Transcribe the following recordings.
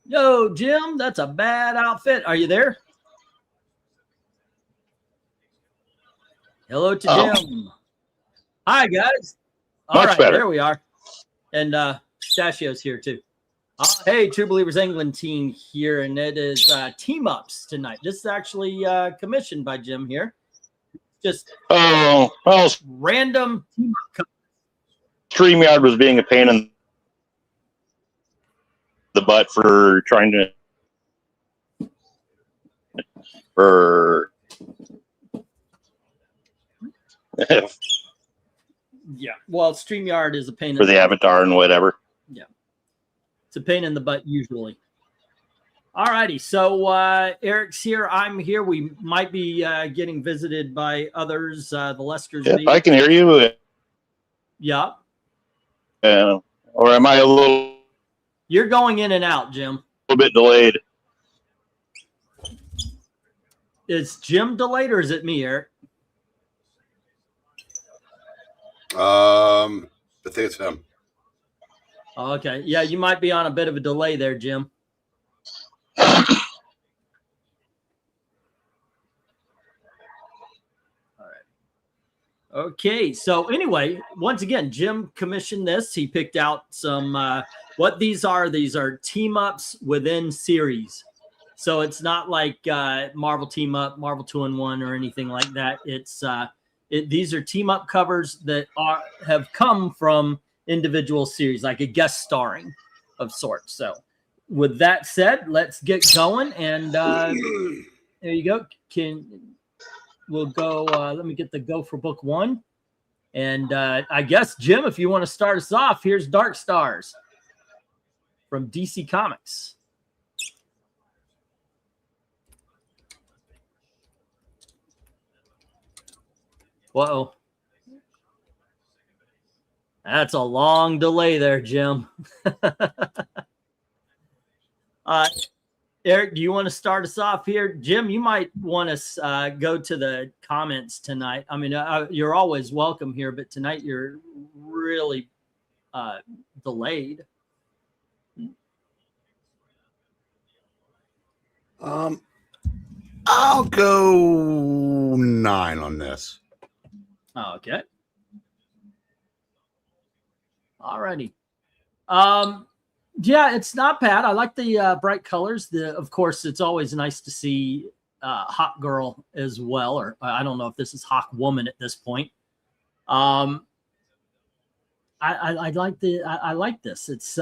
Yo, Jim, that's a bad outfit. Are you there? Hello to Jim. Hi, guys. All Much right, better. there we are. And Pistachio's here, too. Hey, True Believers England team here, and it is team-ups tonight. This is actually commissioned by Jim here. Just random team-up. StreamYard was being a pain in the butt for trying to yeah, well, StreamYard is a pain for the avatar and whatever. Yeah, it's a pain in the butt usually. All righty, so Eric's here. I'm here. We might be getting visited by others. The Lesters. Yeah, I can hear you. Yeah. Or am I a little? You're going in and out, Jim. A little bit delayed. Is Jim delayed or is it me, Eric? I think it's him. Okay. Yeah, you might be on a bit of a delay there, Jim. Okay, so anyway, once again, Jim commissioned this. He picked out some, what these are team-ups within series. So it's not like Marvel Team-Up, Marvel 2-in-1 or anything like that. It's these are team-up covers that have come from individual series, like a guest starring of sorts. So with that said, let's get going. And there you go. We'll go. Let me get the go for book one. And I guess, Jim, if you want to start us off, here's Dark Stars from DC Comics. Whoa. That's a long delay there, Jim. Eric, do you want to start us off here? Jim, you might want to go to the comments tonight. I mean, you're always welcome here, but tonight you're really delayed. I'll go 9 on this. Okay. All righty. Yeah, it's not bad. I like the bright colors. Of course, it's always nice to see Hawk Girl as well, or I don't know if this is Hawk Woman at this point. I like this. It's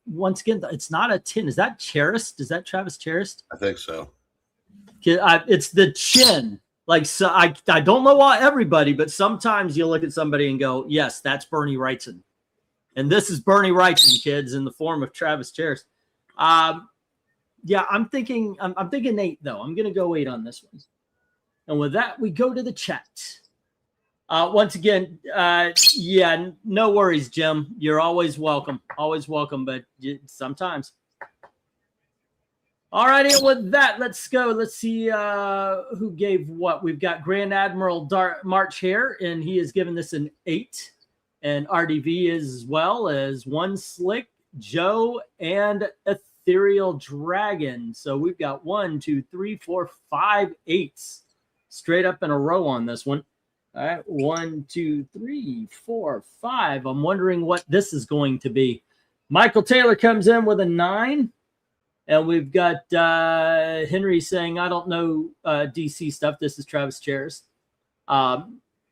once again, it's not a tin. Is that Charist? Is that Travis Charist? I think so. It's the chin. Like, so I don't know why everybody, but sometimes you look at somebody and go, yes, that's Bernie Wrightson. And this is Bernie Wrightson, kids, in the form of Travis Charest. Yeah, I'm thinking 8, though. I'm going to go 8 on this one. And with that, we go to the chat. Once again, yeah, no worries, Jim. You're always welcome. Always welcome, but sometimes. All righty, with that, let's go. Let's see who gave what. We've got Grand Admiral March here, and he has given this an 8. And RDV as well as One Slick, Joe, and Ethereal Dragon. So we've got 1, 2, 3, 4, 5 8s straight up in a row on this one. All right, 1, 2, 3, 4, 5. I'm wondering what this is going to be. Michael Taylor comes in with a 9. And we've got Henry saying, I don't know DC stuff. This is Travis Charest.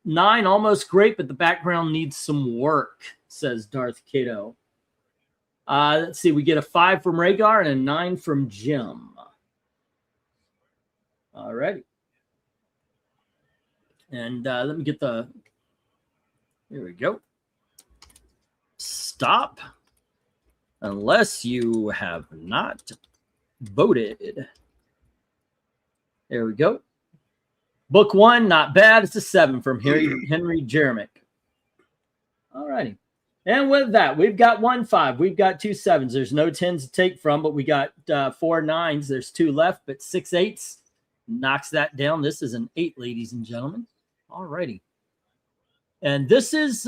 9, almost great, but the background needs some work, says Darth Cato. Let's see. We get a 5 from Rhaegar and a 9 from Jim. All righty. And let me get the... Here we go. Stop. Unless you have not voted. There we go. Book 1, not bad. It's a 7 from Henry Jeremick. All righty. And with that, we've got 1 5. We've got 2 7s. There's no 10s to take from, but we got 4 9s. There's 2 left, but 6 8s. Knocks that down. This is an 8, ladies and gentlemen. All righty. And this is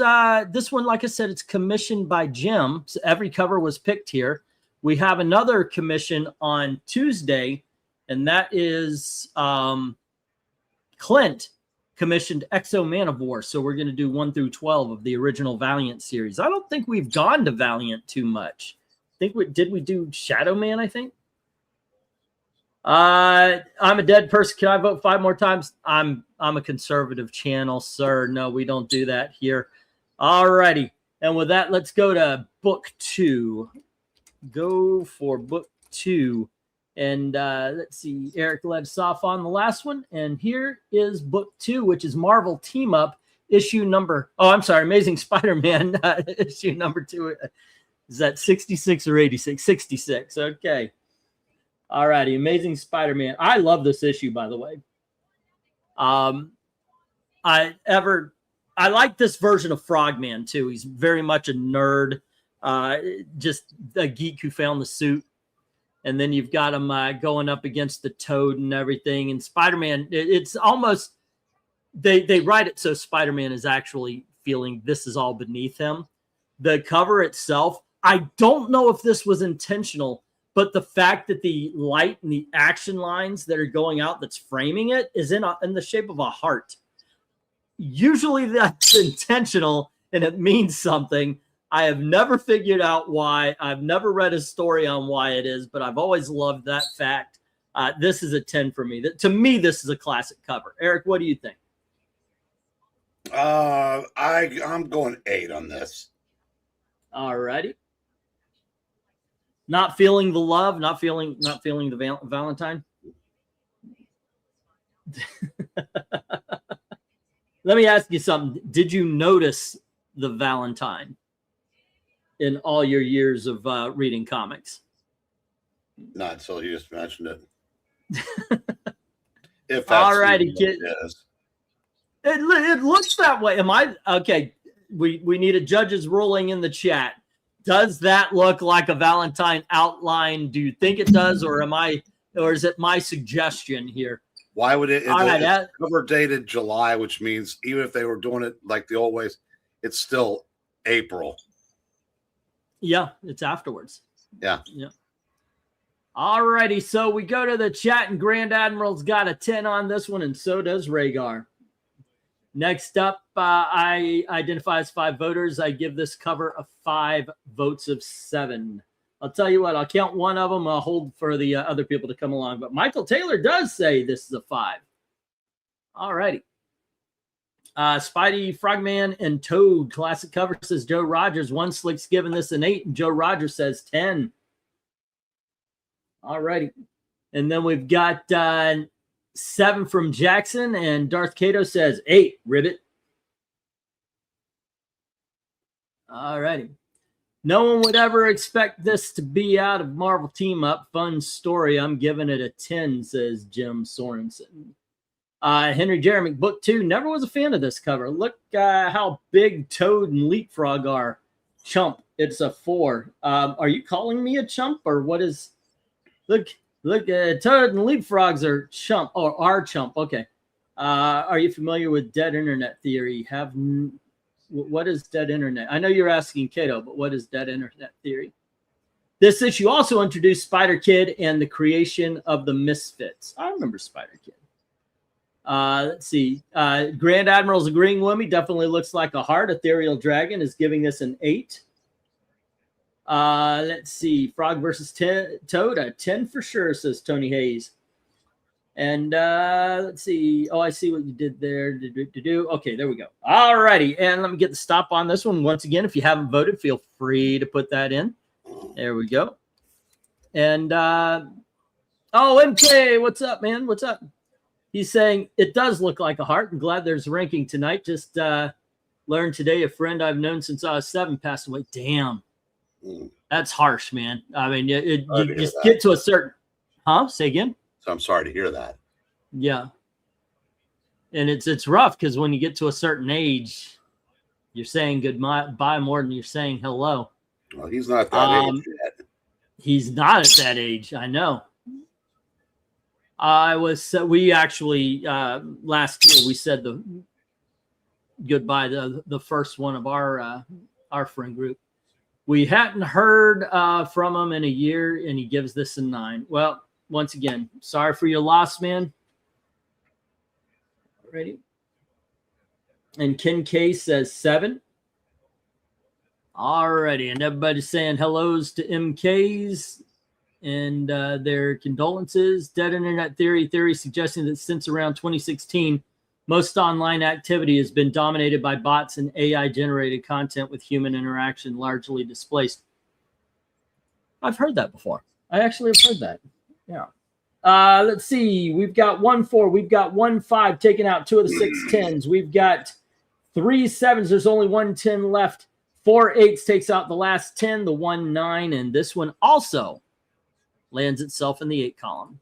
this one, like I said, it's commissioned by Jim. So every cover was picked here. we have another commission on Tuesday, and that is Clint commissioned Exo Man of War. So we're going to do 1 through 12 of the original Valiant series. I don't think we've gone to Valiant too much. Did we do Shadow Man, I think? I'm a dead person. Can I vote 5 more times? I'm a conservative channel, sir. No, we don't do that here. All righty. And with that, let's go to book 2. Go for book 2. And let's see. Eric led us off on the last one. And here is book 2, which is Marvel Team Up issue number. Oh, I'm sorry. Amazing Spider-Man issue number 2. Is that 66 or 86? 66. Okay. All righty. Amazing Spider-Man. I love this issue, by the way. I like this version of Frogman too. He's very much a nerd, just a geek who found the suit. And then you've got him going up against the Toad and everything. And Spider-Man, it's almost they write it so Spider-Man is actually feeling this is all beneath him. The cover itself, I don't know if this was intentional, but the fact that the light and the action lines that are going out that's framing it is in the shape of a heart. Usually that's intentional and it means something. I have never figured out why. I've never read a story on why it is, but I've always loved that fact. This is a 10 for me. To me, this is a classic cover. Eric, what do you think? I'm going 8 on this. All righty. Not feeling the love, not feeling the Valentine. Let me ask you something. Did you notice the Valentine in all your years of reading comics? Not until you just mentioned it. If that's all righty, kid. It looks that way. Am I okay? We need a judge's ruling in the chat. Does that look like a Valentine outline? Do you think it does, or is it my suggestion here? Why would it? It's cover dated July, which means even if they were doing it like the old ways, it's still April. Yeah, it's afterwards. Yeah. All righty, so we go to the chat, and Grand Admiral's got a 10 on this one, and so does Rhaegar. Next up, I identify as 5 voters. I give this cover a 5 votes of 7. I'll tell you what, I'll count one of them. I'll hold for the other people to come along. But Michael Taylor does say this is a 5. All righty. Spidey, Frogman, and Toad classic cover, says Joe Rogers. One Slick's giving this an 8, and Joe Rogers says 10. All righty. And then we've got 7 from Jackson, and Darth Cato says 8, Ribbit. All righty. No one would ever expect this to be out of Marvel Team Up. Fun story. I'm giving it a 10, says Jim Sorensen. Henry Jeremy, book 2. Never was a fan of this cover. Look how big Toad and Leapfrog are. Chump. It's a 4. Are you calling me a chump, or what is? Look. Toad and Leapfrogs are chump, or are chump. Okay. Are you familiar with dead internet theory? What is dead internet? I know you're asking Cato, but what is dead internet theory? This issue also introduced Spider-Kid and the creation of the Misfits. I remember Spider-Kid. Let's see. Grand Admiral's agreeing with me. Definitely looks like a heart. Ethereal Dragon is giving this an 8. Let's see. Frog versus Toad, a 10 for sure, says Tony Hayes. And let's see. Oh, I see what you did there. Okay, there we go. All righty. And let me get the stop on this one. Once again, if you haven't voted, feel free to put that in. There we go. And MK, what's up, man? What's up? He's saying it does look like a heart. I'm glad there's ranking tonight. Just learned today a friend I've known since I was 7 passed away. Damn. That's harsh, man. I mean, you just get to a certain... Huh? Say again? So I'm sorry to hear that. Yeah. And it's rough because when you get to a certain age, you're saying goodbye more than you're saying hello. Well, he's not at that age yet. He's not at that age. I know. We actually, last year, we said the goodbye to the first one of our friend group. We hadn't heard from him in a year, and he gives this a 9. Well, once again, sorry for your loss, man. Ready? And Ken K says 7. Alrighty, and everybody's saying hellos to MKs and their condolences. Dead Internet Theory suggesting that since around 2016, most online activity has been dominated by bots and AI-generated content with human interaction largely displaced. I've heard that before. I actually have heard that. Yeah. Let's see. We've got 1-4. We've got 1-5 taking out 2 of the 6 10s. We've got 3 7s. There's only 1 10 left. 4 8s takes out the last 10, the 1 9, and this one also lands itself in the 8 column.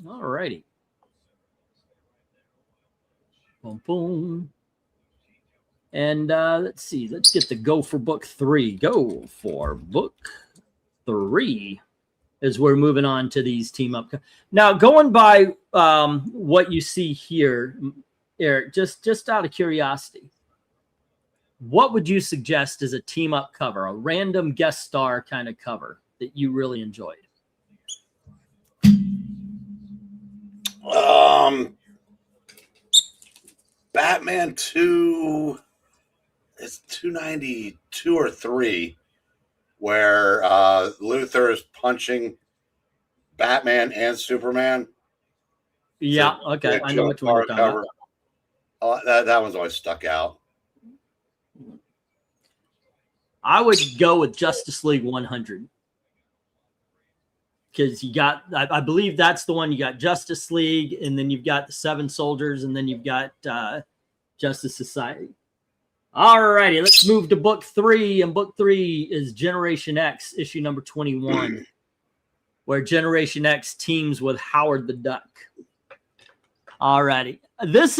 All righty. Boom, boom. And let's see. Let's get the go for book 3. Go for book 3 as we're moving on to these team up. Now, going by what you see here, Eric, just out of curiosity, what would you suggest as a team up cover, a random guest star kind of cover that you really enjoyed? Batman 2, it's 292 or 3, where Luthor is punching Batman and Superman. Yeah, So, okay. I know which one you're talking about. That one's always stuck out. I would go with Justice League 100. Because you got, I believe that's the one. You got Justice League, and then you've got the 7 Soldiers, and then you've got Justice Society. All righty, let's move to book 3. And book 3 is Generation X, issue number 21, where Generation X teams with Howard the Duck. All righty. This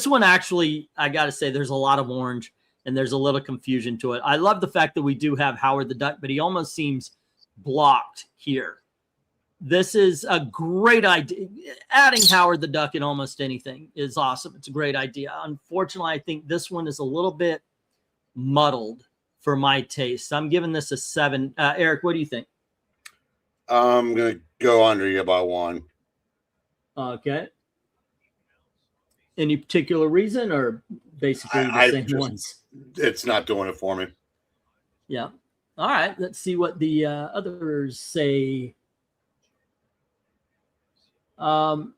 one actually, I got to say, there's a lot of orange, and there's a little confusion to it. I love the fact that we do have Howard the Duck, but he almost seems blocked here. This is a great idea. Adding Howard the Duck in almost anything is awesome. It's a great idea. Unfortunately, I think this one is a little bit muddled for my taste. I'm giving this a 7. Eric, what do you think? I'm going to go under you by 1. Okay. Any particular reason, or basically the same ones? It's not doing it for me. Yeah. All right. Let's see what the others say. Let's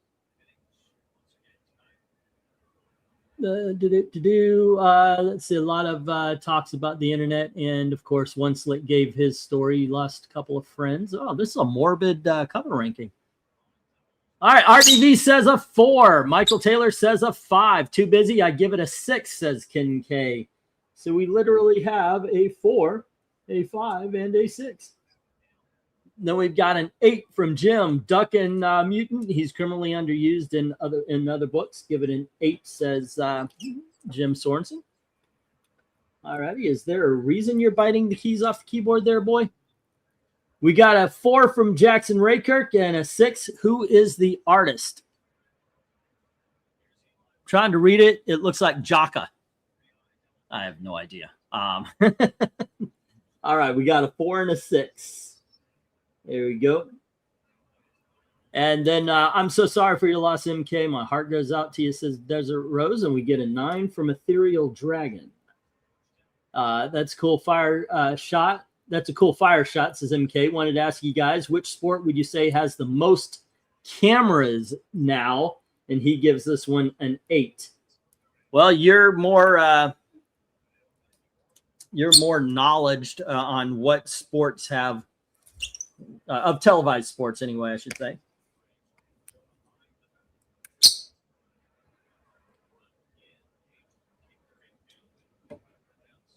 see, a lot of talks about the internet, and of course, One Slick gave his story. He lost a couple of friends. Oh, this is a morbid cover ranking. All right, RDV says a 4. Michael Taylor says a 5. Too busy. I give it a 6, says Ken K. So we literally have a 4, a 5, and a 6. Then we've got an 8 from Jim. Duck and Mutant. He's criminally underused in other books. Give it an 8, says Jim Sorensen. All righty. Is there a reason you're biting the keys off the keyboard there, boy? We got a 4 from Jackson Raykirk and a 6. Who is the artist? Trying to read it. It looks like Jaka. I have no idea. All right. We got a 4 and a 6. There we go. And then I'm so sorry for your loss, MK. My heart goes out to you, says Desert Rose. And we get a 9 from Ethereal Dragon. That's cool fire shot. That's a cool fire shot, says MK. Wanted to ask you guys, which sport would you say has the most cameras now? And he gives this one an 8. Well, you're more knowledgeable on what sports have, of televised sports anyway, I should say.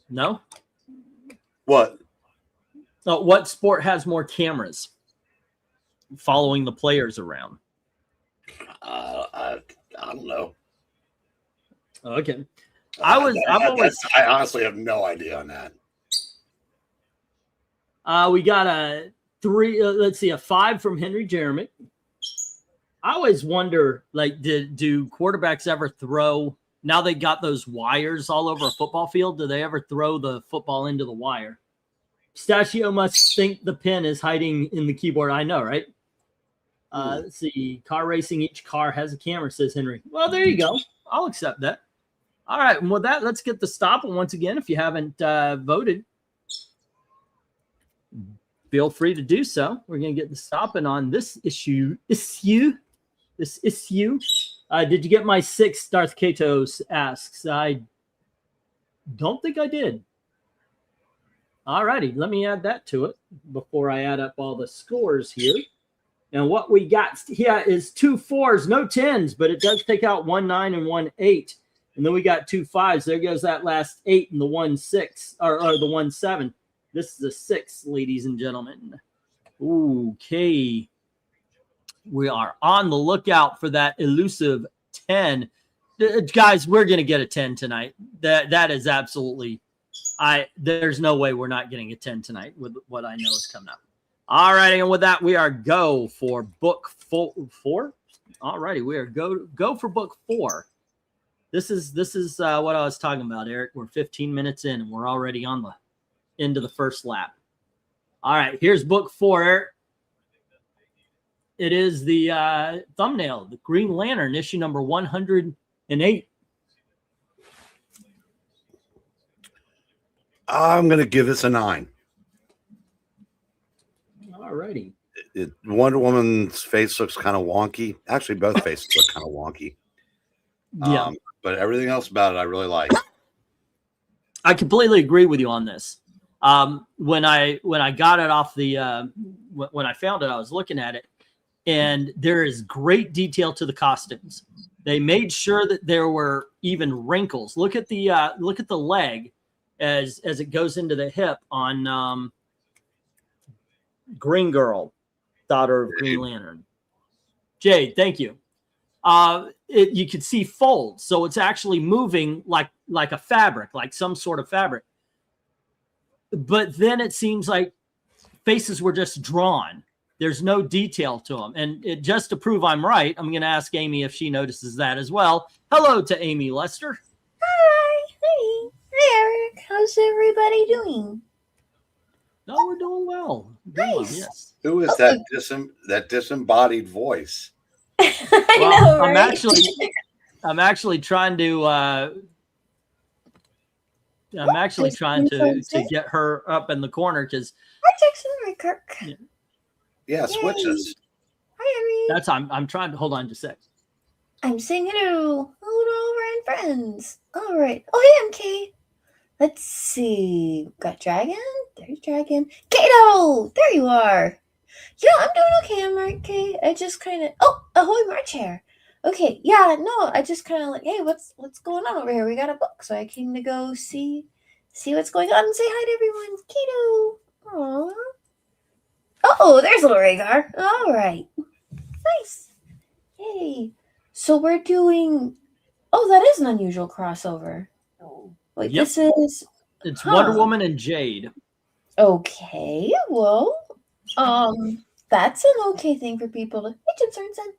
No? What? What sport has more cameras following the players around? I don't know. Okay. I honestly have no idea on that. We got a 3. Let's see, a 5 from Henry Jeremy. I always wonder, like, do quarterbacks ever throw now they got those wires all over a football field. Do they ever throw the football into the wire? Pistachio must think the pin is hiding in the keyboard. I know, right? Let's see. Car racing. Each car has a camera, says Henry. Well, there you go. I'll accept that. All right. And with that, let's get the stop. And once again, if you haven't voted, feel free to do so. We're going to get the stopping on this issue. Did you get my 6? Darth Katos asks. I don't think I did. All righty. Let me add that to it before I add up all the scores here. And what we got here is 2 4s, no 10s, but it does take out 1 9 and 1 8. And then we got 2 5s. There goes that last 8 and the 1 6, or the 1 7. This is a 6, ladies and gentlemen. Okay. We are on the lookout for that elusive 10. Guys, we're going to get a 10 tonight. That is absolutely, there's no way we're not getting a 10 tonight with what I know is coming up. All righty, and with that, we are go for book 4. All righty, we are go for book 4. This is what I was talking about, Eric. We're 15 minutes in, and we're already on the end of the first lap. All right, here's book 4, Eric. It is the thumbnail, the Green Lantern, issue number 108. I'm going to give this a 9. All righty. Wonder Woman's face looks kind of wonky. Actually, both faces look kind of wonky. Yeah. But everything else about it, I really like. I completely agree with you on this. When I got it off the when I found it, I was looking at it, and there is great detail to the costumes. They made sure that there were even wrinkles. Look at the leg as it goes into the hip on Green Girl, daughter of Green Lantern. Jade, thank you. You could see folds, so it's actually moving like a fabric, like some sort of fabric. But then it seems like faces were just drawn. There's no detail to them. And just to prove I'm right, I'm going to ask Amy if she notices that as well. Hello to Amy Lester. Hi. Hey. Hi, Eric. How's everybody doing? No, we're doing well. Nice. Yes. Who is that disembodied voice? I Well, know, right? I'm actually trying to get her up in the corner because Hi, Jackson. Hi, Kirk. Yeah, switches. Hi, Emmy. I'm trying to hold on just a sec. I'm saying hello. Hello to all our friends. All right. Oh, hey, MK. Let's see. Got Dragon. There's Dragon. Kato! There you are. Yeah, I'm doing okay. I'm right, okay. I just kind of... Oh, ahoy, March hair. Okay, yeah, no, I just kind of like, hey, what's going on over here? We got a book, so I came to go see what's going on and say hi to everyone. Kato. Aww. Oh, there's little Rhaegar. All right. Nice. Hey. So we're doing... Oh, that is an unusual crossover. Wait, Yep. this is... It's Wonder Woman and Jade. Okay, well, that's an okay thing for people to... Hey, Jim Sorensen.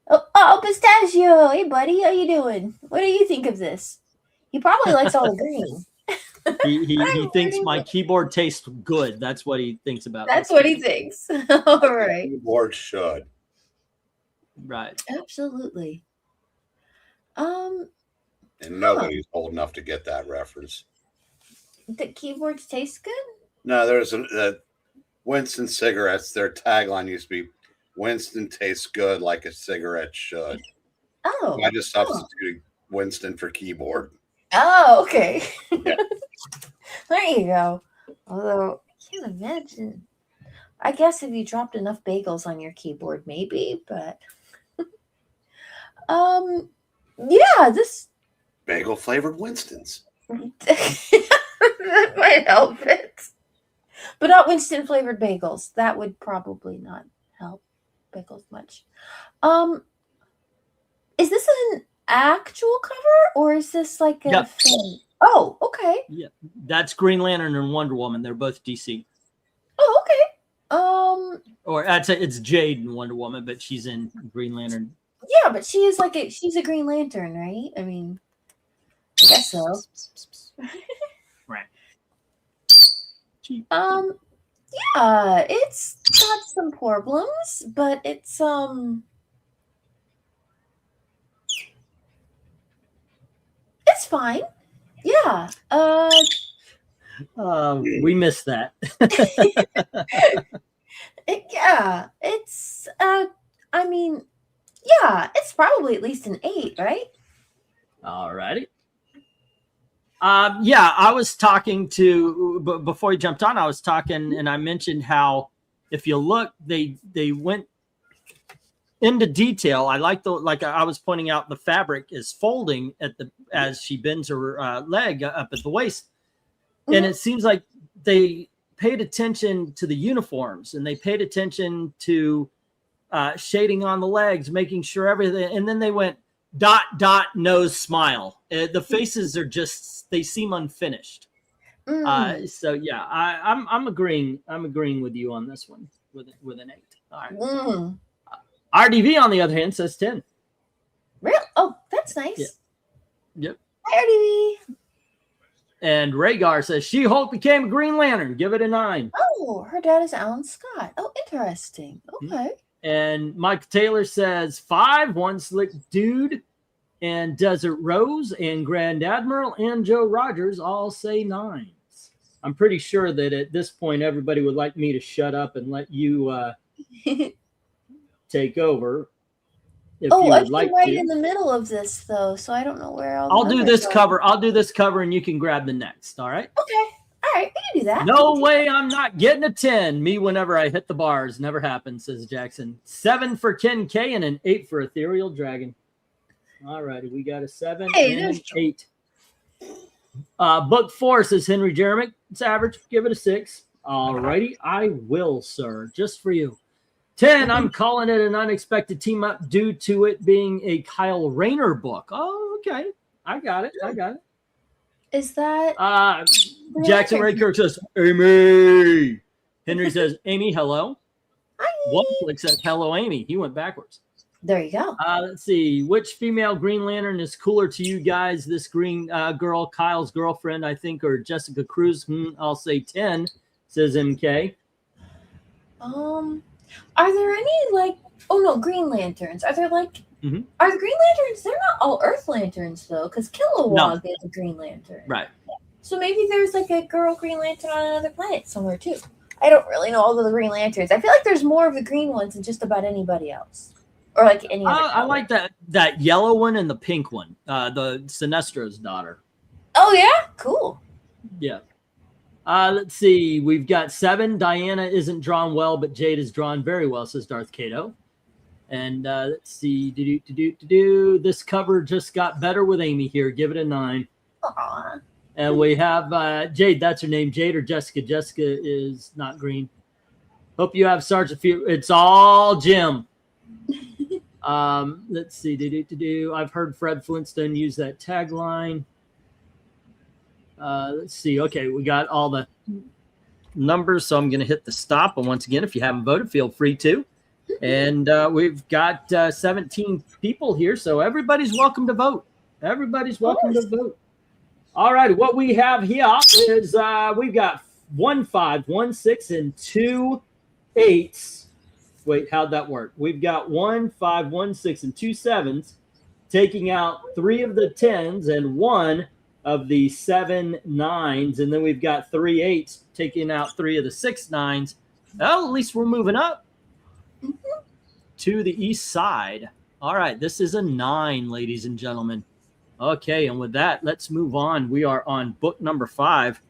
Oh, Pistachio. Hey, buddy, how you doing? What do you think of this? He probably likes all the green. He thinks my keyboard tastes good. That's what he thinks about. That's what he thinks. All right. Keyboard should. Right. Absolutely. And nobody's old enough to get that reference. The keyboards taste good? No, there's a Winston cigarettes. Their tagline used to be Winston tastes good like a cigarette should. Oh. I just substituted Winston for keyboard. Oh, okay. Yeah. There you go. Although, I can't imagine. I guess if you dropped enough bagels on your keyboard, maybe, but... yeah, this... Bagel flavored Winstons. That might help it. But not Winston flavored bagels. That would probably not help bagels much. Is this an actual cover or is this like a thing? Oh, okay. Yeah, that's Green Lantern and Wonder Woman. They're both DC. Oh, okay. Or it's Jade and Wonder Woman, but she's in Green Lantern. Yeah, but she's a Green Lantern, right? I mean, I guess so. Right. Yeah, it's got some problems, but it's fine. Yeah. We missed that. Yeah, it's I mean, yeah, it's probably at least an 8, right? All righty. Yeah, I was talking to before you jumped on. I was talking, and I mentioned how if you look, they went into detail. I like I was pointing out, the fabric is folding as she bends her leg up at the waist, and it seems like they paid attention to the uniforms and they paid attention to shading on the legs, making sure everything, and then they went nose smile. The faces are just, they seem unfinished. So yeah, I'm agreeing with you on this one with an 8. All right. RDV on the other hand says 10. Real? Oh, that's nice. Yeah. Yep. Hi, RDV. And Rhaegar says She-Hulk became a Green Lantern. Give it a 9. Oh, her dad is Alan Scott. Oh, interesting. Okay. And Mike Taylor says 5. One Slick Dude and Desert Rose and Grand Admiral and Joe Rogers all say 9s. I'm pretty sure that at this point everybody would like me to shut up and let you take over. I'm right in the middle of this though, so I don't know where I'll do this cover. I'll do this cover, and you can grab the next. All right. Okay. All right, we can do that. No way, I'm not getting a 10. Me whenever I hit the bars, never happens, says Jackson. 7 for Ken K and an 8 for Ethereal Dragon. All righty, we got a 7 and an 8. Book 4 says Henry Jeremick. It's average. Give it a 6. All righty, I will, sir, just for you. 10, I'm calling it an unexpected team up due to it being a Kyle Rayner book. Oh, okay. I got it. Is that Jackson Ray Kirk says, Amy. Henry says, Amy, hello. Hi. Wonflick says, hello, Amy. He went backwards. There you go. Let's see. Which female Green Lantern is cooler to you guys? This green girl, Kyle's girlfriend, I think, or Jessica Cruz? I'll say 10, says MK. Are there any Green Lanterns? Are there are the Green Lanterns? They're not all Earth Lanterns though, because Kilowog is a Green Lantern. Right. So maybe there's a girl Green Lantern on another planet somewhere too. I don't really know all of the Green Lanterns. I feel like there's more of the green ones than just about anybody else, or any other. I like that yellow one and the pink one. The Sinestro's daughter. Oh yeah, cool. Yeah. Let's see. We've got 7. Diana isn't drawn well, but Jade is drawn very well, says Darth Cato. And let's see. This cover just got better with Amy here. Give it a 9. Aww. And we have Jade. That's her name. Jade or Jessica. Jessica is not green. Hope you have Sergeant Few. It's all Jim. Let's see. I've heard Fred Flintstone use that tagline. Let's see. Okay, we got all the numbers, so I'm going to hit the stop. And once again, if you haven't voted, feel free to. And we've got 17 people here, so everybody's welcome to vote. Everybody's welcome to vote. All right, what we have here is we've got 1 5, 1 6, and 2 8s. Wait, how'd that work? We've got 1 5, 1 6, and 2 7s, taking out 3 of the 10s and 1 of the 7 9s, and then we've got 3 8s, taking out 3 of the 6 9s. Well, at least we're moving up to the east side. All right, this is a 9, ladies and gentlemen. Okay, and with that, let's move on. We are on book number 5.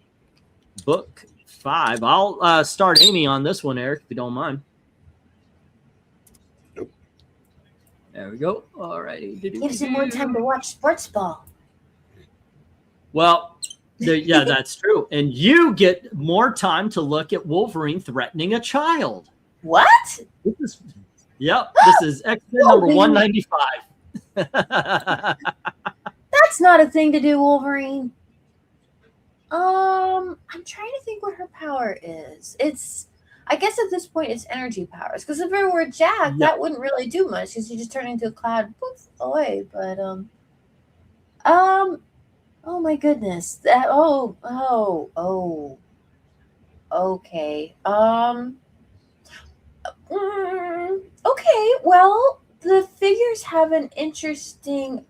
Book 5. I'll start Amy on this one, Eric, if you don't mind. Nope. There we go. All righty. Gives you more time to watch sports ball. Well, yeah, that's true. And you get more time to look at Wolverine threatening a child. What? This is X-Men number 195. That's not a thing to do, Wolverine. I'm trying to think what her power is. I guess at this point it's energy powers. Because if it were Jack, that wouldn't really do much because you just turn into a cloud, poof, away. But Oh my goodness. Okay. Okay. Well, the figures have an interesting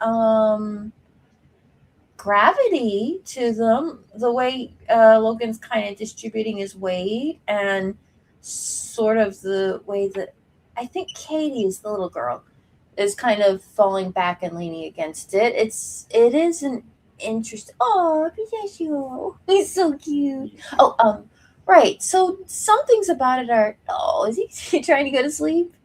gravity to them. The way Logan's kind of distributing his weight, and sort of the way that I think Katie is the little girl is kind of falling back and leaning against it. It is an interesting. Oh, pistachio, he's so cute. Oh, right. So some things about it are. Oh, is he trying to go to sleep?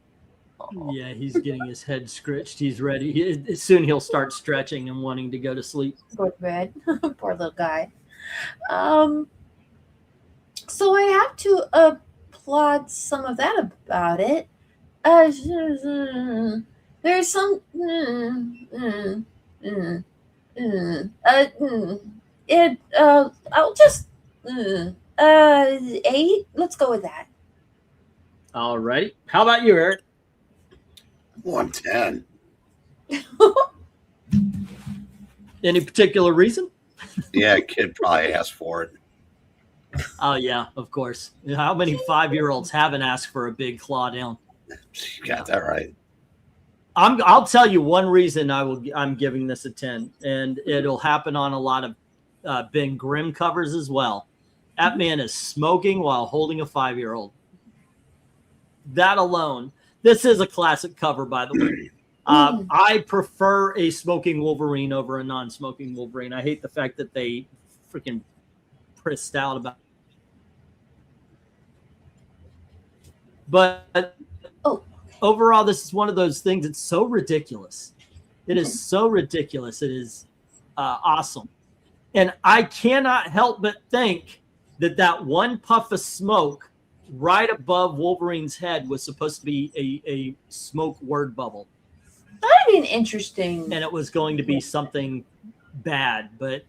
Oh, Yeah, he's getting his head scratched. He's ready. Soon he'll start stretching and wanting to go to sleep. go to bed. Poor little guy. Um. So I have to applaud some of that about it. Uh, there's some. It. I'll just. 8. Let's go with that. All righty. How about you, Eric? 110. Any particular reason? Yeah, kid probably asked for it. Oh yeah, of course. How many 5-year-olds haven't asked for a big claw down? You got that right. I'll tell you one reason I'm giving this a 10, and it'll happen on a lot of Ben Grimm covers as well. That man is smoking while holding a 5-year-old. That alone. This is a classic cover, by the way. I prefer a smoking Wolverine over a non-smoking Wolverine. I hate the fact that they freaking prissed out about. But overall, this is one of those things. It's so ridiculous. It is so ridiculous. It is awesome. And I cannot help but think that one puff of smoke right above Wolverine's head was supposed to be a smoke word bubble. That'd be an interesting. And it was going to be something bad, but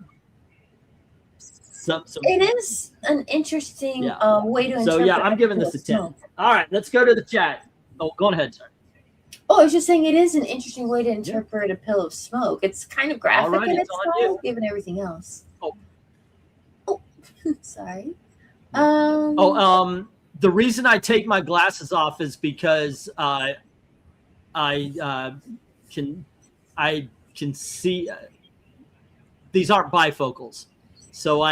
it is an interesting way to interpret. So yeah, I'm giving this a 10. All right, let's go to the chat. Oh, go ahead, sir. Oh, I was just saying it is an interesting way to interpret a pill of smoke. It's kind of graphic in its style, given everything else. Oh, sorry. The reason I take my glasses off is because I can see these aren't bifocals, so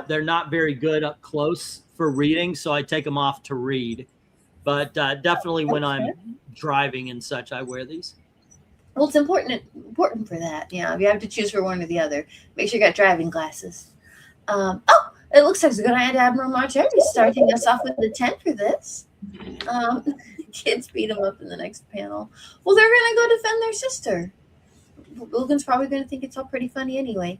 they're not very good up close for reading. So I take them off to read, but definitely when I'm driving and such, I wear these. Well, it's important for that. Yeah, if you have to choose for one or the other, make sure you got driving glasses. It looks like it's going to end Admiral Marcher starting us off with the 10 for this. Kids beat him up in the next panel. Well, they're going to go defend their sister. Logan's probably going to think it's all pretty funny anyway.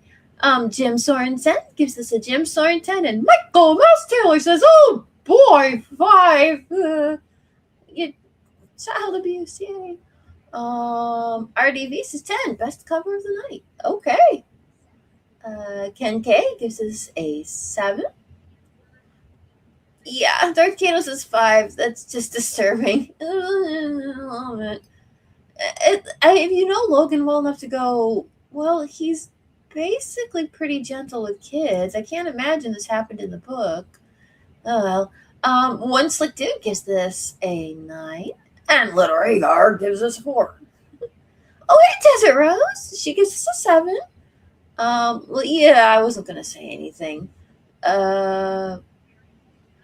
Jim Sorensen gives us a Jim Sorensen, and Michael Mouse Taylor says, "Oh boy, 5. Child abuse, yay." RDV says 10, best cover of the night. Okay. Ken K gives us a 7. Yeah, Dark Kato says 5. That's just disturbing. I love it. If you know Logan well enough to go, well, he's basically pretty gentle with kids. I can't imagine this happened in the book. Oh well. One Slick Dude gives this a 9, and Little Rhaegar gives us a 4. Oh, hey, Desert Rose. She gives us a 7. Well, yeah, I wasn't gonna say anything.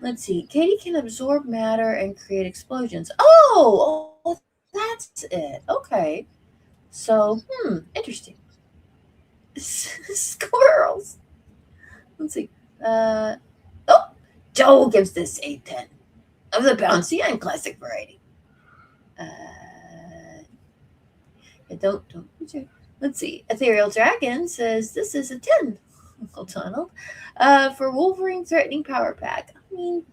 Let's see. Katie can absorb matter and create explosions. Oh, that's it. Okay. So, interesting. Squirrels. Let's see. Joe gives this a 10 of the bouncy and classic variety. Don't. Let's see. Ethereal Dragon says this is a 10. Uncle Donald. For Wolverine threatening power pack. I mean,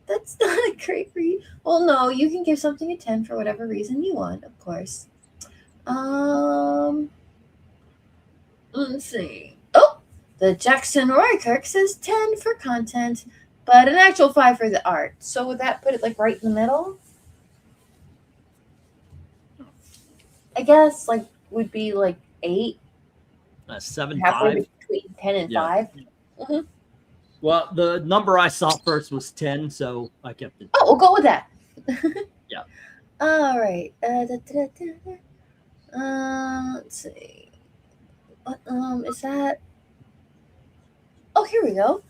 that's not great for you. Well, no, you can give something a 10 for whatever reason you want, of course. Let's see. Oh, the Jackson Roykirk says 10 for content, but an actual 5 for the art. So would that put it like right in the middle? I guess like would be like 8 7, halfway 5. between 10 and Yeah. 5. Mhm. Well, the number I saw first was 10, so I kept it. Oh, we'll go with that. Yeah. All right. Let's see. What is that? Oh, here we go.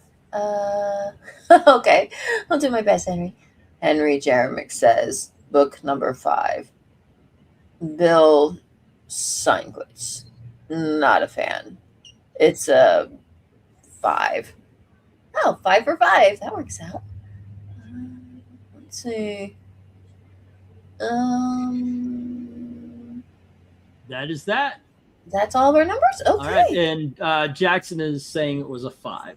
Okay. I'll do my best, Henry. Henry Jeremick says, book number 5. Bill Sienkiewicz. Not a fan. It's a 5. Oh, 5 for 5. That works out. Let's see. That is that. That's all of our numbers? Okay. All right. And Jackson is saying it was a 5,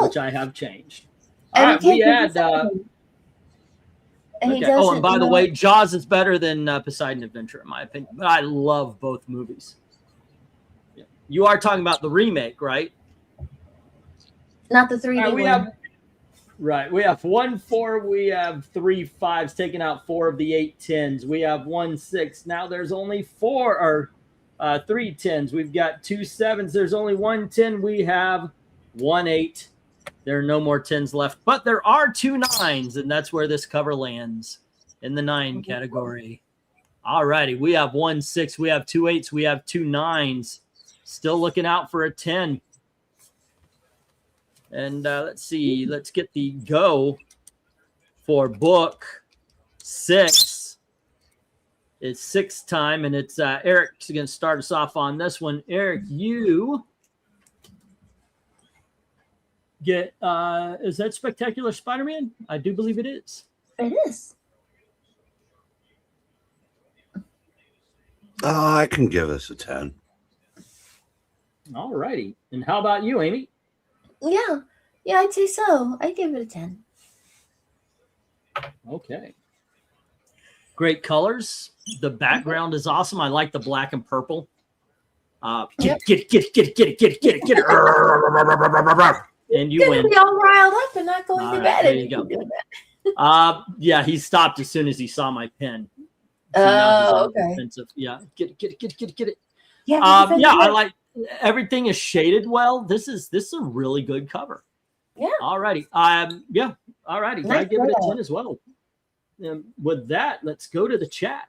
which I have changed. All right. We had. And okay. Oh, and by the way, Jaws is better than Poseidon Adventure, in my opinion. But I love both movies. Yeah. You are talking about the remake, right? Not the 3D we one. have. Right. We have 1 4. We have 3 5s, taking out 4 of the 8 10s. We have 1 6. Now there's only 4 or 3 10s. We've got 2 7s. There's only 1 10. We have 1 8. There are no more 10s left, but there are 2 9s, and that's where this cover lands in the 9 category. All righty. We have 1 6. We have 2 8s. We have 2 9s. Still looking out for a 10. And let's see. Let's get the go for book 6. It's 6 time, and it's Eric's going to start us off on this one. Eric, you get is that Spectacular Spider-Man? I do believe it is. It is. I can give this a 10. All righty. And how about you, Amy? Yeah, I'd say so. I'd give it a 10. Okay. Great colors. The background is awesome. I like the black and purple. Get it. And you win. Be all riled up and not going to bed. There you go. Yeah, he stopped as soon as he saw my pen. Okay. Offensive. Yeah, get it. Yeah, I like everything is shaded well. This is a really good cover. Yeah. All righty. Yeah. All righty. Nice I give it a 10 as well. And with that, let's go to the chat.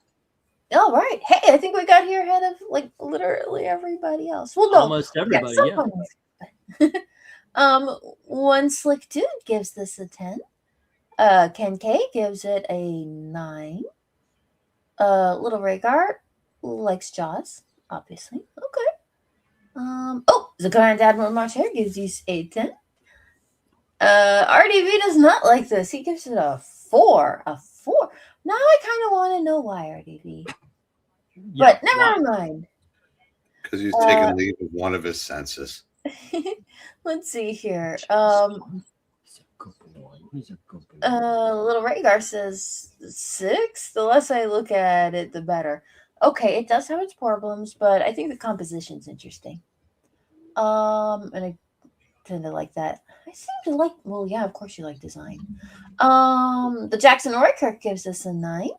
All right. Hey, I think we got here ahead of like literally everybody else. Well, no, almost everybody. Yeah. One Slick Dude gives this a 10. Ken K gives it a 9. Little Rhaegar likes Jaws, obviously. Okay. The Grand Admiral Marcher gives you a 10. RDV does not like this. He gives it a 4. A 4. Now I kind of want to know why, RDV. Yeah, but never mind. Because he's taken leave of one of his senses. Let's see here. Little Rhaegar says 6. The less I look at it, the better. Okay, it does have its problems, but I think the composition's interesting. And I tend to like that. I seem to like. Well, yeah, of course you like design. The Jackson Orkirk gives us a 9.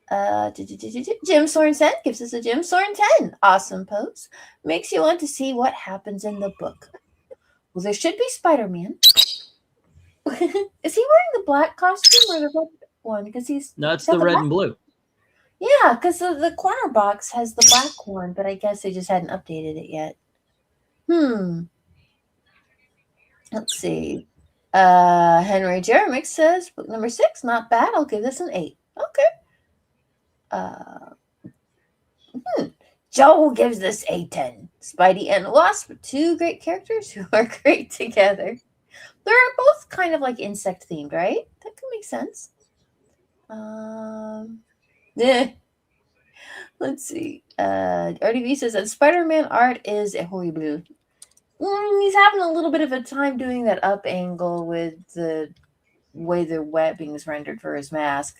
Jim Sorensen gives us a Jim Soren 10. Awesome pose. Makes you want to see what happens in the book. Well, there should be Spider-Man. Is he wearing the black costume or the red one? Because no, it's the red and blue. Yeah, because the corner box has the black one, but I guess they just hadn't updated it yet. Let's see. Henry Jeremick says book number 6, not bad. I'll give this an 8. Okay. Joe gives this a 10. Spidey and Wasp, 2 great characters who are great together. They're both kind of like insect themed, right? That could make sense. Let's see. RDV says that Spider-Man art is horrible. He's having a little bit of a time doing that up angle with the way the webbing is rendered for his mask.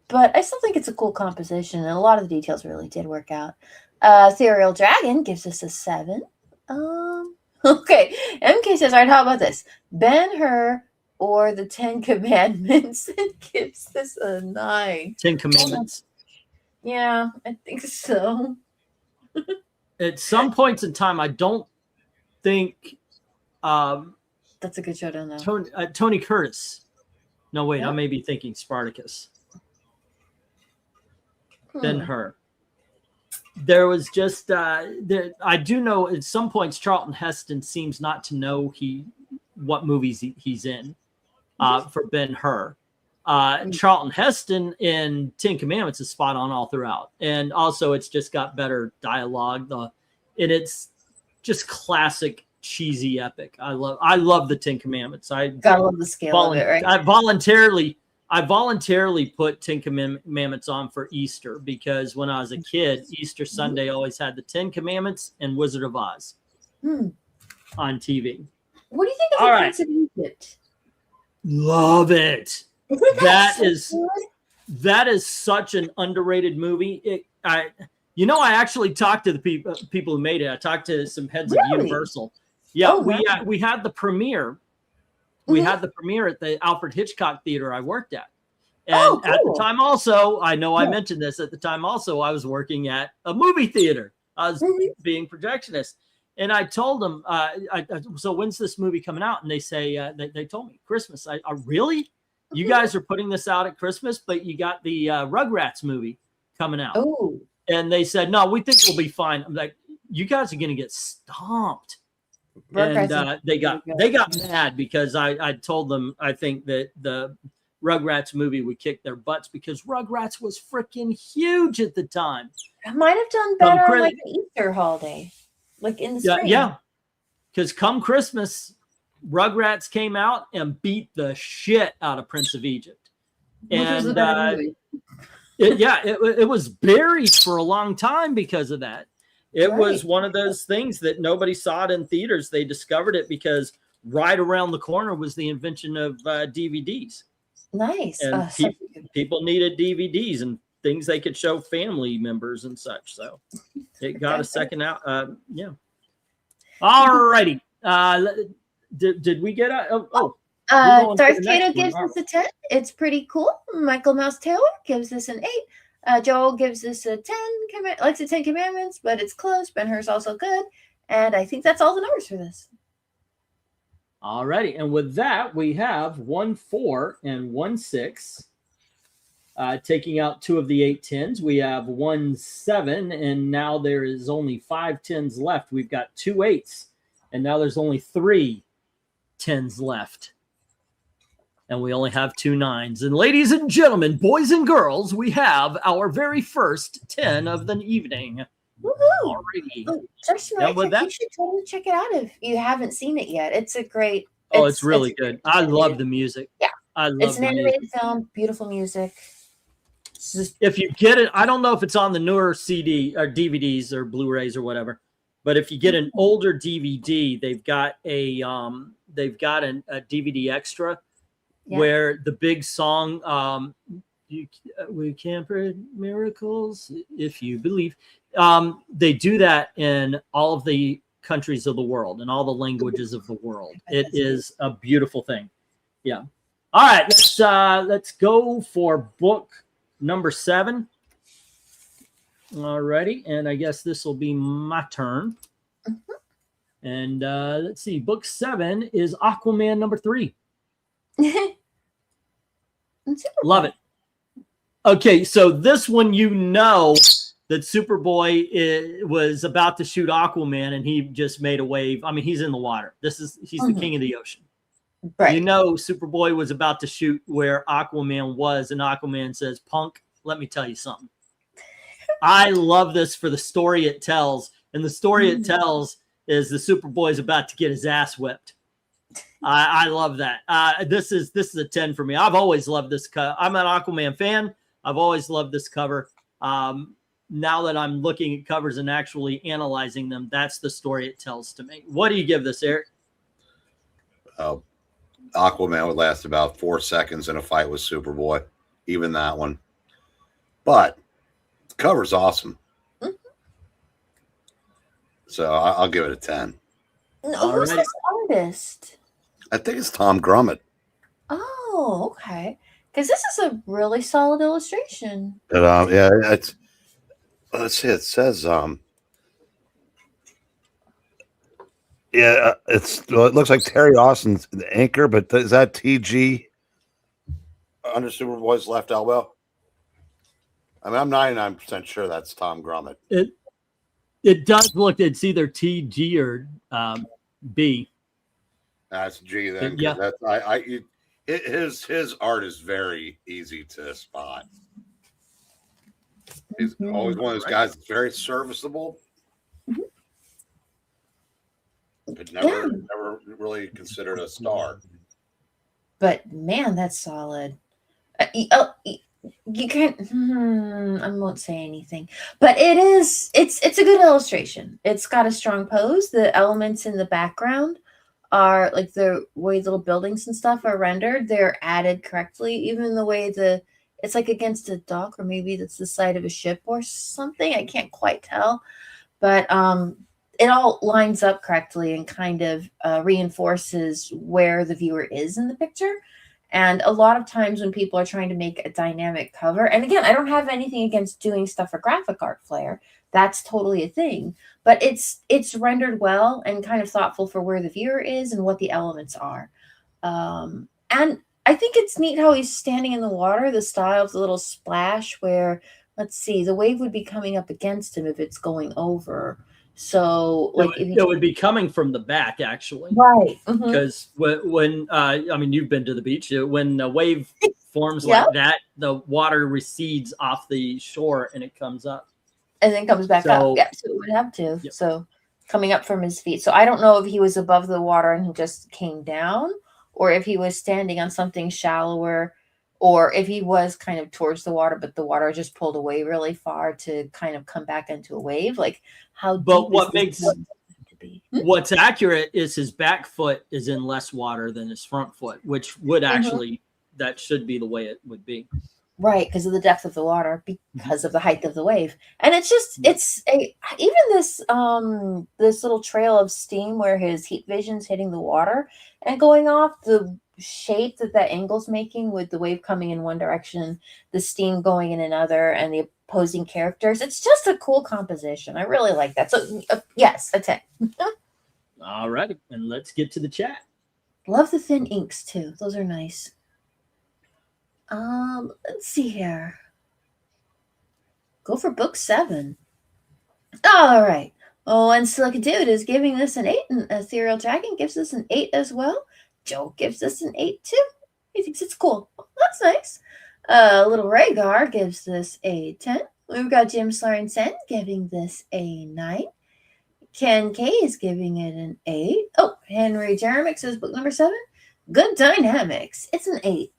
But I still think it's a cool composition, and a lot of the details really did work out. Ethereal Dragon gives us a 7. Okay. MK says, all right, how about this? Ben-Hur or the 10 Commandments gives this a 9. 10 Commandments. Yeah, I think so. at some points in time, I don't think That's a good show to know. Tony Curtis. No, wait, Yeah. I may be thinking Spartacus. Ben-Hur. There was just I do know at some points Charlton Heston seems not to know what movies he's in for Ben-Hur. Charlton Heston in Ten Commandments is spot on all throughout, and also it's just got better dialogue. And it's just classic cheesy epic. I love the Ten Commandments. I gotta love the scale of it, right? I voluntarily put Ten Commandments on for Easter because when I was a kid, Easter Sunday always had the Ten Commandments and Wizard of Oz on TV. What do you think of All the right. Prince of Egypt? Love it. Isn't That so is- good? That is such an underrated movie. I actually talked to the people who made it. I talked to some heads of Really? Universal. Yeah, Oh, wow. we had the premiere. We had the premiere at the Alfred Hitchcock Theater I worked at. And Oh, at the cool. time also, I know I Yeah. mentioned this, at the time also, I was working at a movie theater. I was Mhm. being projectionist. And I told them, so when's this movie coming out? And they say, they told me, Christmas. I really? You guys are putting this out at Christmas, but you got the Rugrats movie coming out. Oh, And they said, no, we think we'll be fine. I'm like, you guys are going to get stomped. Rugrats And is they got really good. mad because I told them I think that the Rugrats movie would kick their butts because Rugrats was freaking huge at the time. I might have done better on Chris- like an Easter holiday, like in the spring. Yeah. Because come Christmas, Rugrats came out and beat the shit out of Prince of Egypt. Which was the And better movie. it was buried for a long time because of that. It was Right. one of those things that nobody saw it in theaters. They discovered it because right around the corner was the invention of DVDs. Nice. And Such a good- People needed DVDs and things they could show family members and such. So it got a second out. Yeah. All righty. Did we get a? We're going to Darth the next Kato one, gives aren't us a 10. It's pretty cool. Michael Mouse Taylor gives us an 8. Joel gives us a 10. Likes the 10 Commandments, but it's close. Ben-Hur's also good. And I think that's all the numbers for this. All righty. And with that, we have 1-4 and 1-6. Taking out 2 of the 8 tens, we have 1-7, and now there is only 5 tens left. We've got 2 8s, and now there's only 3 tens left. And we only have 2 9s. And ladies and gentlemen, boys and girls, we have our very first 10 of the evening. Woohoo! Alrighty. Oh, Justin, Now with that- you should totally check it out if you haven't seen it yet. It's a great. Oh, it's really good. I love the music. Yeah. I love It's an the music. animated film, beautiful music. It's just If you get it, I don't know if it's on the newer CD or DVDs or Blu-rays or whatever, but if you get an older DVD, they've got a DVD extra Yeah. where the big song we can predict miracles if you believe. They do that in all of the countries of the world and all the languages of the world. It is a beautiful thing. Yeah. All right, let's go for book number 7. All righty, and I guess this will be my turn. And let's see, book 7 is Aquaman number 3. Love it. Okay, so this one, that Superboy was about to shoot Aquaman and he just made a wave. I mean, he's in the water. He's the king of the ocean. Right. You know, Superboy was about to shoot where Aquaman was, and Aquaman says, "Punk, let me tell you something." I love this for the story it tells, and the story it tells is the Superboy's about to get his ass whipped. I love that. This is a 10 for me. I've always loved this cover. I'm an Aquaman fan. I've always loved this cover. Now that I'm looking at covers and actually analyzing them, that's the story it tells to me. What do you give this, Eric? Aquaman would last about 4 seconds in a fight with Superboy, even that one. But the cover's awesome. So I'll give it a 10. Who's Alrighty. this artist? I think it's Tom Grummett. Oh, okay. Because this is a really solid illustration. But, yeah, it's let's see. It says Yeah, it looks like Terry Austin's the anchor, but is that TG under Superboy's left elbow? I mean, I'm 99% sure that's Tom Grummett. It does look. It's either TG or B. That's G then. Yeah. That's his art is very easy to spot. He's always one of those guys that's very serviceable, but never really considered a star. But man, that's solid. You can't. I won't say anything, but it's a good illustration. It's got a strong pose. The elements in the background are like the way little buildings and stuff are rendered. They're added correctly. Even the way it's like against a dock, or maybe that's the side of a ship or something. I can't quite tell, but it all lines up correctly and kind of reinforces where the viewer is in the picture. And a lot of times when people are trying to make a dynamic cover, and again, I don't have anything against doing stuff for graphic art flair. That's totally a thing. But it's rendered well and kind of thoughtful for where the viewer is and what the elements are. And I think it's neat how he's standing in the water, the style of the little splash where, let's see, the wave would be coming up against him if it's going over. So like it would be coming from the back, actually. Right. Because when I mean, you've been to the beach. When a wave forms like that, the water recedes off the shore and it comes up. And then comes back up. Yeah, so it would have to. Yep. So coming up from his feet. So I don't know if he was above the water and he just came down, or if he was standing on something shallower, or if he was kind of towards the water, but the water just pulled away really far to kind of come back into a wave. Like how deep what makes to be? What's accurate is his back foot is in less water than his front foot, which would actually that should be the way it would be. Right, because of the depth of the water, because of the height of the wave. And it's just even this this little trail of steam where his heat vision's hitting the water and going off, the shape that angle's making with the wave coming in one direction, the steam going in another, and the opposing characters. It's just a cool composition. I really like that. So yes, a 10. All righty, and let's get to the chat. Love the thin inks too. Those are nice. Let's see here. Go for book 7. All right. Oh, and Silica Dude is giving this an 8, and Ethereal Dragon gives us an 8 as well. Joe gives us an 8 too. He thinks it's cool. That's nice. Little Rhaegar gives this a 10. We've got Jim Sorensen giving this a 9. Ken K is giving it an 8. Oh, Henry Jeremick says book number 7. Good dynamics. It's an 8.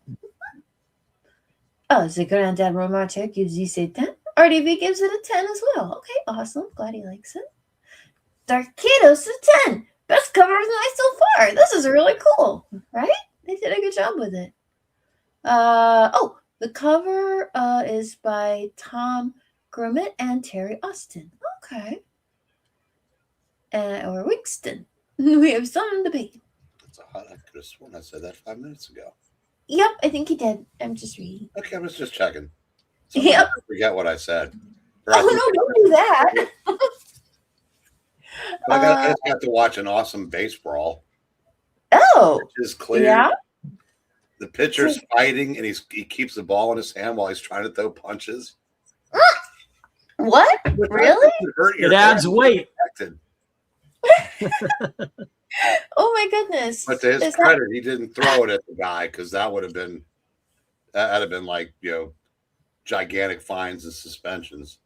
Oh, the Grand Admiral Marcher gives this a 10. RDV gives it a 10 as well. Okay, awesome. Glad he likes it. Darkitos a 10. Best cover of the night so far. This is really cool, right? They did a good job with it. The cover is by Tom Grummett and Terry Austin. Okay. Or Wigston. We have some debate. That's a hot. I could have sworn I said that 5 minutes ago. Yep, I think he did. I'm just reading. Okay, I was just checking. Yep. I forget what I said. Oh, no, don't do that. I just got to watch an awesome base brawl. Oh. Which is clear. Yeah. The pitcher's fighting, and he keeps the ball in his hand while he's trying to throw punches. What? Really? It adds weight. Oh my goodness! But to his credit, he didn't throw it at the guy, because that'd have been like, gigantic fines and suspensions.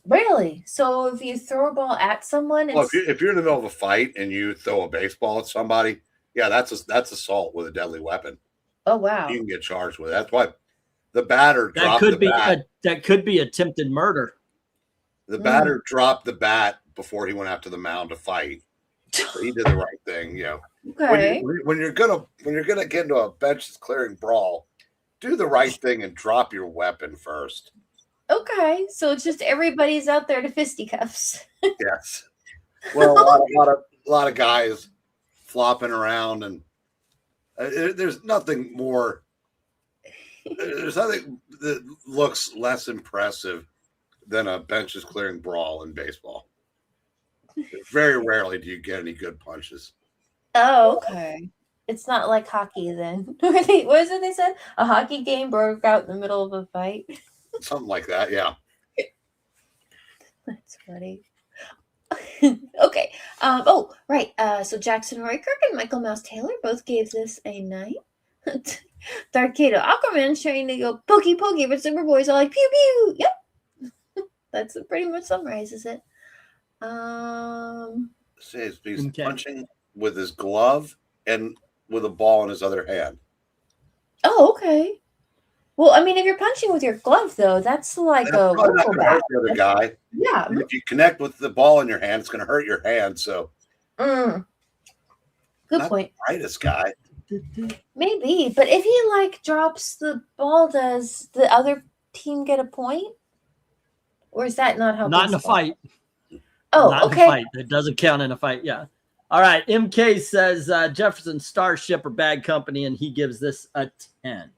Really? So if you throw a ball at someone, well, if you're in the middle of a fight and you throw a baseball at somebody, yeah, that's assault with a deadly weapon. Oh wow! You can get charged with it. That's why the batter dropped the bat. That could be attempted murder. The batter dropped the bat before he went out to the mound to fight. So he did the right thing, Okay. When you're gonna get into a benches clearing brawl, do the right thing and drop your weapon first. Okay, so it's just everybody's out there to fisticuffs. Yes. Well, a lot of guys flopping around, and there's nothing more. There's nothing that looks less impressive than a benches clearing brawl in baseball. Very rarely do you get any good punches. Oh, okay. It's not like hockey then. What is it they said? A hockey game broke out in the middle of a fight. Something like that, yeah. That's funny. Okay. Oh, right. So Jackson Roykirk and Michael Mouse Taylor both gave this a 9. Darkado Aquaman trying to go pokey pokey, but Superboy's all like pew pew. Yep. That's pretty much summarizes it. He's punching with his glove and with a ball in his other hand. Oh, okay. Well, I mean, if you're punching with your glove, though, that's like That's a probably not workout. going to hurt the other guy. Yeah. And if you connect with the ball in your hand, it's going to hurt your hand. So, Good not point. the brightest guy. Maybe, but if he like drops the ball, does the other team get a point? Or is that not how? Not in a baseball- fight. Oh, Not in a okay. fight. It doesn't count in a fight. Yeah. All right. MK says Jefferson Starship or Bad Company, and he gives this a 10.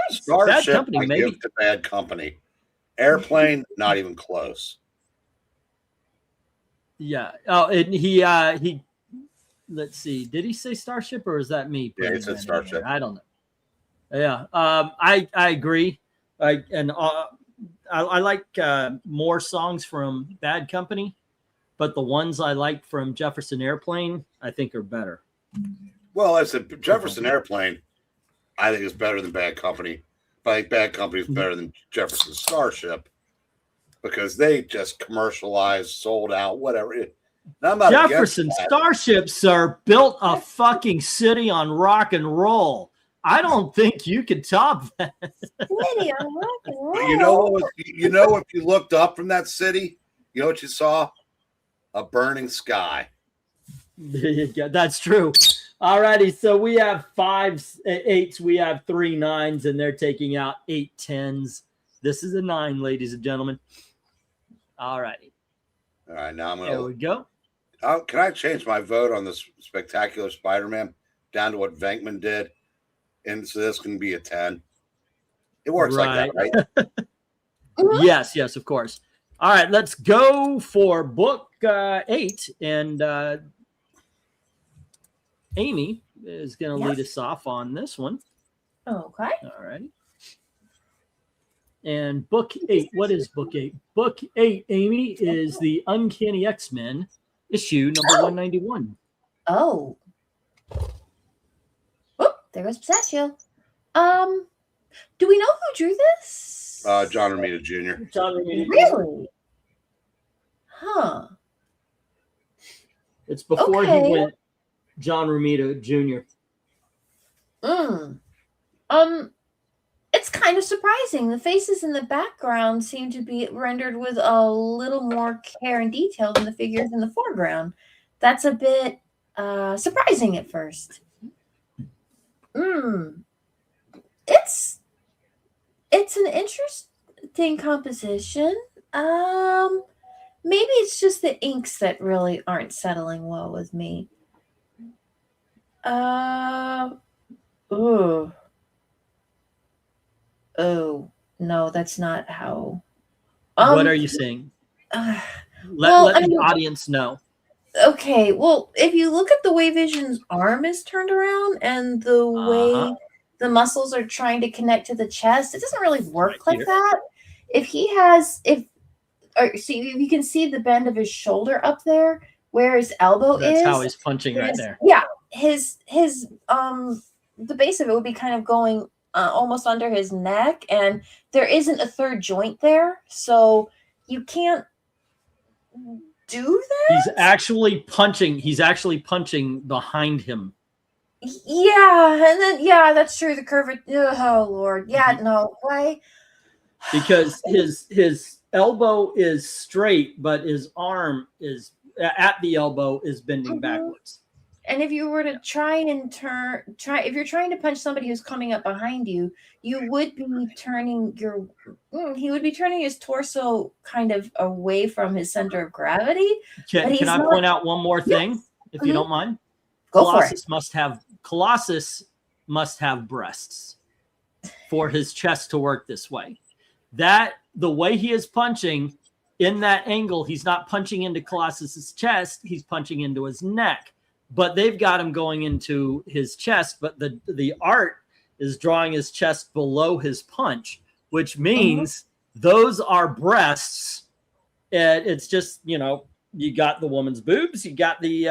Starship, Bad Company, I maybe. give to Bad Company. Airplane, not even close. Yeah. Oh, and he. Let's see. Did he say Starship or is that me? Yeah, he putting said that in Starship. there? I don't know. Yeah. I agree. I like more songs from Bad Company, but the ones I like from Jefferson Airplane, I think are better. Well, I said Jefferson Airplane, I think is better than Bad Company. But I think Bad Company is better than Jefferson Starship because they just commercialized, sold out, whatever. Now, I'm not Jefferson against that. Starship, sir, built a fucking city on rock and roll. I don't think you could top that. Lady on rock and roll. But you know what was, if you looked up from that city, you know what you saw? A burning sky. Yeah, that's true. All righty, so we have 5 8s, we have 3 9s, and they're taking out 8 10s. This is a 9, ladies and gentlemen. All righty. All right, now I'm There going we go. to. Can I change my vote on this Spectacular Spider-Man down to what Venkman did? And so this can be a 10. It works like that, right? Yes, of course. All right, let's go for book 8. And Amy is going to lead us off on this one. Okay. All right. And book 8, what is book 8? Book 8, Amy, is the Uncanny X-Men issue number 191. Oh. Whoop, there goes Pistachio. Do we know who drew this? John Romita Jr. John Romita. Really? Huh. It's before Okay. he went John Romita Jr. It's kind of surprising. The faces in the background seem to be rendered with a little more care and detail than the figures in the foreground. That's a bit surprising at first. It's an interesting composition. Maybe it's just the inks that really aren't settling well with me. Oh, no, that's not how. What are you saying? Well, Let I the mean- audience know. Okay, well, if you look at the way Vision's arm is turned around and the way the muscles are trying to connect to the chest, it doesn't really work Right like here. that. If you can see the bend of his shoulder up there, where his elbow That's is. how he's punching right there. Yeah, his the base of it would be kind of going almost under his neck, and there isn't a third joint there, so you can't do that. He's actually punching behind him. Yeah, and then that's true. The curvature. Oh Lord, yeah, no, why? Because his elbow is straight, but his arm is at the elbow is bending backwards. And if you were to if you're trying to punch somebody who's coming up behind you, you would be turning he would be turning his torso kind of away from his center of gravity. But Can I he's point out one more thing, if you don't mind? Go for it. Colossus must have breasts for his chest to work this way. That the way he is punching in that angle, he's not punching into Colossus's chest, he's punching into his neck. But they've got him going into his chest, but the art is drawing his chest below his punch, which means those are breasts. And it's just, you know, you got the woman's boobs, you got the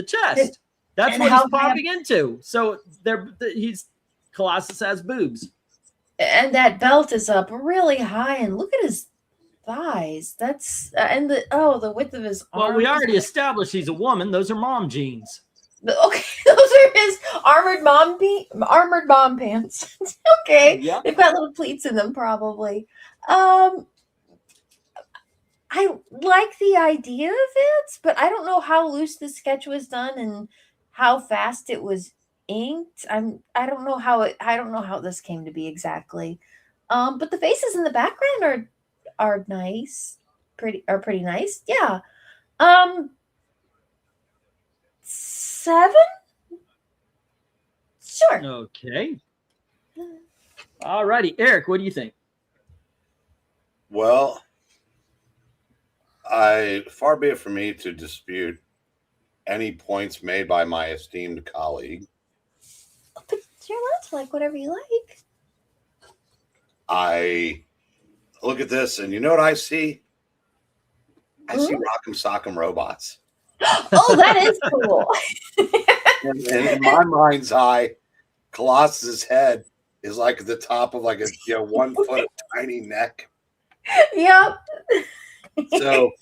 chest. That's And what how he's popping into. So Colossus has boobs. And that belt is up really high, and look at his thighs. That's and the width of his arms. Well, we already established he's a woman. Those are mom jeans. Okay, those are his armored mom pants. Okay, Yep. they've got little pleats in them, probably. I like the idea of it, but I don't know how loose the sketch was done and how fast it was inked. I don't know how this came to be exactly. But the faces in the background are nice. Pretty nice. Yeah. 7? Sure. Okay. All righty. Eric, what do you think? Well, far be it from me to dispute any points made by my esteemed colleague. But you're allowed to like whatever you like. I look at this, and you know what I see? I see Rock'em Sock'em robots. Oh, that is cool. And in my mind's eye, Colossus's head is like at the top of like a 1 foot of tiny neck. Yep. So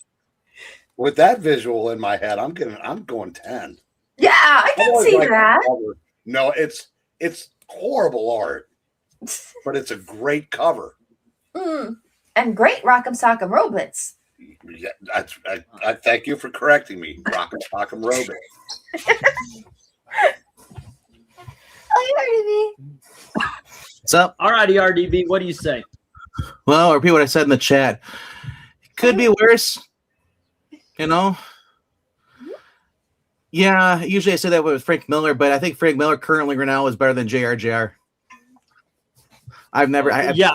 with that visual in my head, I'm going 10. Yeah, I I've can always see liked the that. cover. No, it's horrible art, but it's a great cover. And great Rock'em Sock'em robots. Yeah, I thank you for correcting me, Rock'em Sock'em robot. Oh, you heard me. What's up? All righty, RDB, what do you say? Well, I'll repeat what I said in the chat. Could be worse, you know. Yeah, usually I say that with Frank Miller, but I think Frank Miller currently right now is better than JR. I've never.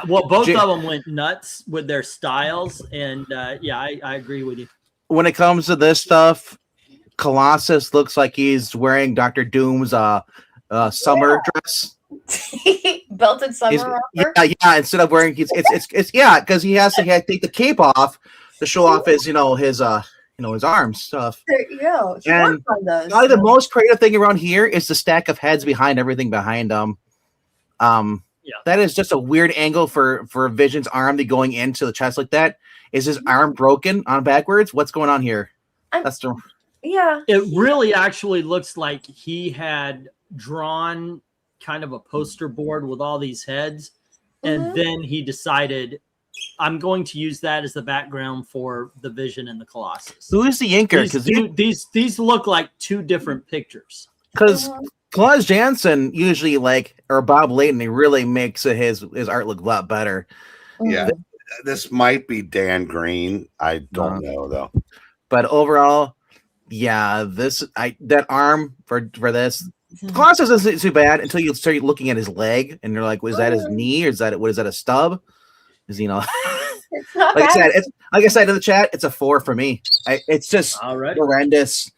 Well, both of them went nuts with their styles, and I agree with you. When it comes to this stuff, Colossus looks like he's wearing Dr. Doom's summer dress. Belted summer romper. Yeah. Instead of wearing, it's because he has to take the cape off to show off his his arms stuff. There you go. And probably the most creative thing around here is the stack of heads behind everything behind them. That is just a weird angle for Vision's arm to going into the chest like that. Is his arm broken on backwards? What's going on here? It really actually looks like he had drawn kind of a poster board with all these heads, and then he decided, I'm going to use that as the background for the Vision and the Colossus. Who is the inker? Because these look like two different pictures. Because Claus Jansen usually or Bob Layton, he really makes his art look a lot better. Yeah, this might be Dan Green. I don't know though. But overall, yeah, that arm for this Colossus isn't too bad until you start looking at his leg and you're like, was that his knee or is that a stub? Because it's not like bad. I said in the chat, it's a 4 for me. It's just horrendous.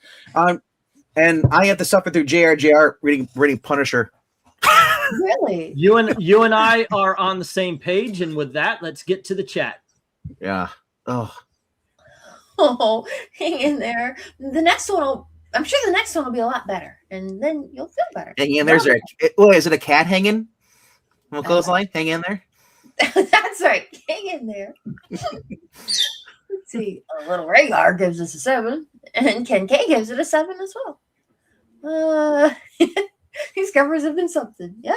And I have to suffer through JR reading Punisher. Really? You and I are on the same page, and with that, let's get to the chat. Yeah. Oh, hang in there. I'm sure the next one will be a lot better, and then you'll feel better. Hang in there. Is it a cat hanging? On clothesline? Hang in there. That's right. Hang in there. Let's see. A little Rhaegar gives us a 7, and Ken K gives it a 7 as well. These covers have been something. Yep.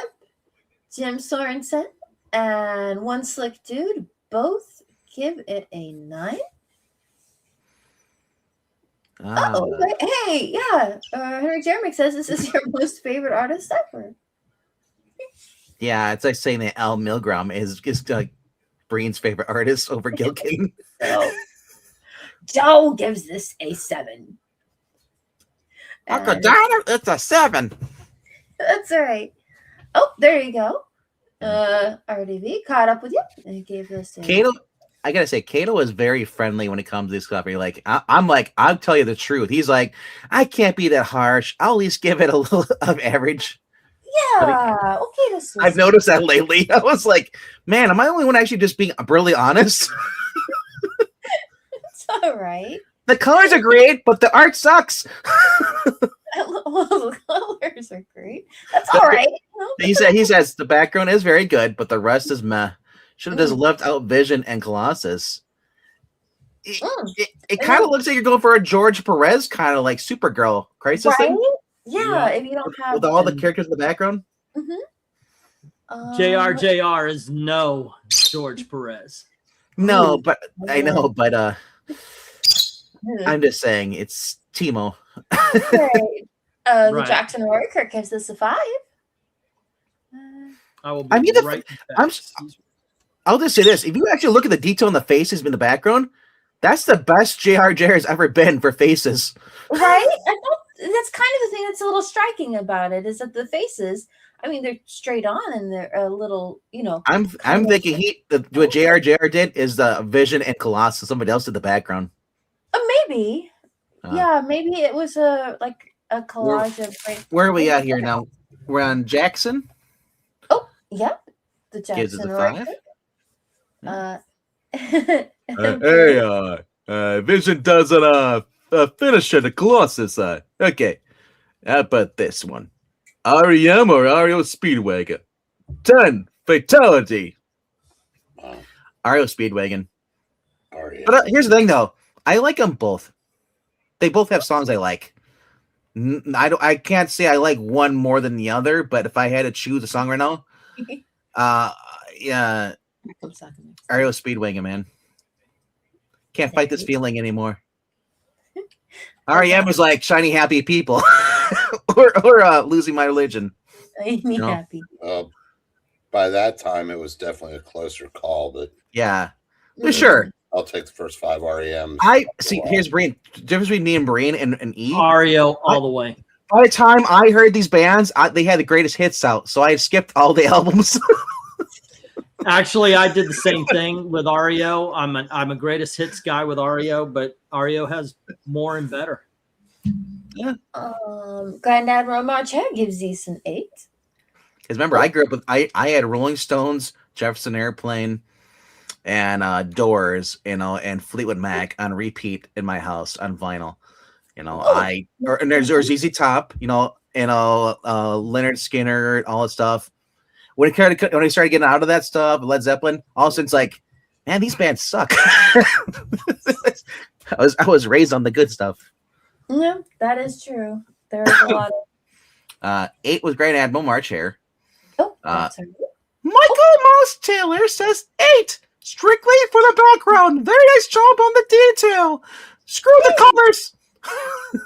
Jim Sorensen and One Slick Dude both give it a 9. Hey, yeah. Henry Jeremick says this is your most favorite artist ever. Yeah, it's like saying that Al Milgram is Breen's favorite artist over Gil King. Joe gives this a 7. Uncle Donald, it's a 7. That's all right. Oh, there you go. RDV caught up with you and gave this a... Kato, I gotta say, Kato is very friendly when it comes to this stuff. Like, I'm like, I'll tell you the truth. He's like, I can't be that harsh. I'll at least give it a little of average. Yeah. Okay, this was. I've noticed that lately. I was like, man, am I the only one actually just being really honest? It's all right. The colors are great, but the art sucks. Well, the colors are great. That's all right. He says the background is very good, but the rest is meh. Should have just left out Vision and Colossus. It kind of looks like you're going for a George Perez kind of like Supergirl crisis thing. Yeah, if you don't have with all the characters in the background. JR is no George Perez. No, but I know, but I'm just saying it's Timo. Right. The Jackson Royker gives this a 5. I'll just say this: if you actually look at the detail in the faces in the background, that's the best JR has ever been for faces. Right? That's kind of the thing that's a little striking about it is that the faces. I mean, they're straight on and they're a little, I'm thinking what JR did is the Vision and Colossus. Somebody else did the background. Maybe. Yeah, maybe it was a collage of. Where are we at here now? We're on Jackson. Oh, yep. The Jackson gives it a 5. Vision doesn't finish the Colossus. Okay. How about this one? REM or REO Speedwagon? 10 fatality. REO Speedwagon. But here's the thing, though. I like them both. They both have songs I like. I can't say I like one more than the other, but if I had to choose a song right now, yeah, REO Speedwagon, man. Can't fight this feeling anymore. REM is like shiny happy people, or losing my religion. Happy. By that time, it was definitely a closer call, but yeah, sure. I'll take the first 5 REMs. I see. Here's Breen. Difference between me and Breen and E. REO all the way. By the time I heard these bands, they had the greatest hits out, so I skipped all the albums. Actually, I did the same thing with REO. I'm a greatest hits guy with REO, but REO has more and better. Yeah. Grand Admiral Marcher gives these an 8. Because remember, I grew up with I had Rolling Stones, Jefferson Airplane, and Doors, and Fleetwood Mac on repeat in my house on vinyl. And there's ZZ Top, Leonard Skinner, all that stuff. When I started getting out of that stuff, Led Zeppelin, all of a sudden it's like, man, these bands suck. I was raised on the good stuff. No, that is true. There's a lot of 8 was Grand Admiral March Hare. Oh, that's right. Michael Mouse Taylor says 8, strictly for the background. Very nice job on the detail. Screw the colors. I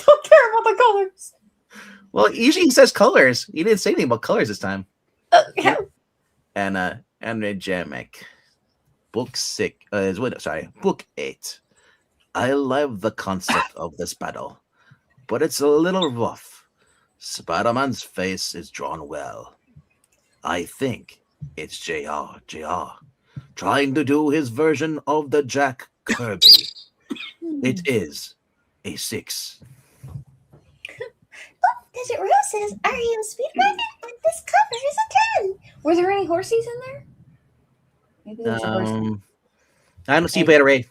don't care about the colors. Well, usually he says colors. He didn't say anything about colors this time. Yeah. And Jamick. Book 8. I love the concept of this battle, but it's a little rough. Spider-Man's face is drawn well. I think it's JR trying to do his version of the Jack Kirby. It is a 6. Desert Rose says REO Speedwagon, and this cover is a 10. Were there any horsies in there? Maybe there's a horse. I don't see Beta Ray.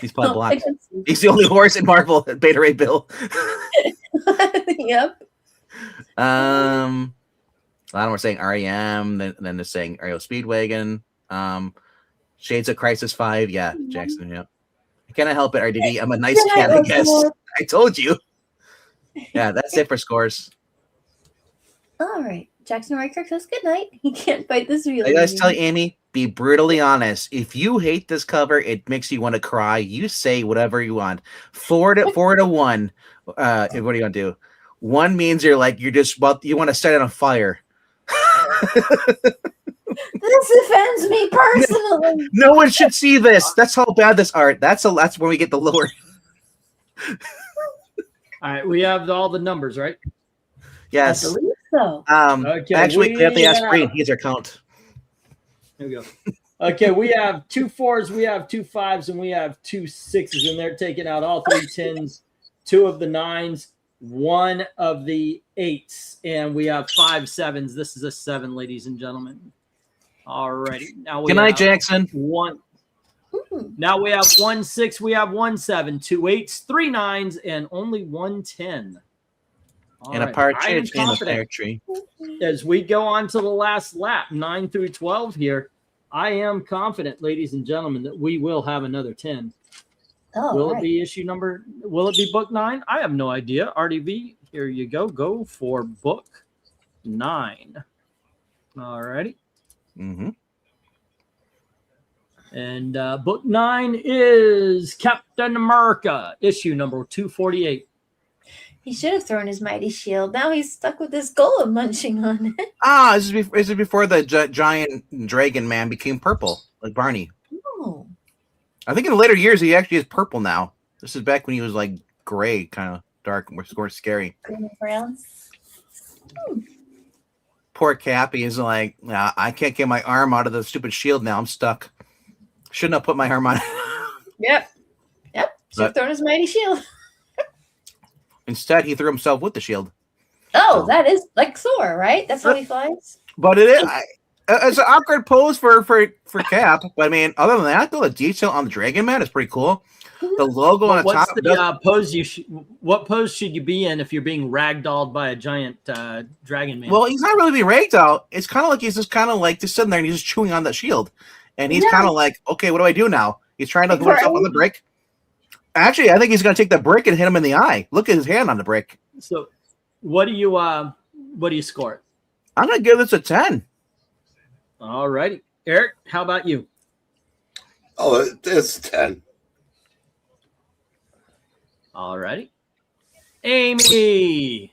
He's probably blocked. He's the only horse in Marvel. Beta Ray Bill. Yep. A lot of them are saying REM. Then they're saying REO Speedwagon. Shades of Crisis 5. Yeah, Jackson. Yeah. I cannot help it, RDD. I'm a nice cat, I guess. I told you. Yeah, that's it for scores. All right. Jackson Riker says good night. He can't fight this feeling. I gotta tell you, Amy, be brutally honest. If you hate this cover, it makes you want to cry. You say whatever you want. 4 to 1. What are you gonna do? 1 means you want to set it on fire. This offends me personally. No one should see this. That's how bad this art. That's when we get the lower. All right, we have all the numbers, right? Yes. I believe so. Okay, actually, we have to ask Green. Here's our count. Here we go. Okay, we have 2 4s, we have 2 5s, and we have 2 6s, and they're taking out all 3 10s, 2 of the 9s, 1 of the 8s, and we have 5 7s. This is a 7, ladies and gentlemen. All righty. Now we Good night, have Jackson. 1. Now we have 1 6, we have 1 7, 2 8s, 3 9s, and only 1 10. All And a right. partridge I am in the confident pear tree. as we go on to the last lap, 9 through 12 here. I am confident, ladies and gentlemen, that we will have another 10. Will it be issue number? Will it be book 9? I have no idea. RDV, here you go. Go for book 9. All righty. Mm-hmm. And book 9 is Captain America, issue number 248. He should have thrown his mighty shield. Now he's stuck with this golem munching on it. This is before the giant dragon man became purple, like Barney. Oh. I think in the later years he actually is purple now. This is back when he was like gray, kind of dark, more scary. Green and brown. Poor Cappy is like, nah, I can't get my arm out of the stupid shield now. I'm stuck. Shouldn't have put my arm on it. Yep. Should have thrown his mighty shield. Instead, he threw himself with the shield. Oh, that is like Thor, right? That's how he flies. But it is it's an awkward pose for Cap. But I mean, other than that, though, the detail on the Dragon Man is pretty cool. The logo on the What's top. the pose what pose should you be in if you're being ragdolled by a giant dragon man? Well, he's not really being raked out. It's kind of like he's just sitting there and he's just chewing on that shield, and he's kind of like, okay, what do I do now? He's trying to put himself on the brick. Actually, I think he's going to take the brick and hit him in the eye. Look at his hand on the brick. So, what do you score it? I'm going to give this a 10. All righty, Eric, how about you? Oh, it's 10. All righty, Amy.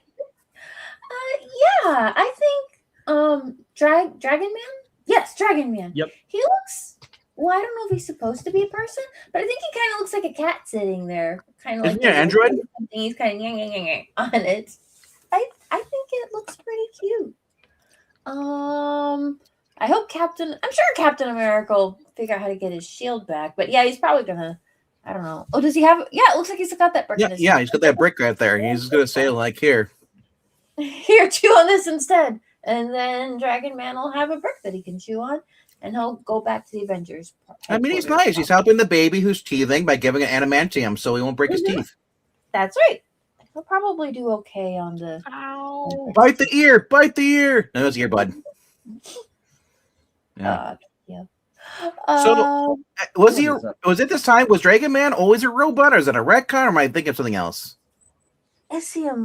Yeah, I think Dragon Man. Yes, Dragon Man. Yep. He looks. Well, I don't know if he's supposed to be a person, but I think he kind of looks like a cat sitting there, kind of like an android. He's kind of on it. I think it looks pretty cute. I hope I'm sure Captain America will figure out how to get his shield back. But yeah, he's probably gonna. I don't know. Oh, does he have? Yeah, it looks like he's got that brick. Yeah, he's got that brick right there. He's just gonna say like, here, chew on this instead, and then Dragon Man will have a brick that he can chew on, and he'll go back to the Avengers. I mean, he's nice. He's helping the baby who's teething by giving it adamantium so he won't break his teeth. That's right. He'll probably do okay on the. Ow. Bite the ear. Bite the ear. No, it's earbud. Yeah. Yeah. So was it this time? Was Dragon Man always a robot, or is it a retcon, or am I thinking of something else? Is he a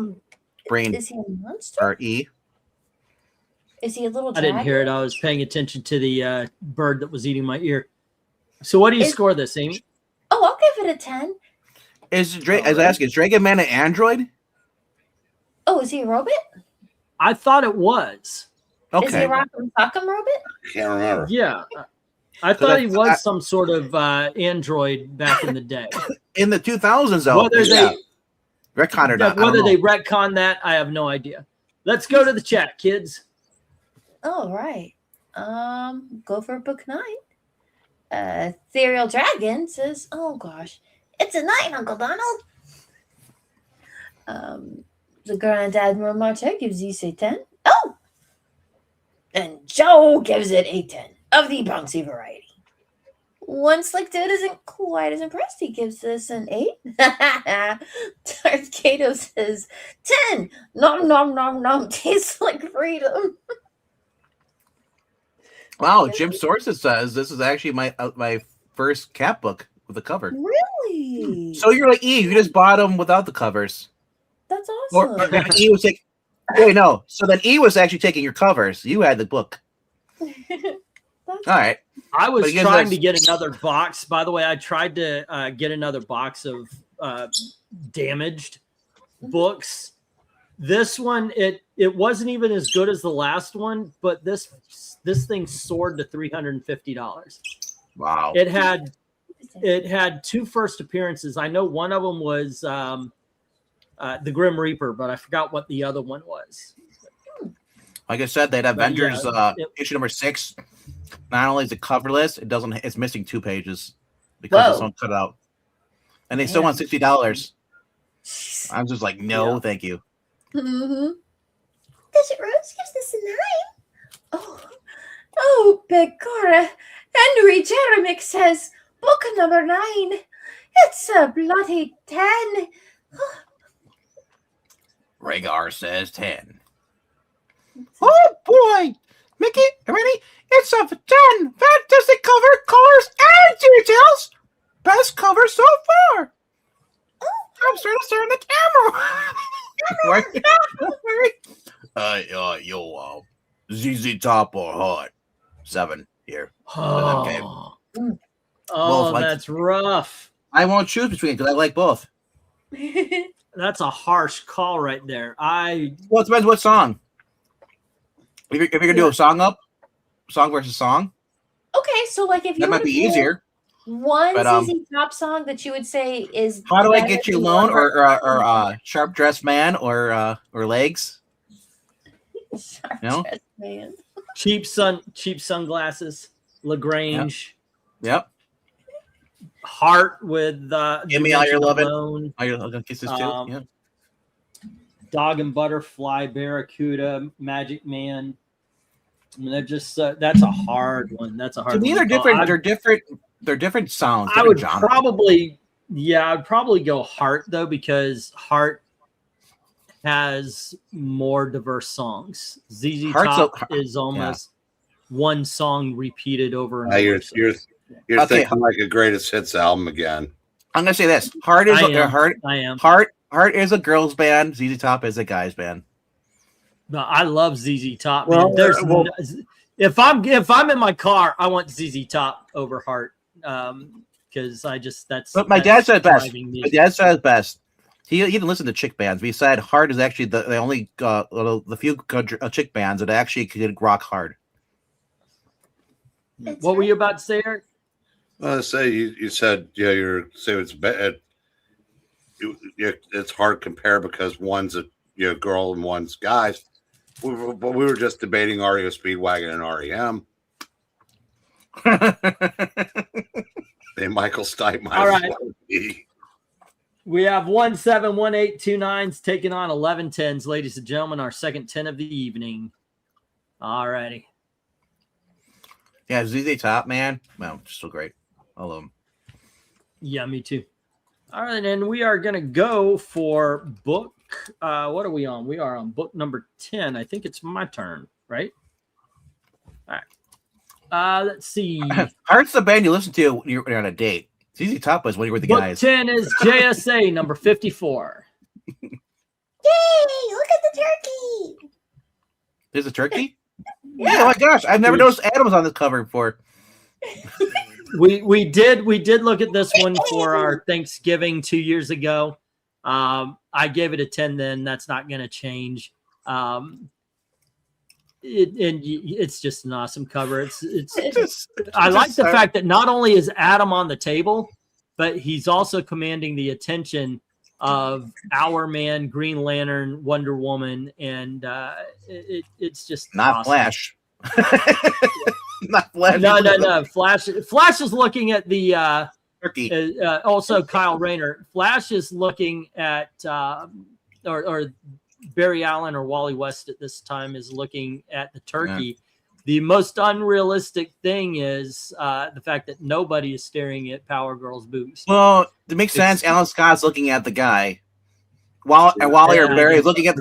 Brain Is he a monster? or E? Is he a little? I didn't hear it. I was paying attention to the bird that was eating my ear. So, what do you score this, Amy? Oh, I'll give it a 10. As I ask, is Dragon Man an android? Oh, is he a robot? I thought it was. Okay. Is he a Rock'em Sock'em robot? Can't remember. Yeah. I thought he was some sort of android back in the day. In the 2000s, though. Whether they retcon or not. Whether they retcon that, I have no idea. Let's go to the chat, kids. All right. Go for book 9. Ethereal Dragon says, "Oh gosh, it's a 9, Uncle Donald." The Grand Admiral Marte gives you a 10. Oh, and Joe gives it a 10 of the bouncy variety. One Slick Dude isn't quite as impressed. He gives this an 8. Darth Kato says 10. Nom nom nom nom. Tastes like freedom. Wow, Jim Sources says this is actually my first Cap book with a cover. Really? So you're like E, you just bought them without the covers. That's awesome. Or E was taking. Wait, no. So then E was actually taking your covers. You had the book. All right. I was trying to get another box. By the way, I tried to get another box of damaged books. This one, it wasn't even as good as the last one, but this thing soared to $350. Wow. It had 2 first appearances. I know one of them was the Grim Reaper, but I forgot what the other one was. Like I said, they had Avengers issue number 6. not only is it coverless, it's missing 2 pages because it's not cut out. And they still want $60. I'm just like, no, thank you. Mm-hmm. Desert Rose gives this a 9. Oh, Begorra. Henry Jeremick says, book number 9. It's a bloody 10. Rhaegar says 10. Oh boy, Mickey, ready? It's a 10. Fantasy cover, colors, and details. Best cover so far. I'm starting to stare at the camera. ZZ Top or Hot? 7 here. Oh, Both like- that's rough. I won't choose between because I like both. That's a harsh call right there. Well, it depends what song. If you're gonna do a song versus song, Okay, so like if you that might be easier. One But, ZZ Top song that you would say is How do I better get you than alone, one or Sharp Dressed Man, or Legs? Sharp No? Dressed Man. cheap sunglasses. Lagrange. Yep. Heart with Give me all your lovin'. Alone. Are you gonna kisses too? Yeah. Dog and Butterfly, Barracuda, Magic Man. I mean, they're just that's a hard one. That's a hard To me, one. they're different. They're different. They're different sounds. I different would genres. I'd probably go Heart though, because Heart has more diverse songs. ZZ Top is almost one song repeated over and over. You're thinking like a greatest hits album again. I'm gonna say this: Heart is Heart is a girls' band. ZZ Top is a guys' band. No, I love ZZ Top. Well, Man. If I'm in my car, I want ZZ Top over Heart, because that's. But my dad said best. driving My music. dad said best. He didn't listen to chick bands. But he said Heart is actually the only the few chick bands that actually could rock hard. What were you about to say, Eric? Well, say you said you're saying it's bad. It's hard to compare because one's a girl and one's guys. But we were just debating REO Speedwagon and REM. Hey, Michael Stipe. All right. We have 171829s taking on 1110s, ladies and gentlemen. Our second 10 of the evening. All righty. Yeah, ZZ Top, man. Well, still great. I love them. Yeah, me too. All right, and we are going to go for book. What are we on? We are on book number 10. I think it's my turn, right? All right. Let's see. Heart's the band you listen to when you're on a date. ZZ Top was when you were with the Book guys. 10 is JSA number 54. Yay! Look at the turkey. There's a turkey? Yeah. Oh my gosh, I've never noticed Adam's on this cover before. We did look at this one for our Thanksgiving 2 years ago. I gave it a 10 then. That's not going to change. It's just an awesome cover. I like the fact that not only is Adam on the table, but he's also commanding the attention of Our Man, Green Lantern, Wonder Woman, and it's just not awesome. Flash. Not Flash. No. Flash is looking at the turkey. Also Kyle Rayner. Flash is looking at or Barry Allen or Wally West at this time is looking at the turkey. Yeah. The most unrealistic thing is the fact that nobody is staring at Power Girl's boobs. Well, it makes sense. Alan Scott's looking at the guy. Wally Barry's looking at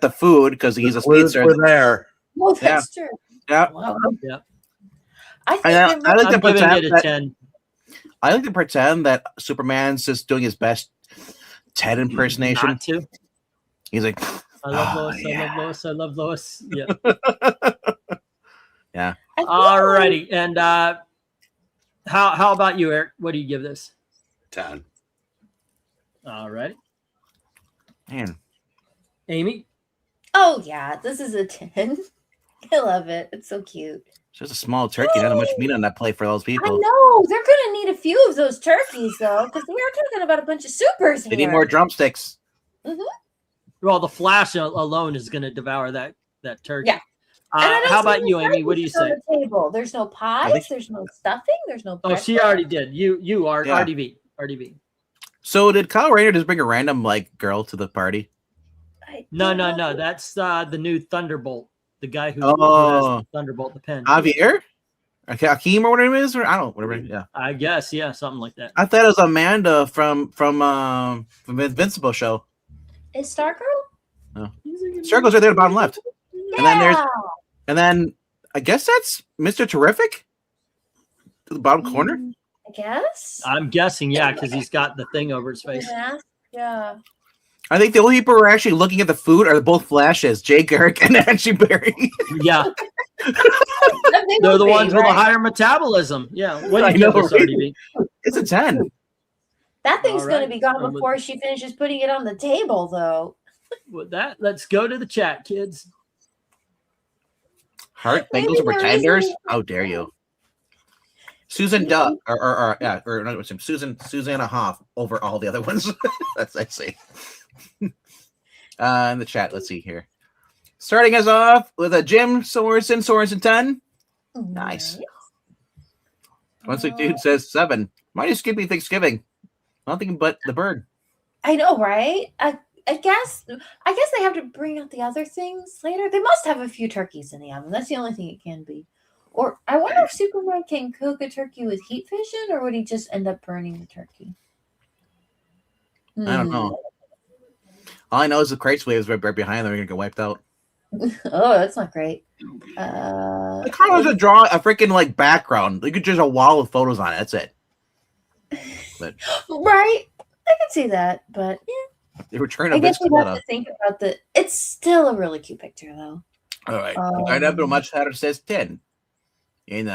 the food because he's a speedster. We're there. Well, that's true. Yeah. Wow. Yeah. I like to pretend it a 10. I like to pretend that Superman's just doing his best Ted impersonation. Not to. He's like, I love Lois. Yeah. I love Lois. Yeah. Yeah. All righty. And how about you, Eric? What do you give this? 10. All right. Man. Amy? Oh, yeah. This is a 10. I love it. It's so cute. It's just a small turkey. Not much meat on that plate for those people. I know. They're going to need a few of those turkeys, though, because we are talking about a bunch of supers here. They need more drumsticks. Mm-hmm. Well, the Flash alone is going to devour that turkey. Yeah. And I don't How see about any you, Amy? What do you turkeys say? on the table. There's no pies. There's no stuffing. There's no. Oh, she already did. You are RDV. So did Kyle Rayner just bring a random like girl to the party? No. That's the new Thunderbolt. The guy who has the Thunderbolt, the pen. Javier? Hakeem or whatever it is, or I don't know, whatever. Yeah. I guess, yeah, something like that. I thought it was Amanda from Invincible show. Is Stargirl? No. Stargirl's right there at the bottom left. Yeah. And then I guess that's Mr. Terrific to the bottom corner. I guess. I'm guessing, yeah, because he's got the thing over his face. Yeah. I think the only people who are actually looking at the food are both Flashes, Jay Garrick and Ashley Berry. Yeah. They're the ones with a higher metabolism. Yeah. What do you give this, RDV? It's a 10. That thing's going to be gone before she finishes putting it on the table, though. With that, let's go to the chat, kids. Heart Bengals or Pretenders? How dare you? Susan Duck Susanna Hoff over all the other ones. That's I see. In the chat, let's see here. Starting us off with a Jim Sorensen 10. Nice. Once a dude says 7. Why are you skipping Thanksgiving? Nothing but the bird. I know, right? I guess they have to bring out the other things later. They must have a few turkeys in the oven. That's the only thing it can be. Or I wonder if Superman can cook a turkey with heat fission, or would he just end up burning the turkey? I don't know. All I know is the crates waves right behind them are gonna get wiped out. Oh, that's not great. The Carlos would draw a freaking like background. You could just a wall of photos on it. That's it. But, right, I can see that, but yeah. They were trying I guess we have to think about the. It's still a really cute picture, though. All right, I never much hatter says 10. In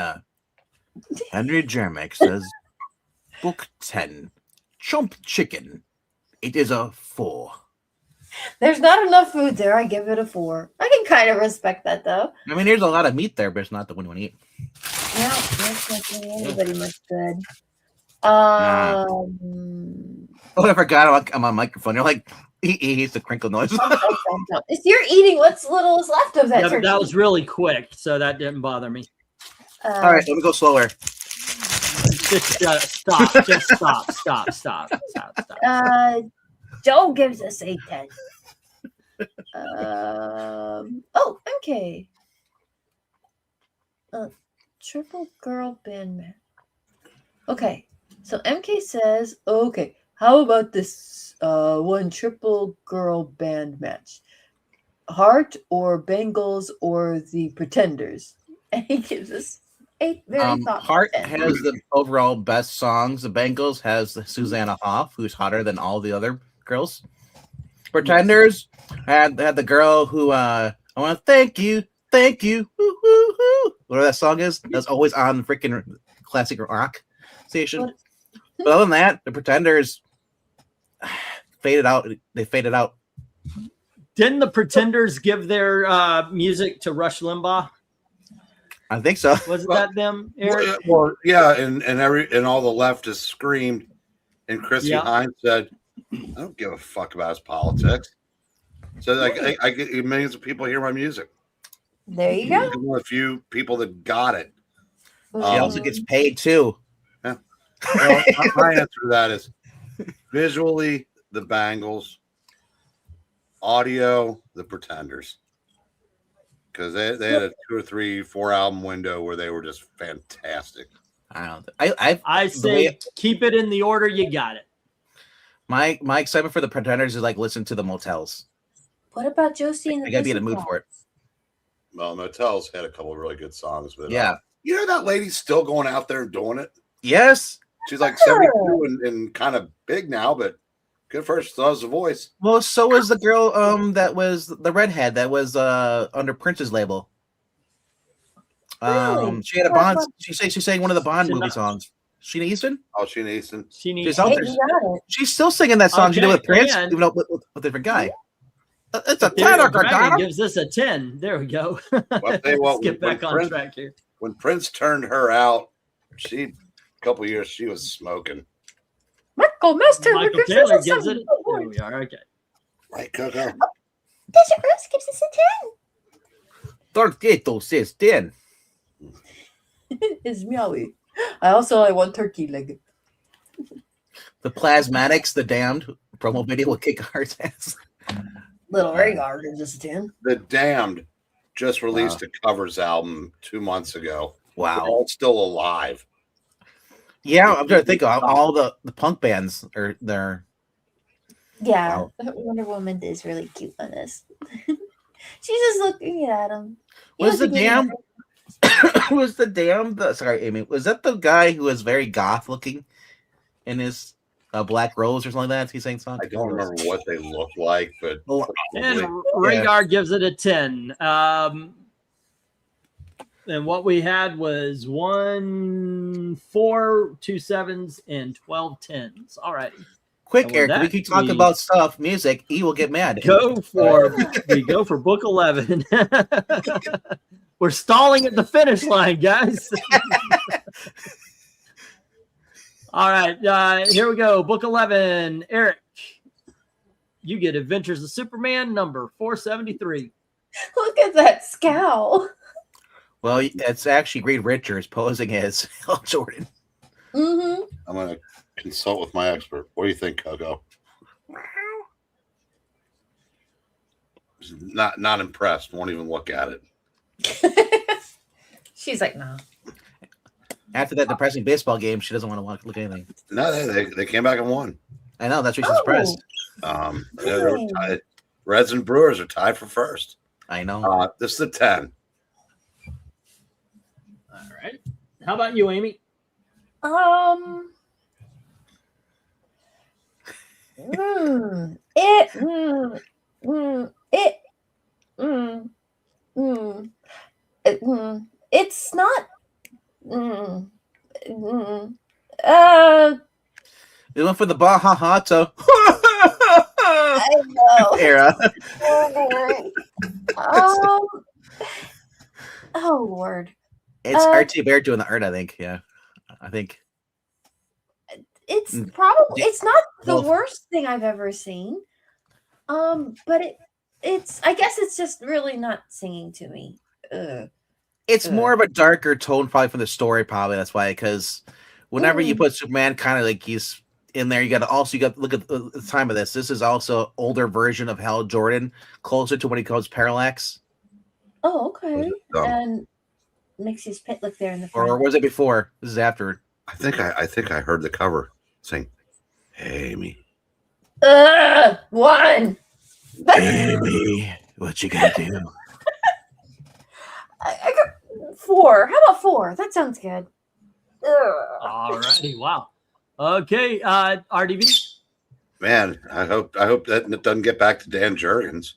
Henry Jermick says book 10, Chump Chicken. It is a 4. There's not enough food there. I give it a 4. I can kind of respect that, though. I mean, there's a lot of meat there, but it's not the one you want to eat. No, that's not doing anybody much good. Oh, I forgot I'm on microphone. You're like, he eats the crinkle noise. If you're eating what's little is left of that turkey. That was really quick, so that didn't bother me. All right, let me go slower. Stop. Joe gives us a 10. MK. Triple girl band match. Okay, so MK says, okay, how about this one triple girl band match? Heart or Bengals or the Pretenders? And he gives us a very thoughtful Heart 10. has the overall best songs. The Bengals has Susanna Hoff, who's hotter than all the other girls. Pretenders had the girl who I want to thank you, woo, woo, woo. Whatever that song is, that's always on freaking classic rock station. But other than that, the Pretenders faded out. They faded out. Didn't the Pretenders give their music to Rush Limbaugh? I think so. Wasn't that them, Eric? Well, yeah, and all the leftists screamed, and Chrissy Hines said, "I don't give a fuck about his politics." So I get millions of people hear my music. There you go. One of the few people that got it. She also gets paid too. Yeah. Well, my answer to that is visually the Bangles, audio the Pretenders, because they had a 2 or 3, 4 album window where they were just fantastic. I say keep it in the order you got it. My excitement for the Pretenders is like listen to the Motels. What about Josie and the I gotta be in the mood for it. Well, Motels had a couple of really good songs, but yeah, you know that lady's still going out there and doing it. Yes, she's like 72 and kind of big now, but good for her. She still has a voice. Well, so was the girl that was the redhead that was under Prince's label. Really? She had a Bond. She sang one of the Bond movie songs. Sheena Easton. Oh, Sheena Easton. She's still singing that song she did with Prince, even though with a different guy. It's a 10. Gives us a 10. There we go. Let's get back on track here. When Prince turned her out, a couple years she was smoking. Michael Taylor gives it. There we are. Okay. Right, Coco. Desert Rose gives us a 10. Tortito says 10. It's meowy. I want turkey leg. The Plasmatics, the Damned promo video will kick our ass. Little Rhaegar is just 10. The Damned just released a covers album 2 months ago. Wow. They're all still alive. Yeah, I'm trying to think of all the punk bands are there. Yeah, Wonder Woman is really cute on this. She's just looking at him. Was the Damned? Was the Damned? Sorry, Amy. Was that the guy who was very goth looking in his Black Rose or something like that? He's saying something. I don't remember what they look like, but And Rhaegar gives it a 10. And what we had was 1 4, 2 7s, and 12 10s. All right. Quick, Eric, we keep talking about stuff, music. He will get mad. We go for book 11. We're stalling at the finish line, guys. All right, here we go. Book 11. Eric, you get Adventures of Superman number 473. Look at that scowl. Well, it's actually Reed Richards posing as Hal Jordan. Mm-hmm. I'm going to consult with my expert. What do you think, Coco? Not impressed. Won't even look at it. She's like, no. After that depressing baseball game, she doesn't want to look at anything. No, they came back and won. I know. That's why she's impressed. They're tied. Reds and Brewers are tied for first. I know. This is a 10. All right. How about you, Amy? It's not. We went for the Baja Hato I know. era. Oh Lord. It's R.T. Bear doing the art, I think. Yeah. I think. It's probably it's not the Well, worst thing I've ever seen. But it's I guess it's just really not singing to me. It's more of a darker tone, probably from the story. Probably that's why. Because whenever you put Superman, kind of like he's in there, you got to look at the time of this. This is also an older version of Hal Jordan, closer to when he calls Parallax. Oh, okay. And makes his pit look there in the front. Or was it before? This is after. I think I heard the cover sing, "Hey, Amy." One. Amy, what you gonna do? I got 4. How about 4? That sounds good. All righty. Wow. Okay. RDV. Man, I hope that doesn't get back to Dan Jurgens.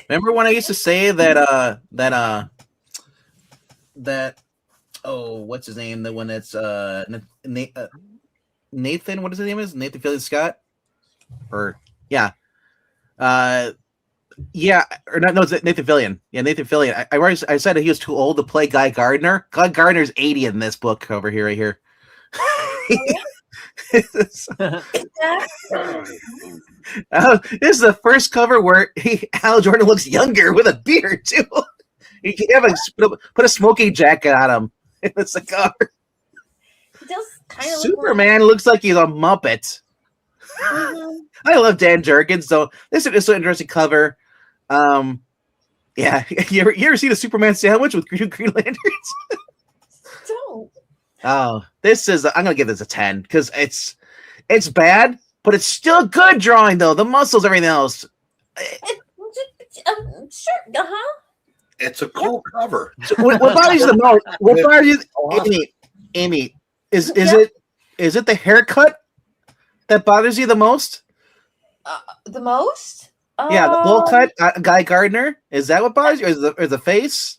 Remember when I used to say that what's his name? The one that's Nathan. What is his name? Is Nathan Fillion Scott? Or yeah, or not? No, it's Nathan Fillion. Yeah, Nathan Fillion. I said that he was too old to play Guy Gardner. Guy Gardner's 80 in this book over here, right here. This is the first cover where Hal Jordan looks younger with a beard too. You can have put a smoking jacket on him in the cigar. It does kind of Superman looks like he's a Muppet. I love Dan Jurgens, so this is an interesting cover. Yeah, you ever seen a Superman sandwich with Green Lanterns? Don't. Oh, I'm gonna give this a 10 because it's bad, but it's still good drawing though. The muscles, everything else. Sure. It's a cool cover. So what bothers you the most? What bothers you, Amy? Is it the haircut that bothers you the most? The most? Yeah, the bowl cut, Guy Gardner. Is that what bothers you? Or the face?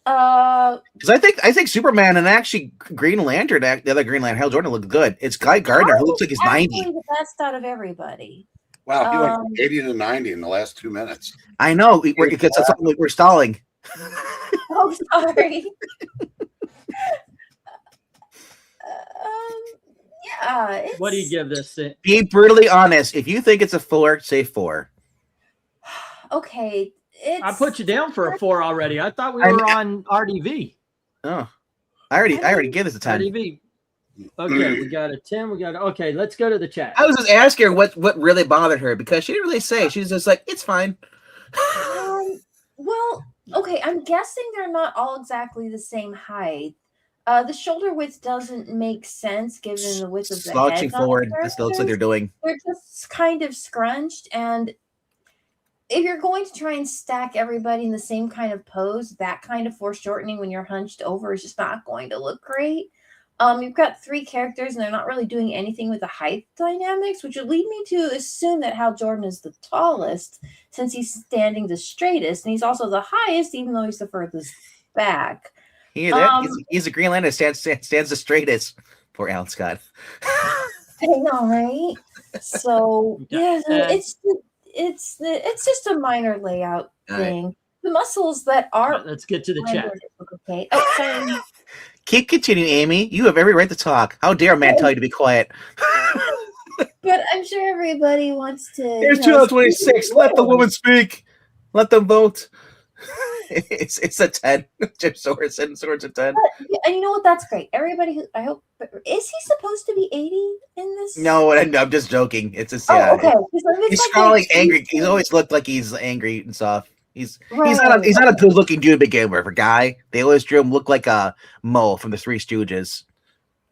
Because I think Superman and actually Green Lantern, the other Green Lantern, Hal Jordan, look good. It's Guy Gardner who looks like he's 90. The best out of everybody. Wow, he went 80 to 90 in the last 2 minutes. I know because that's something like we're stalling. Oh, sorry. Yeah. What do you give this? Be brutally honest. If you think it's a 4, say 4. Okay. I put you down for a 4 already. I thought we I- were on RDV. Oh, I already gave this a 10. RDV. Okay, we got a 10. Okay, let's go to the chat. I was just asking her what really bothered her because she didn't really say. She's just like, it's fine. Well, okay, I'm guessing they're not all exactly the same height. The shoulder width doesn't make sense given the width of the Slouching heads on forward. the This looks like they're characters. doing. They're just kind of scrunched, and if you're going to try and stack everybody in the same kind of pose, that kind of foreshortening when you're hunched over is just not going to look great. You've got 3 characters, and they're not really doing anything with the height dynamics, which would lead me to assume that Hal Jordan is the tallest, since he's standing the straightest, and he's also the highest, even though he's the furthest back. Hear that? He's a Green Lantern. Stands the straightest. Poor Alan Scott. I know, right? So yeah, it's just a minor layout thing. The muscles that are. Let's get to the chat. Okay. Oh, sorry. Keep continuing, Amy. You have every right to talk. How dare a man tell you to be quiet? But I'm sure everybody wants to. Here's 2026. Let the woman speak. Let them vote. It's a 10. Jim Swords a 10. And you know what? That's great. Everybody, I hope. Is he supposed to be 80 in this? No, I'm just joking. It's just okay. He's probably angry. He's always looked like he's angry and soft. He's not a good looking dude to begin with. For a guy, they always drew him look like a Mo from the Three Stooges.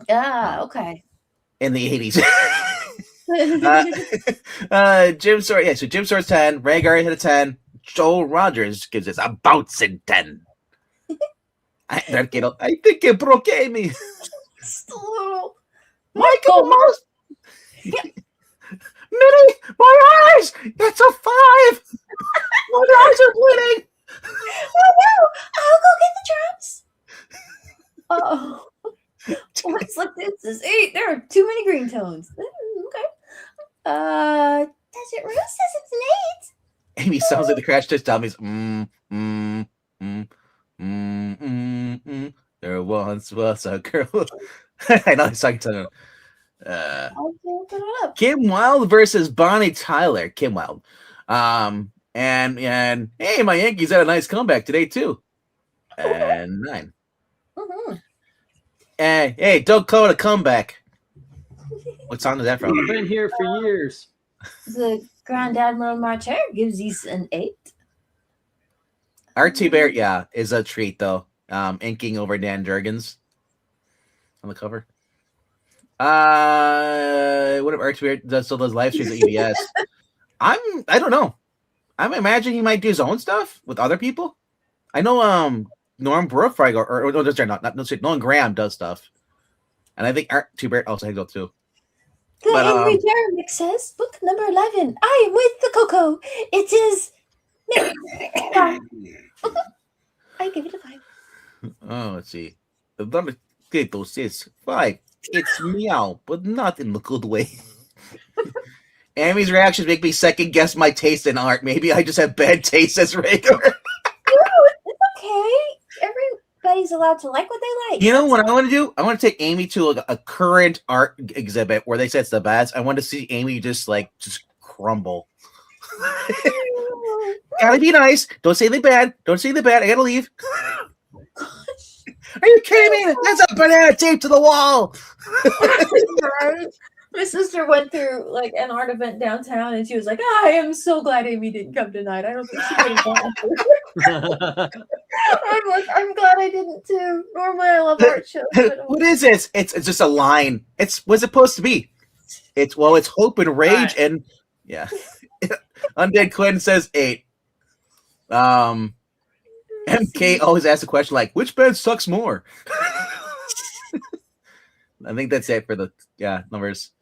Okay. In the 80s. Jim Sword, so Jim Sword's 10. Ray Gary hit a 10. Joel Rogers gives us a bouncing 10. I think it broke Amy. Just a little. Michael Moss. Minnie, my eyes! It's a 5! My eyes are bleeding! Oh no! I'll go get the drops. Oh. What's like this is 8. There are too many green tones. Okay. Desert Rose says it's an 8. Amy sounds like the Crash Test Dummies. There once was a girl. I know he's talking to them. Kim Wilde versus Bonnie Tyler. Kim Wilde. And hey, my Yankees had a nice comeback today too. And 9. Mm-hmm. Hey, don't call it a comeback. What song is that from? I've been here for years. The Grand Admiral Marcher gives these an 8. RT Bear, yeah, is a treat though. Inking over Dan Jurgens on the cover. What if RT Bear still does live streams at EBS? I don't know. I'm imagining he might do his own stuff with other people. I know Norm Brofreig or Nolan Graham does stuff. And I think RT Bear also hangs out too. But, Henry Jeremick says, book number 11. I am with the Coco. It is. I give it a 5. Oh, let's see. The number says 5. It's meow, but not in the good way. Amy's reactions make me second guess my taste in art. Maybe I just have bad taste as regular. It's okay. Everybody's allowed to like what they like. You know what I want to do? I want to take Amy to a current art exhibit where they say it's the best. I want to see Amy just crumble. Gotta be nice. Don't say the bad. Don't say the bad. I gotta leave. Are you kidding me? That's a banana taped to the wall. My sister went through an art event downtown, and she was like, "I am so glad Amy didn't come tonight. I don't think she would have gone." I'm glad I didn't too. Normally, I love art shows. What is this? It's just a line. What's it supposed to be? It's hope and rage and yeah. Undead Quinn says 8. MK always asks a question like, which band sucks more? I think that's it for the numbers.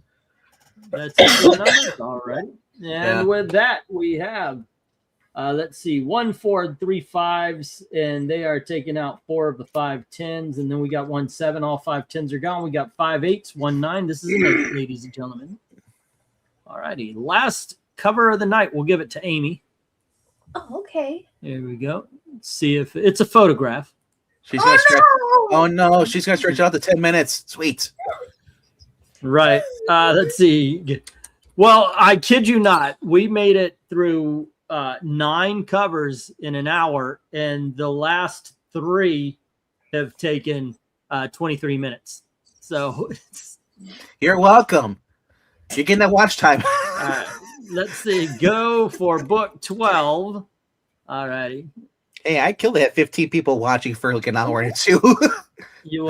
That's it for the numbers. All right. And with that, we have, let's see, 1 4 and 3 5s, and they are taking out 4 of the 5 10s. And then we got 1 7. All 5 10s are gone. We got 5 8s, 1 9. This is an 8, ladies and gentlemen. All righty. Last cover of the night. We'll give it to Amy. Oh, okay. There we go. Let's see if it's a photograph. She's gonna stretch. Oh no, she's gonna stretch it out to 10 minutes. Sweet. Right. Let's see. Well, I kid you not. We made it through 9 covers in an hour, and the last 3 have taken 23 minutes. So You're welcome. You're getting that watch time. let's see. Go for book 12. All righty. Hey, I killed it at 15 people watching for like an hour or two. You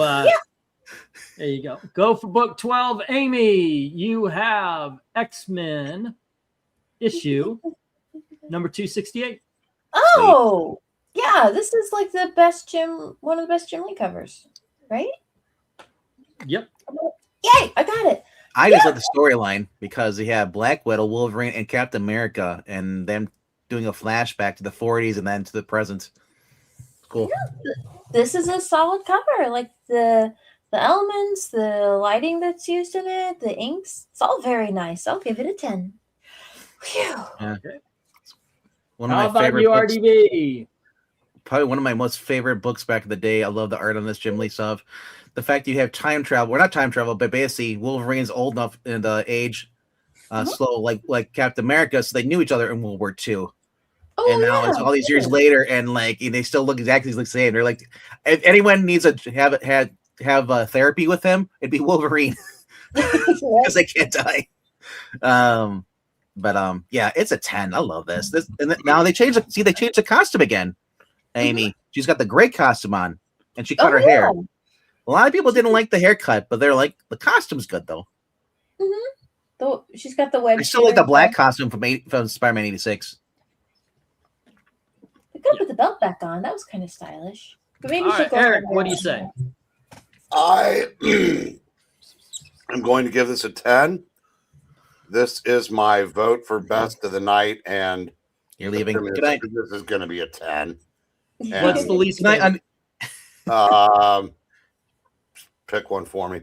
there you go. Go for book 12. Amy, you have X-Men issue number 268. Oh, yeah. This is like the best one of the best Jim Lee covers, right? Yep. Yay! I got it. I just love the storyline because they have Black Widow, Wolverine, and Captain America, and them doing a flashback to the 40s and then to the present. Cool. Yeah, this is a solid cover. Like the elements, the lighting that's used in it, the inks. It's all very nice. I'll give it a 10. Whew. Yeah. Okay. One of How my about favorite you, books. RDB? Probably one of my most favorite books back in the day. I love the art on this Jim Lee stuff. The fact that you have time travel, or not time travel, but basically Wolverine's old enough in the age, slow like Captain America, so they knew each other in World War II. Oh, And now it's all these years later, and like they still look exactly the same. They're like, if anyone needs to have therapy with him, it'd be Wolverine because they can't die. Yeah, it's a 10. I love this. Now they changed. They changed the costume again. Amy, she's got the gray costume on, and she cut her hair. A lot of people didn't like the haircut, but they're like, the costume's good though. She's got the web. I still like the black costume from Spider-Man 86. They could put the belt back on. That was kind of stylish. But maybe All right, Eric, what do you say? I am going to give this a 10. This is my vote for best of the night, and You're leaving. Good night. This is going to be a 10. What's the least? Pick one for me.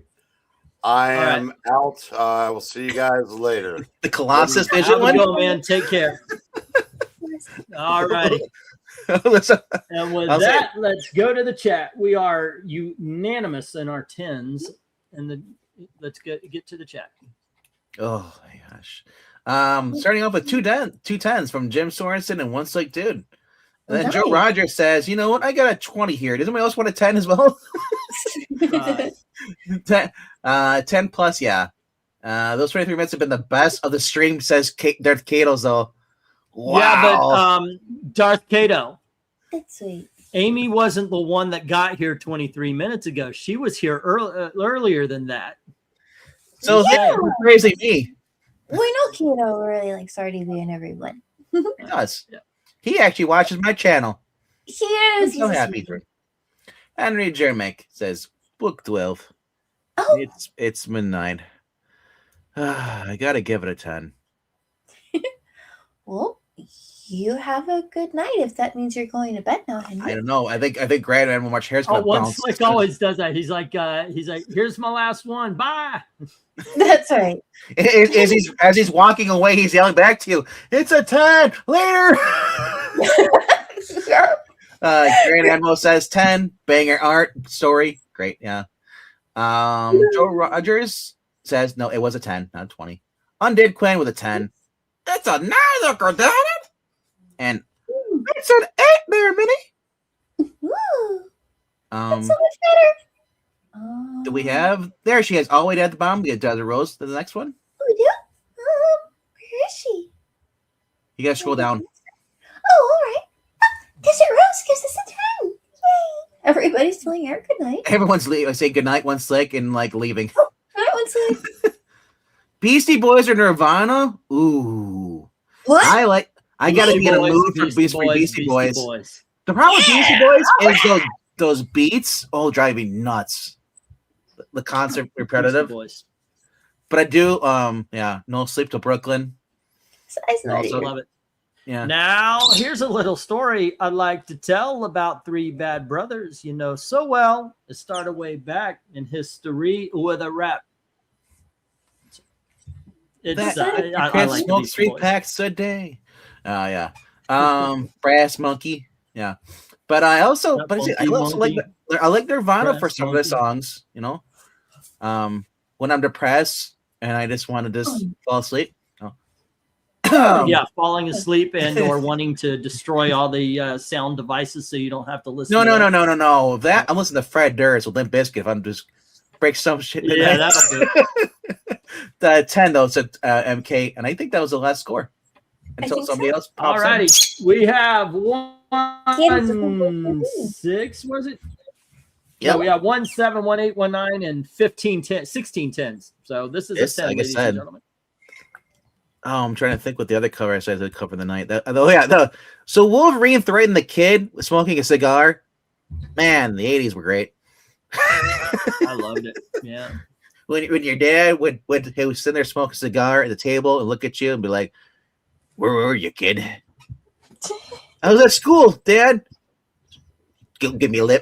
I am out. I will see you guys later. The Colossus Have Vision a one. go, man. Take care. All righty. And with that, let's go to the chat. We are unanimous in our 10s, and let's get to the chat. Oh my gosh. Starting off with two 10s from Jim Sorensen and One Slick Dude. And then Joe Rogers says, you know what? I got a 20 here. Does anybody else want a 10 as well? 10 plus, yeah. Those 23 minutes have been the best of the stream, says Darth Cato's though. Wow. Yeah, but Darth Cato. That's sweet. Amy wasn't the one that got here 23 minutes ago. She was here earlier than that. So yeah, praising me. We know Kato really likes RDB and everyone. He does. Yeah. He actually watches my channel. He is. I'm so happy for him. Henry Jermick says, book 12. Oh. It's midnight. I gotta give it a 10. Well, you have a good night if that means you're going to bed now, Henry. I don't know. I think Grand Admiral March Hair's gonna One bounce. Slick always does that. He's like, here's my last one. Bye. That's right. As he's walking away, he's yelling back to you, it's a 10 later. Grand Admiral says 10. Banger art story. Great. Yeah. Joe Rogers says no, it was a 10, not a 20. Undid Quinn with a 10. That's a nice granddad. And it's an 8 there, Minnie. Ooh, that's so much better. Do we have there? She has all the way at the bottom. We got the Rose to the next one. We do? Where is she? You gotta scroll down. Oh, all right. Desert Rose gives us a 10. Yay! Everybody's telling Eric good night. Everyone's leaving. I say good night, One Slick, and like leaving. Oh, that one's like Beastie Boys or Nirvana? Ooh. what? I gotta be in a mood for Beastie Boys. The problem with Beastie Boys is those beats drive me nuts. The concert repetitive. But I do No Sleep Till Brooklyn. I Also love it. Yeah. Now, here's a little story I'd like to tell about 3 bad brothers you know so well. It started way back in history with a rap. It's I like smoke Beastie 3 Boys. packs a day. Yeah. Brass Monkey. Yeah. But I also I like Nirvana Brass for some of Monkey. the songs, you know. When I'm depressed and I just want to fall asleep. Oh. Yeah, falling asleep and or wanting to destroy all the sound devices so you don't have to listen. No. That I'm listening to Fred Durst with Limp Bizkit. If I'm just break some shit. Yeah, that'll do. The 10 though, said MK, and I think that was the last score. Until somebody else pops All righty, we have 1-6. Was it? Yeah, we have 1-7, 1-8, 1-9, and 15-10, 16 10s. So this is a 10, ladies and gentlemen. Oh, I'm trying to think what the other cover I said to cover the night. So Wolverine threatened the kid smoking a cigar. Man, the 80s were great. I loved it. Yeah. When your dad would he was sitting there smoking a cigar at the table and look at you and be like, "Where were you, kid?" I was at school, Dad. Give me a lip.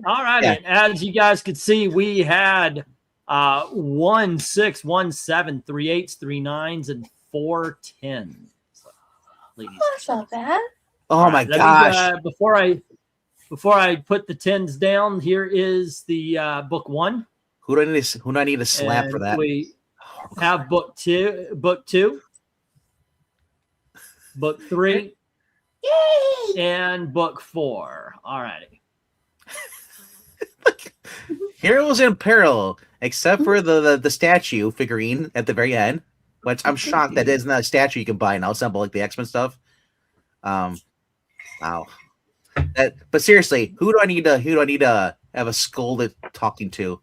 All right. Yeah. As you guys could see, we had 1 6, 1 7, 3 8s, 3 9s, and 4 10s. That's not bad. Oh my gosh! Before I put the 10s down, here is the book 1. Who do I need to slap for that? We have book 2, book 3, yay, and book 4. All righty. Heroes in Peril, except for the statue figurine at the very end, which I'm shocked that isn't a statue you can buy now. Assemble like the X-Men stuff. Wow. But seriously, who do I need to have a scolded talking to?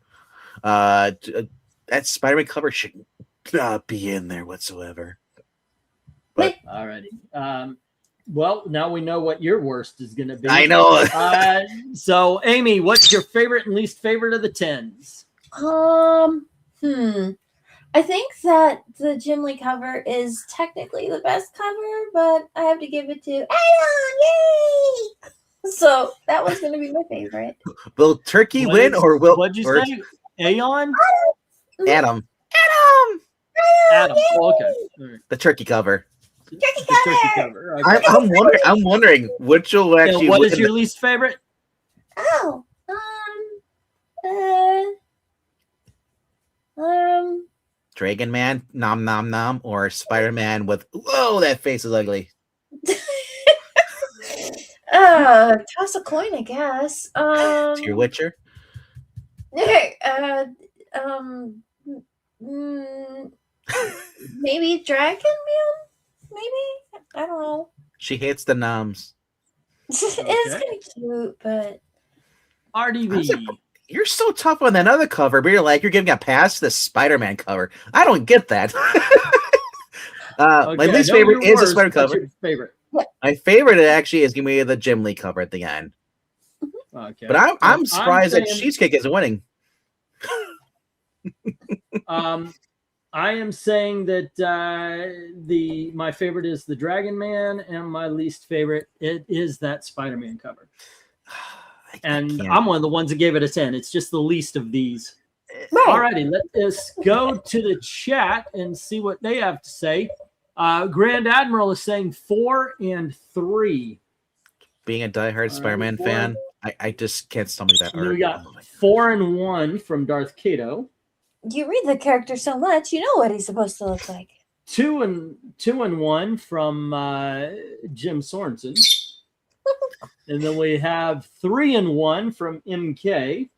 That Spider-Man cover should not be in there whatsoever. But alrighty. Well, now we know what your worst is going to be. I know. So, Amy, what's your favorite and least favorite of the 10s? I think that the Jim Lee cover is technically the best cover, but I have to give it to Aeon. Yay! So that was going to be my favorite. Will Turkey win or will? What'd you say? Aeon? Adam. Oh, okay. Right. The Turkey cover. Turkey cover. Okay. I'm wondering which will actually. And what is your least favorite? Oh, Dragon Man, nom nom nom, or Spider Man with whoa, that face is ugly. Toss a coin, I guess. Your Witcher. Maybe Dragon Man. Maybe, I don't know. She hates the noms. It's kind of cute, but RDV. You're so tough on that other cover, but you're giving a pass to the Spider-Man cover. I don't get that. My least favorite is the Spider cover. What's your favorite? My favorite actually is giving me the Jim Lee cover at the end. Okay. But I'm surprised that Cheesecake is winning. I am saying that my favorite is the Dragon Man, and my least favorite it is that Spider-Man cover. And I'm one of the ones that gave it a 10. It's just the least of these. Right. All righty, let us go to the chat and see what they have to say. Grand Admiral is saying 4 and 3. Being a diehard Spider-Man fan, I just can't stomach that. And then we got 4 and 1 from Darth Kato. You read the character so much, you know what he's supposed to look like. 2 and 1 from Jim Sorensen. And then we have 3 and 1 from MK.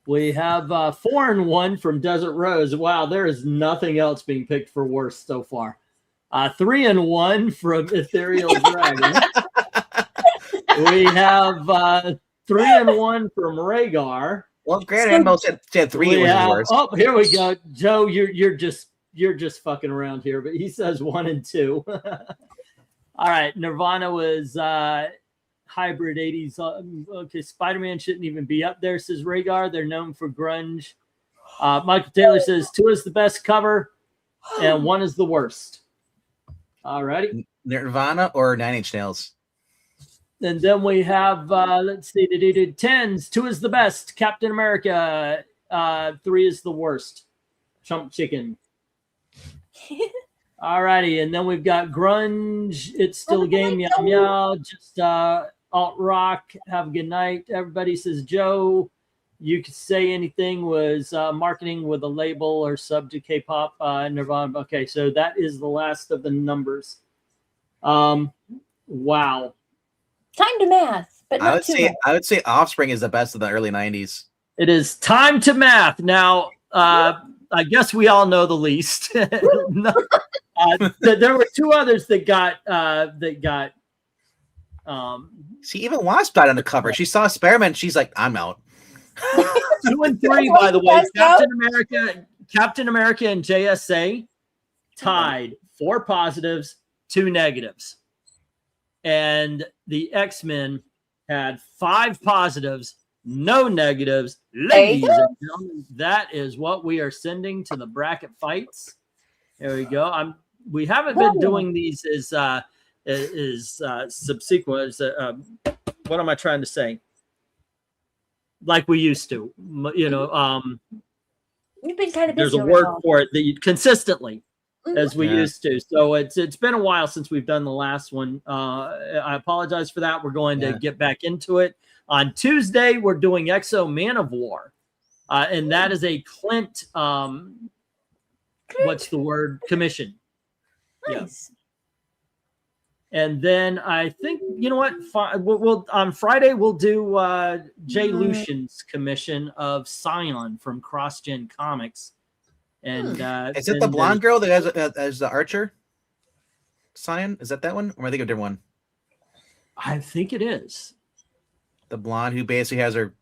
We have 4 and 1 from Desert Rose. Wow, there is nothing else being picked for worst so far. 3 and 1 from Ethereal Dragon. We have 3 and 1 from Rhaegar. Well, Grand Admiral said 3 was worse. Oh, here we go, Joe. You're just fucking around here, but he says 1 and 2. All right, Nirvana was hybrid 80s. Okay, Spider-Man shouldn't even be up there, says Rhaegar. They're known for grunge. Michael Taylor says 2 is the best cover, and 1 is the worst. All righty. Nirvana or 9 Inch Nails? And then we have, let's see, the 10s. 2 is the best. Captain America. 3 is the worst. Chump Chicken. All righty. And then we've got Grunge. It's still a game. Meow, meow. Just alt rock. Have a good night. Everybody says Joe. You could say anything was marketing with a label or sub to K-pop, Nirvana. Okay, so that is the last of the numbers. Wow. Time to math, but not too much. I would say Offspring is the best of the early 90s. It is time to math. Now, I guess we all know the least. No, there were two others that got See, even Wasp died on the cover. She saw Experiment. She's like, I'm out. 2 and 3, by the way. Captain America and JSA tied 4 positives, 2 negatives. And the X-Men had 5 positives, no negatives. Ladies and gentlemen, that is what we are sending to the bracket fights. There we go. We haven't been doing these as subsequent. What am I trying to say? Like we used to, you know. You've been kind of busy. There's a word for it that you consistently, as we used to. So it's been a while since we've done the last one. I apologize for that. We're going to get back into it on Tuesday. We're doing Exo Man of War, and that is a Clint. What's the word? Commission. Nice. Yeah. And then I think, you know what? We'll on Friday we'll do Jay Lucian's commission of Scion from CrossGen Comics. And is it the blonde girl that has the archer? Scion? Is that one? Or am I thinking of a different one? I think it is. The blonde who basically has her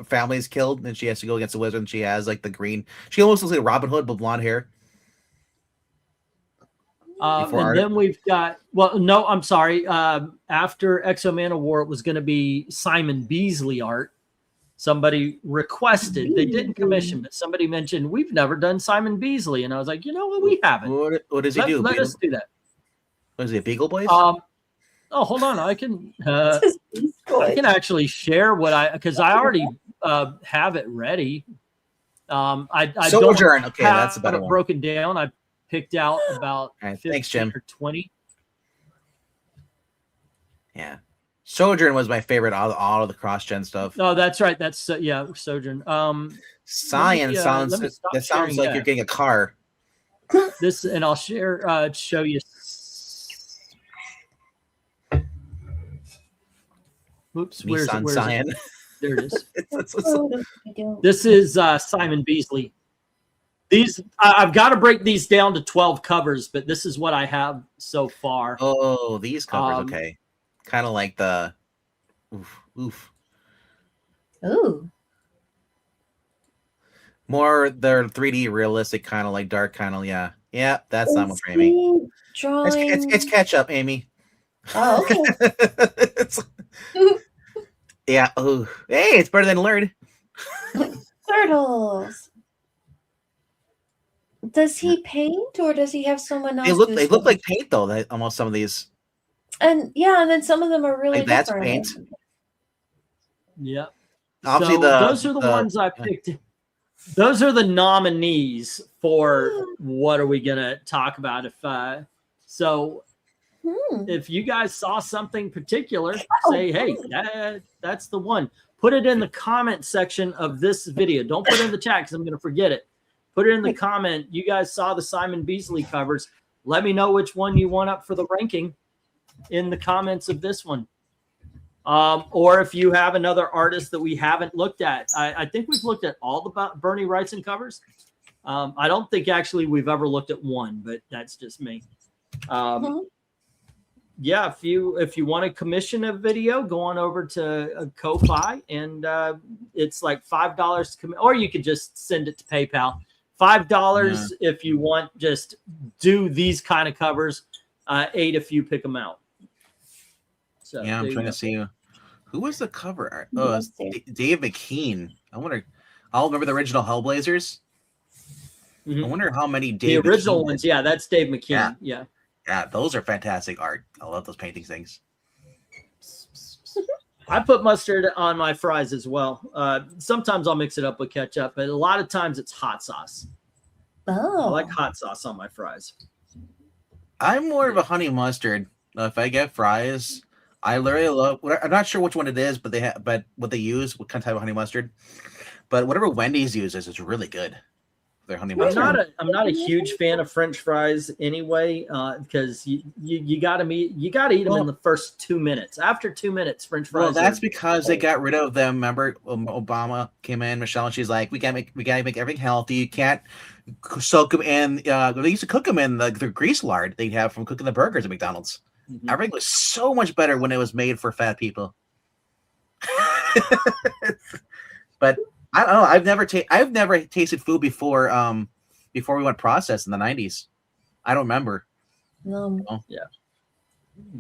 family's killed and she has to go against the wizard and she has like the green. She almost looks like Robin Hood but blonde hair. And then we've got, I'm sorry. After Exo Man of War, it was going to be Simon Beasley art. Somebody requested, they didn't commission, but somebody mentioned, we've never done Simon Beasley. And I was like, you know what? We haven't. What does he do? Let us do that. What is he, a Beagle Boys? Hold on. I can actually share because I already have it ready. I Sojourn. Don't okay, that's a better one. Broken down. I picked out about 15 thanks, Jim. or 20. Yeah. Sojourn was my favorite out of all of the cross-gen stuff. Oh, that's right. That's Sojourn. Science sounds like you're getting a car. This, and I'll show you. Oops, where's Cyan? There it is. This is Simon Beasley. These I've got to break these down to 12 covers, but this is what I have so far. Oh, these covers, okay. Kind of like the oof. Ooh. More they're 3D realistic, kind of like dark, kind of yeah. That's not what for Amy. It's catch up, Amy. Oh, okay. Yeah. Oh, hey, it's better than Learn. Turtles. Does he paint or does he have someone else? They look like paint though. Almost some of these. And then some of them are really like that's different. paint. Yeah. Obviously, those are the ones I picked. Those are the nominees for what are we gonna talk about? If you guys saw something particular, say, hey, that's the one. Put it in the comment section of this video. Don't put it in the chat because I'm gonna forget it. Put it in the comment. You guys saw the Simon Beasley covers. Let me know which one you want up for the ranking in the comments of this one. Or if you have another artist that we haven't looked at. I think we've looked at all the Bernie Wrightson covers. I don't think actually we've ever looked at one, but that's just me. Yeah, if you want to commission a video, go on over to Ko-Fi, and it's like $5 or you could just send it to PayPal. $5 if you want, just do these kind of covers. $8 if you pick them out. So I'm trying to see who was the cover art. Oh, it's Dave McKean. I'll remember the original Hellblazers. I wonder how many the original ones. Yeah, that's Dave McKean. Yeah, those are fantastic art. I love those painting things. I put mustard on my fries as well. Sometimes I'll mix it up with ketchup, but a lot of times it's hot sauce. Oh, I like hot sauce on my fries. I'm more of a honey mustard. If I get fries, I literally love. I'm not sure which one it is, but what they use, what kind of type of honey mustard. But whatever Wendy's uses is really good. Their honey mustard. I'm not a huge fan of French fries anyway, because you got to eat them in the first 2 minutes. After 2 minutes, French fries. Well, that's because they got rid of them. Remember, Obama came in, Michelle, and she's like, we gotta make everything healthy. You can't soak them in. They used to cook them in the grease lard they have from cooking the burgers at McDonald's. Mhm. Everything was so much better when it was made for fat people. But I don't know. I've never tasted food before we went processed in the 90s. I don't remember. No. Yeah.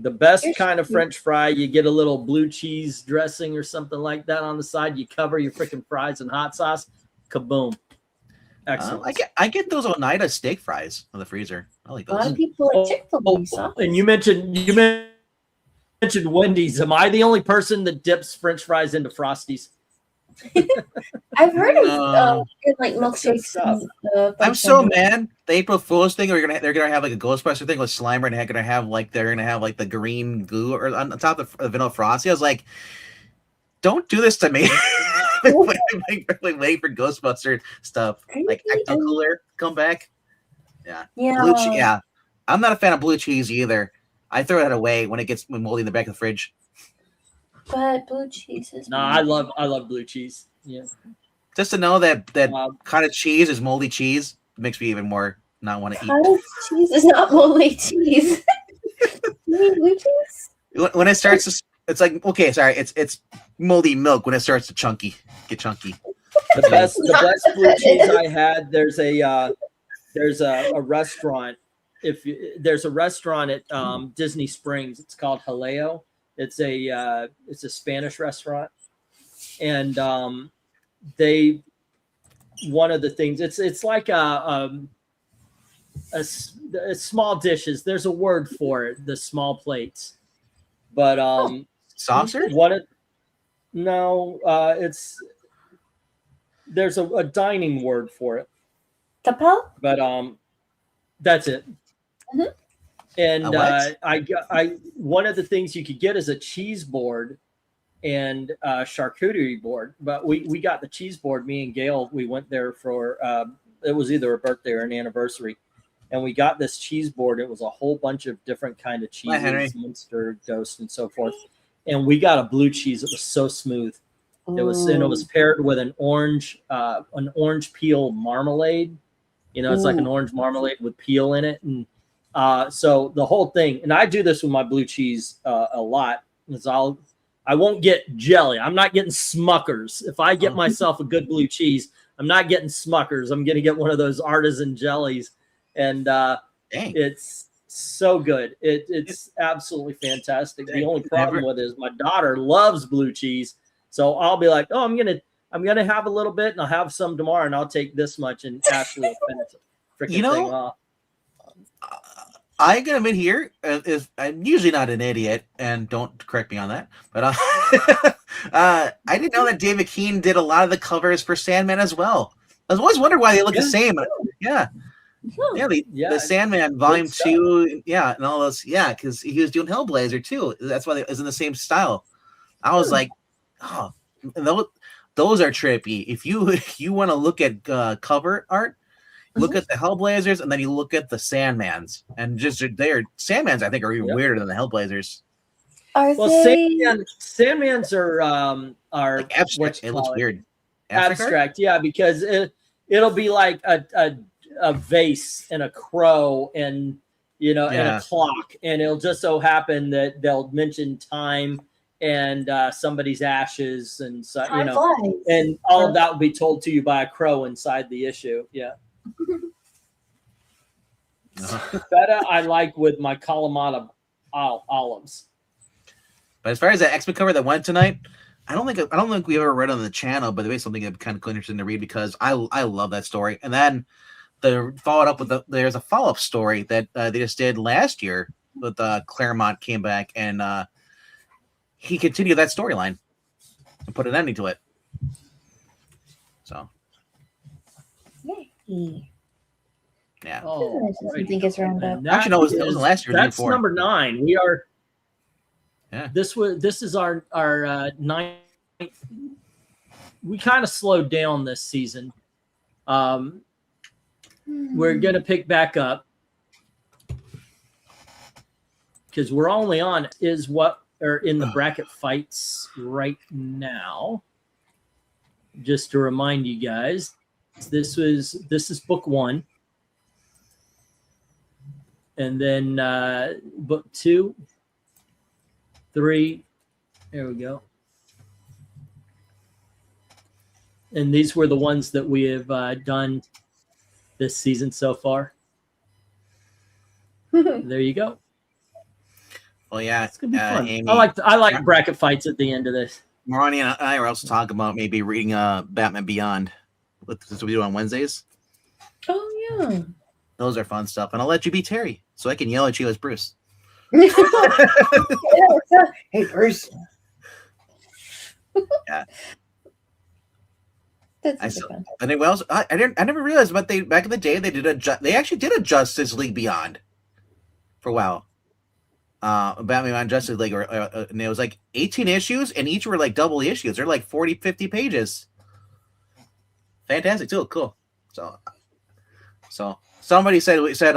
The best kind of French fry, you get a little blue cheese dressing or something like that on the side. You cover your freaking fries in hot sauce. Kaboom. Excellent. I get those Oneida steak fries in the freezer. I like A lot those. of people like Chick-fil-A sauce. And you mentioned Wendy's. Am I the only person that dips French fries into Frosties? I've heard of No. like milkshakes. stuff. And, I'm so mad. The April Fool's thing, they're gonna have like a Ghostbuster thing with Slimer, and they're gonna have like the green goo or on top of the vanilla frosty. I was like, don't do this to me. wait for Ghostbuster stuff. Like Ecto Cooler come back. Yeah. Yeah. I'm not a fan of blue cheese either. I throw that away when it gets moldy in the back of the fridge. But blue cheese is. No, I love blue cheese. Yeah. Just to know that cottage cheese is moldy cheese makes me even more not want to eat. Cottage cheese is not moldy cheese. You mean blue cheese? When it starts to, it's like, okay, sorry, it's moldy milk when it starts to get chunky. The best blue cheese I had. There's a restaurant. There's a restaurant at Disney Springs. It's called Jaleo. It's a Spanish restaurant, and one of the things it's like a small dishes. There's a word for it, the small plates, but saucer. There's a dining word for it. Tapel? But that's it. Mhm. And I one of the things you could get is a cheese board and a charcuterie board. But we got the cheese board. Me and Gail, we went there for it was either a birthday or an anniversary, and we got this cheese board. It was a whole bunch of different kind of cheeses, Munster, Ghost, and so forth. And we got a blue cheese. It was so smooth. It was paired with an orange peel marmalade. It's like an orange marmalade with peel in it, and so the whole thing. And I do this with my blue cheese a lot. Is I won't get jelly. I'm not getting Smuckers. If I get myself a good blue cheese, I'm not getting Smuckers. I'm going to get one of those artisan jellies, and it's so good. It's absolutely fantastic. The only problem with it is my daughter loves blue cheese. So I'll be like, I'm gonna have a little bit, and I'll have some tomorrow, and I'll take this much, and Ashley will finish the freaking thing off. I gotta admit here, I'm usually not an idiot, and don't correct me on that, but I didn't know that David Keane did a lot of the covers for Sandman as well. I was always wondering why they look the same. Yeah. The Sandman Volume 2, and all those, because he was doing Hellblazer too. That's why it was in the same style. I was like, those are trippy. If you want to look at cover art, look at the Hellblazers, and then you look at the Sandmans, and just Sandmans I think are even weirder than the Hellblazers. Sandmans are like abstract. It looks weird. Abstract, because it'll be like a vase and a crow and and a clock, and it'll just so happen that they'll mention time and somebody's ashes, and and all of that will be told to you by a crow inside the issue. Feta I like with my Kalamata olives. But as far as that X-Men cover that went tonight, I don't think we ever read on the channel, but it's something that's kind of interesting to read because I love that story. And then they followed up with there's a follow-up story that they just did last year with Claremont came back and he continued that storyline and put an ending to it. So, yeah. I think it's round up. Actually, no, it was last year. That's number 9. We are. Yeah. This is our ninth. We kind of slowed down this season. We're gonna pick back up because we're only on is what are in the bracket fights right now. Just to remind you guys, this is book 1. And then book 2, 3, there we go. And these were the ones that we have done this season so far. There you go. Well, yeah, It's gonna be fun. Amy, I like bracket fights at the end of this. Marani and I are also talking about maybe reading Batman Beyond. That's what we do on Wednesdays. Oh yeah. Those are fun stuff, and I'll let you be Terry, so I can yell at you as Bruce. Hey Bruce. Yeah. That's fun. And then else? I never realized, but back in the day they actually did a Justice League Beyond for a while. Batman Beyond Justice League, and it was like 18 issues, and each were like double issues. They're like 40, 50 pages. Fantastic too, cool. So somebody said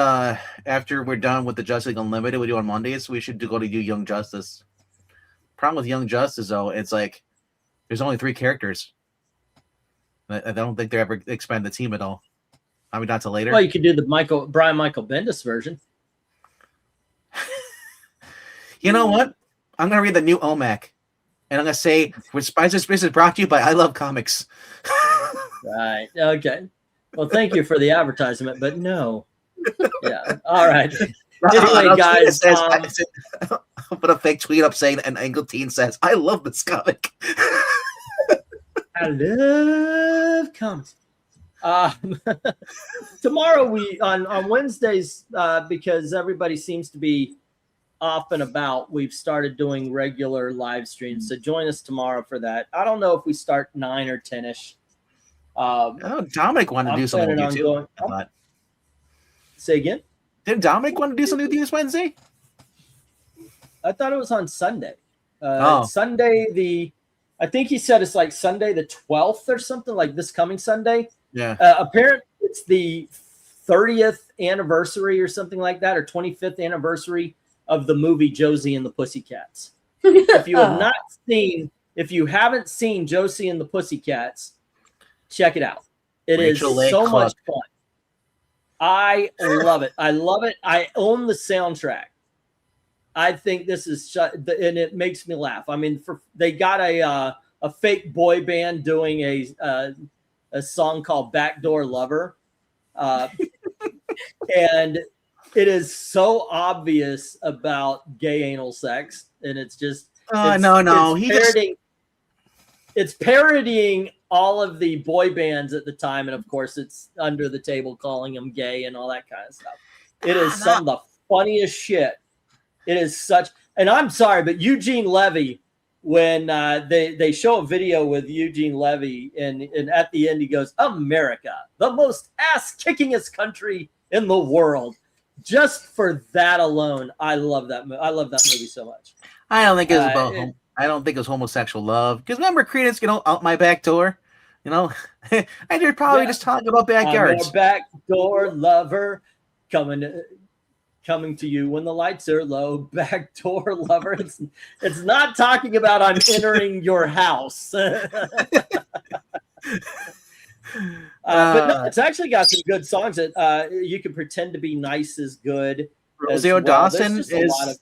after we're done with the Justice League Unlimited we do on Mondays, we should go to do Young Justice. Problem with Young Justice though, it's like there's only 3 characters. I don't think they ever expand the team at all. I mean, not till later. Well, you could do the Brian Michael Bendis version. You know what? I'm gonna read the new OMAC, and I'm gonna say, "Spicer Space is brought to you by I Love Comics." Right. Okay. Well, thank you for the advertisement, but no. Yeah. All right. Anyway, guys. I'll put a fake tweet up saying that an Angle Teen says, "I love this comic." I love comics. Tomorrow on Wednesdays, because everybody seems to be off and about, we've started doing regular live streams. So join us tomorrow for that. I don't know if we start 9 or 10ish. Dominic wanted to do something with you too. Say again? Did Dominic want to do something with you this Wednesday? I thought it was on Sunday. Oh. Sunday I think he said it's like Sunday the 12th or something, like this coming Sunday. Yeah. Apparently it's the 30th anniversary or something like that, or 25th anniversary of the movie Josie and the Pussycats. If you haven't seen Josie and the Pussycats, check it out. It is so much fun. I love it. I love it. I own the soundtrack. I think this is and it makes me laugh. I mean, they got a fake boy band doing a song called "Backdoor Lover," and it is so obvious about gay anal sex, and it's just it's parodying all of the boy bands at the time, and of course, it's under the table calling them gay and all that kind of stuff. It is some of the funniest shit. It is such, and I'm sorry, but Eugene Levy, when they show a video with Eugene Levy, and at the end he goes, "America, the most ass-kickingest country in the world." Just for that alone, I love that. I love that movie so much. I don't think it was I don't think it was homosexual love. Because remember, Credence, out my back door. I did probably just talking about backyards. I'm your backdoor lover coming to you when the lights are low. Backdoor lover. It's not talking about I'm entering your house. But no, it's actually got some good songs. That You Can Pretend to Be Nice is good. Rosario Dawson is.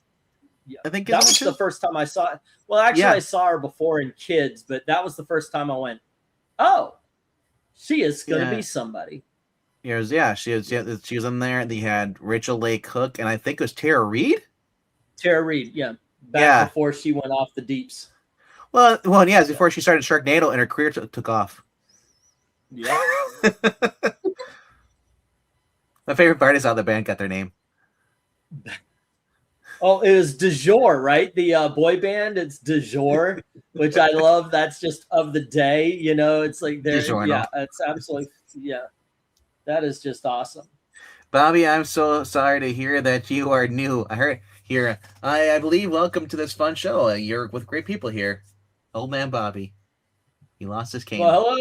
I think that was the first time I saw it. Well, actually, I saw her before in Kids, but that was the first time I went, "Oh, she is going to be somebody." She was in there. They had Rachel Leigh Cook, and I think it was Tara Reid. Tara Reid, back before she went off the deeps. Well, before she started Sharknado and her career took off. Yeah. My favorite part is how the band got their name. Oh, it was De Jour, right? The boy band, it's De Jour, which I love. That's just of the day, it's like it's absolutely, that is just awesome. Bobby, I'm so sorry to hear that you are new. I heard here. I believe welcome to this fun show. You're with great people here. Old man Bobby. He lost his cane. Well,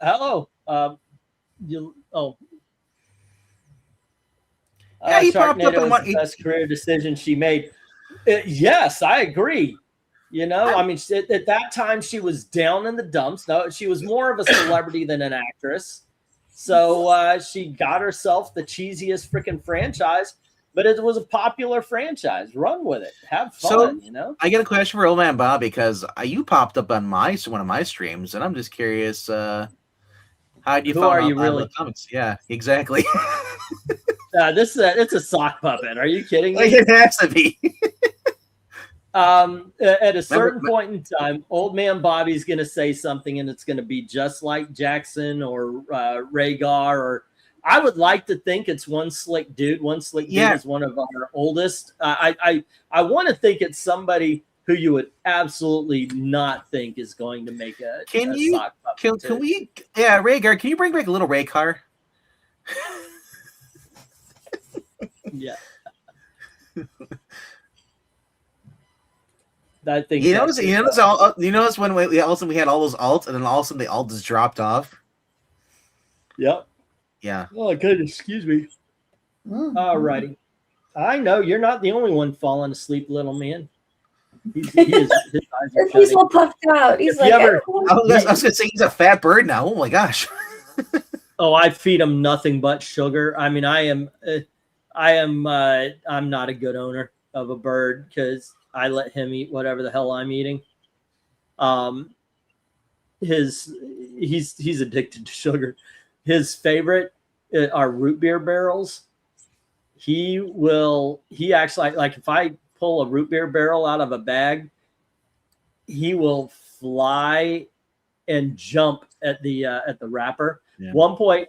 hello. Yeah, he popped up Sharknado and is the best career decision she made. Yes, I agree. You know, I mean, at that time she was down in the dumps. No, she was more of a celebrity than an actress. So she got herself the cheesiest freaking franchise, but it was a popular franchise. Run with it. Have fun, you know? I got a question for Old Man Bob because you popped up on one of my streams, and I'm just curious, how do you Who find are out you really? Comics? Yeah, exactly. It's a sock puppet. Are you kidding me? Like it has to be. At a certain point in time, Old Man Bobby's going to say something, and it's going to be just like Jackson or Rhaegar. Or I would like to think it's One Slick Dude. One Slick Dude is one of our oldest. I want to think it's somebody who you would absolutely not think is going to make a sock puppet. Can we? Yeah, Rhaegar. Can you bring back a little Rhaegar? Yeah. I think you notice when we had all those alts, and then all of a sudden the alt just dropped off. Yep. Yeah. Oh, good. Excuse me. All righty. I know you're not the only one falling asleep, little man. His eyes are He's all puffed out. He's like, I was gonna say he's a fat bird now. Oh my gosh. Oh, I feed him nothing but sugar. I mean, I'm not a good owner of a bird because I let him eat whatever the hell I'm eating. He's addicted to sugar. His favorite are root beer barrels. He actually, like if I pull a root beer barrel out of a bag, he will fly and jump at the wrapper. Yeah. One point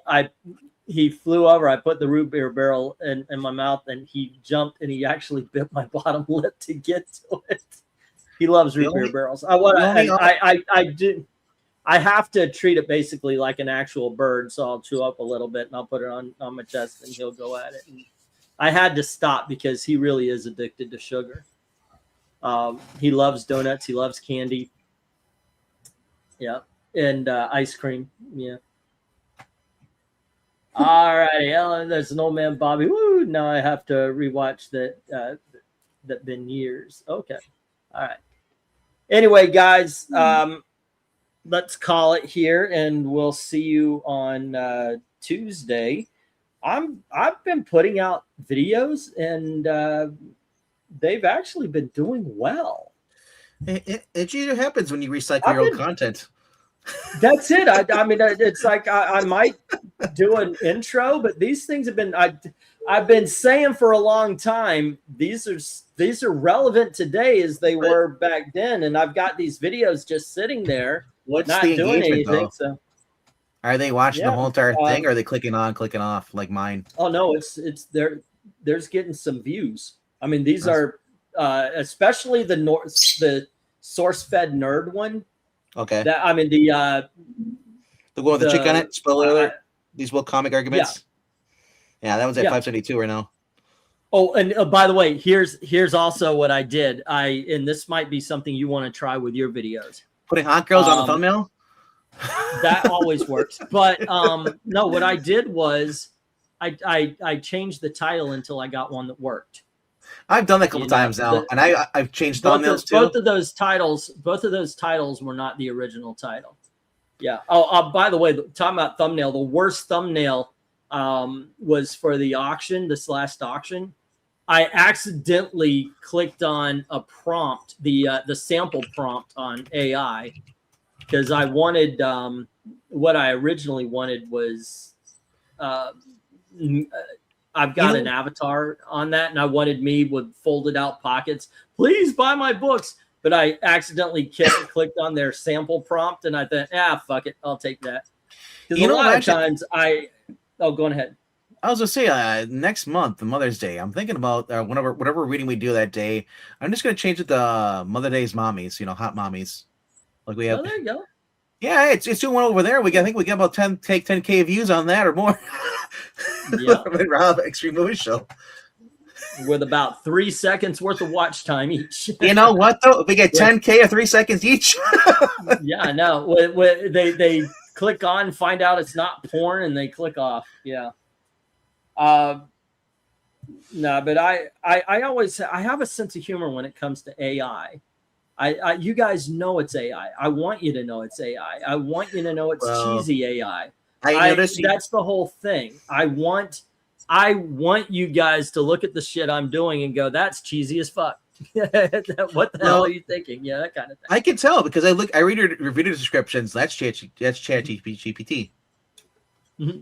he flew over. I put the root beer barrel in my mouth, and he jumped, and he actually bit my bottom lip to get to it. He loves root beer barrels. I have to treat it basically like an actual bird, so I'll chew up a little bit, and I'll put it on my chest, and he'll go at it. And I had to stop because he really is addicted to sugar. He loves donuts. He loves candy. Yeah, and ice cream. Yeah. All righty, Ellen. There's an Old Man Bobby. Woo! Now I have to rewatch that. That been years. Okay. All right. Anyway, guys, let's call it here, and we'll see you on Tuesday. I've been putting out videos, and they've actually been doing well. It usually happens when you recycle your own content. That's it. I mean, it's like I might do an intro, but these things have been I've been saying for a long time. These are relevant today as they were back then, and I've got these videos just sitting there, not doing anything. So, are they watching the whole entire thing, or are they clicking on, clicking off like mine? Oh no, it's there's getting some views. I mean, these are especially the source fed nerd one. Okay. That I mean the one with the chick on it. Spoiler alert. These woke comic arguments. Yeah, that one's at 572 right now. Oh, and by the way, here's also what I did. And this might be something you want to try with your videos. Putting hot girls on the thumbnail. That always works. But no, what I did was I changed the title until I got one that worked. I've done that a couple times now, and I've changed thumbnails too. Both of those titles were not the original title. Yeah. Oh, by the way, talking about thumbnail, the worst thumbnail was for the auction, this last auction. I accidentally clicked on a prompt, the sample prompt on AI, because I wanted what I originally wanted was I've got an avatar on that, and I wanted me with folded out pockets. Please buy my books. But I accidentally clicked on their sample prompt, and I thought, fuck it, I'll take that. Because a lot of times go ahead. I was gonna say next month, Mother's Day. I'm thinking about whatever reading we do that day. I'm just gonna change it to Mother Day's mommies. Hot mommies. Like we have. Oh, there you go. Yeah, it's doing one over there. I think we got about 10K views on that or more. Yeah. Rob Extreme Movie Show. with about 3 seconds worth of watch time each. You know what though? If we get 10K or 3 seconds each. Yeah, I know. They click on, find out it's not porn, and they click off. Yeah. No, but I always have a sense of humor when it comes to AI. You guys know it's AI. I want you to know it's AI. I want you to know it's cheesy AI. That's the whole thing. I want you guys to look at the shit I'm doing and go, that's cheesy as fuck. What the hell are you thinking? Yeah, that kind of thing. I can tell because I read your video descriptions. That's ChatGPT. Mm-hmm.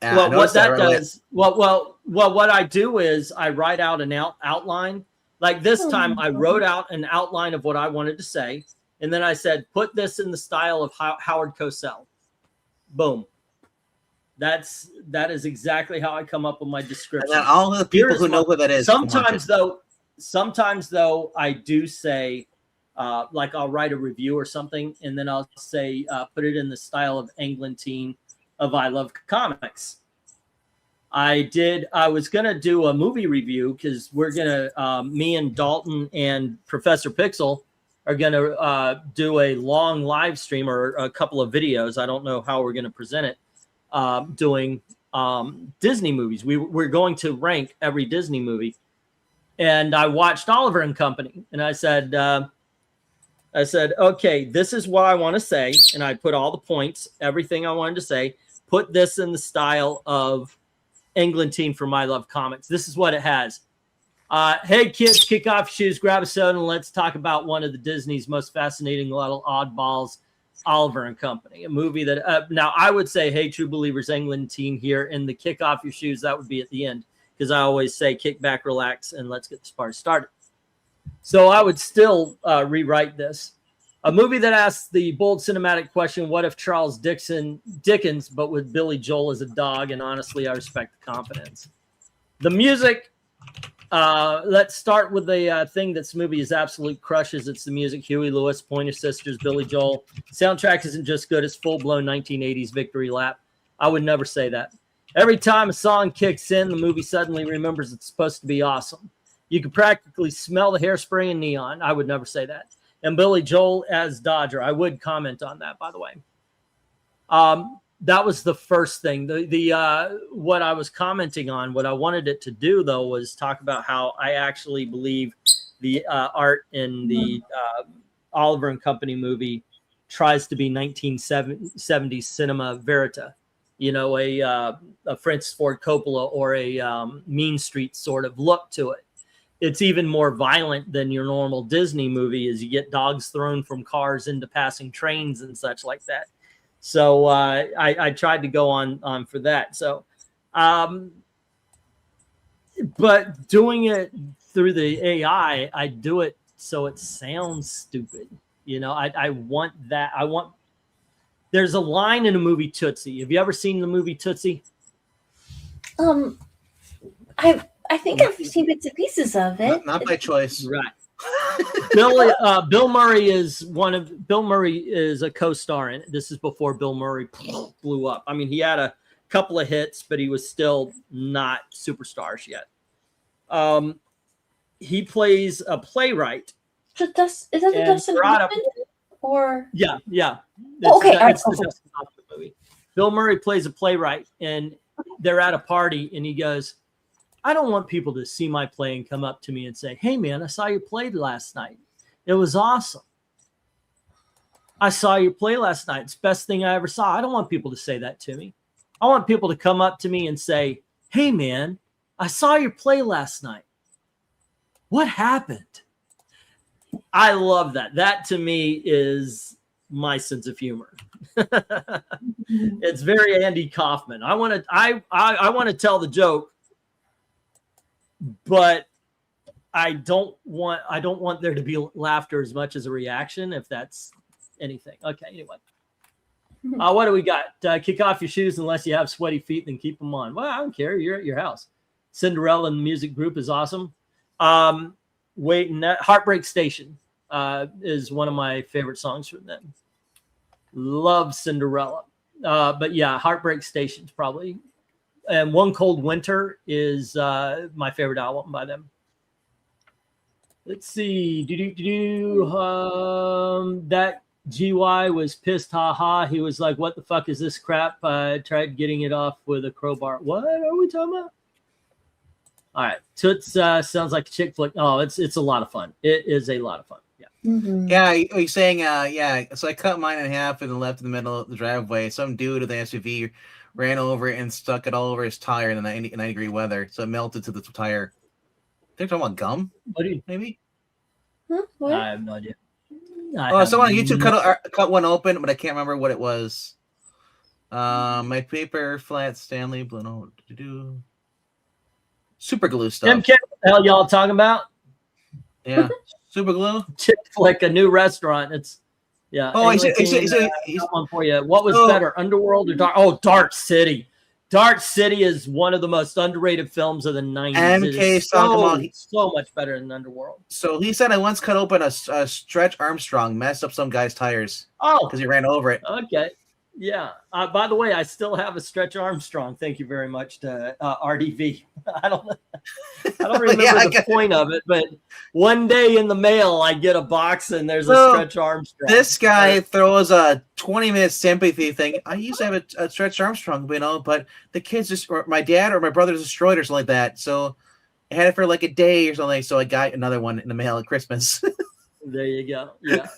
Well, what that does, what I do is I write out an outline. Like this time, I wrote out an outline of what I wanted to say, and then I said, "Put this in the style of Howard Cosell." Boom. That is exactly how I come up with my description. And all the people who know who that is. Sometimes though, I do say, like I'll write a review or something, and then I'll say, put it in the style of Englentine of I Love Comics. I was going to do a movie review because we're going to, me and Dalton and Professor Pixel are going to do a long live stream or a couple of videos. I don't know how we're going to present it, doing Disney movies. We're going to rank every Disney movie. And I watched Oliver and Company, and I said, okay, this is what I want to say. And I put all the points, everything I wanted to say, put this in the style of Englentine from I Love Comics. This is what it has. Hey, kids, kick off your shoes, grab a soda, and let's talk about one of the Disney's most fascinating little oddballs, Oliver and Company, a movie that now I would say, hey, true believers, Englentine here, and the kick off your shoes, that would be at the end, because I always say kick back, relax, and let's get this party started. So I would still rewrite this. A movie that asks the bold cinematic question, what if Charles Dickens, but with Billy Joel as a dog? And honestly, I respect the confidence. The music, let's start with the thing this movie is absolute crushes. It's the music. Huey Lewis, Pointer Sisters, Billy Joel. Soundtrack isn't just good, it's full-blown 1980s victory lap. I would never say that. Every time a song kicks in, the movie suddenly remembers it's supposed to be awesome. You can practically smell the hairspray and neon. I would never say that. And Billy Joel as Dodger. I would comment on that, by the way. That was the first thing. What I was commenting on, what I wanted it to do, though, was talk about how I actually believe the art in the Oliver and Company movie tries to be 1970s cinema verita. You know, a Francis Ford Coppola or a Mean Streets sort of look to it. It's even more violent than your normal Disney movie, as you get dogs thrown from cars into passing trains and such like that. So I tried to go on for that. So, but doing it through the AI, I do it so it sounds stupid. You know, I want that. There's a line in a movie Tootsie. Have you ever seen the movie Tootsie? I think I've seen bits and pieces of it. Not by choice. Right. Bill Murray is a co-star in it. This is before Bill Murray blew up. I mean, he had a couple of hits, but he was still not superstars yet. He plays a playwright. Is that the Dustin Hoffman? Or yeah. Okay, all right. Movie. Bill Murray plays a playwright, and they're at a party, and he goes, I don't want people to see my play and come up to me and say, hey, man, I saw you play last night. It was awesome. I saw you play last night. It's the best thing I ever saw. I don't want people to say that to me. I want people to come up to me and say, hey, man, I saw your play last night. What happened? I love that. That, to me, is my sense of humor. It's very Andy Kaufman. I want to tell the joke, but I don't want there to be laughter as much as a reaction, if that's anything. Okay, anyway. What do we got? Kick off your shoes unless you have sweaty feet, then keep them on. Well, I don't care. You're at your house. Cinderella and the music group is awesome. Heartbreak Station is one of my favorite songs from them. Love Cinderella. But yeah, Heartbreak Station's probably and One Cold Winter is my favorite album by them. Let's see. That GY was pissed. Ha. He was like, "What the fuck is this crap?" I tried getting it off with a crowbar. What are we talking about? All right. Toots sounds like a chick flick. Oh, it's a lot of fun. It is a lot of fun. Yeah. Mm-hmm. Yeah, he's saying, yeah. So I cut mine in half and left in the middle of the driveway. Some dude with an SUV ran over it and stuck it all over his tire in the 90-degree weather. So it melted to the tire. They're talking about gum? What do you? Maybe? Huh? What? I have no idea. Someone on YouTube cut one open, but I can't remember what it was. My paper, flat, Stanley, Blue, super glue stuff. MK, what the hell y'all talking about? Yeah, super glue. Chick flick, a new restaurant. It's Oh, he's got one for you. What was better, Underworld or Dark? Oh, Dark City. Dark City is one of the most underrated films of the 90s. MK talking about so much better than Underworld. So he said I once cut open a Stretch Armstrong, messed up some guy's tires. Oh, because he ran over it. Okay. Yeah. By the way, I still have a Stretch Armstrong. Thank you very much to RDV. I don't remember the point of it, but one day in the mail, I get a box and there's a Stretch Armstrong. This guy throws a 20-minute sympathy thing. I used to have a Stretch Armstrong, but the kids just, or my dad or my brother destroyed or something like that. So I had it for like a day or something. So I got another one in the mail at Christmas. There you go. Yeah.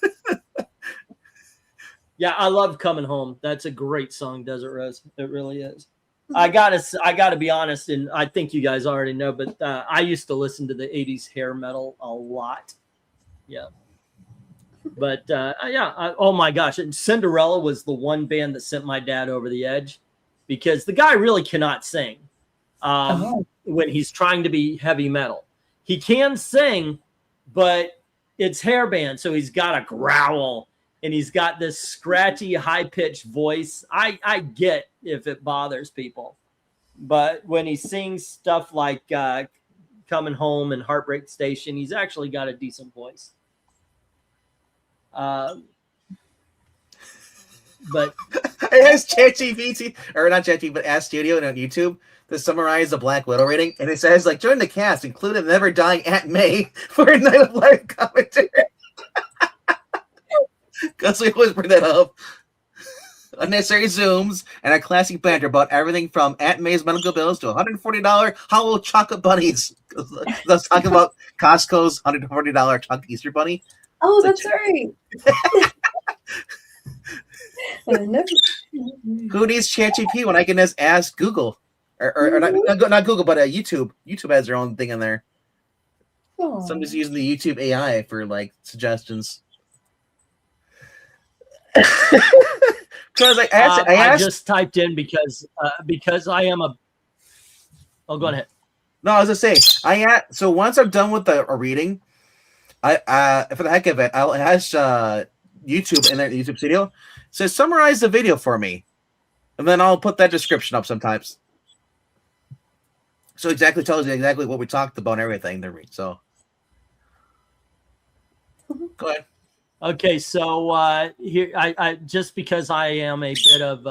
Yeah, I love Coming Home. That's a great song, Desert Rose. It really is. I gotta be honest, and I think you guys already know, but I used to listen to the 80s hair metal a lot. Yeah. But oh my gosh. And Cinderella was the one band that sent my dad over the edge because the guy really cannot sing when he's trying to be heavy metal. He can sing, but it's hair band, so he's got a growl. And he's got this scratchy, high-pitched voice. I get if it bothers people. But when he sings stuff like Coming Home and Heartbreak Station, he's actually got a decent voice. But I asked ChatGPT, or not ChatGPT, but Ask Studio on YouTube to summarize the Black Widow rating. And it says, like, join the cast, including Never Dying Aunt May for a night of live commentary. Because we always bring that up. Unnecessary zooms and a classic banter about everything from Aunt May's medical bills to $140 hollow chocolate bunnies. I was talking about Costco's $140 chocolate Easter bunny. Oh, that's right. Who needs ChatGPT when I can just ask Google? Or not Google, but YouTube. YouTube has their own thing in there. Oh. So I'm just using the YouTube AI for like suggestions. Because I just typed in because I am a. Oh, go ahead. No, I was gonna say so once I'm done with a reading, I for the heck of it, I'll ask YouTube in their YouTube Studio says summarize the video for me, and then I'll put that description up sometimes. So exactly tells you exactly what we talked about and everything to read. So go ahead. Okay, so here I just because I am a bit of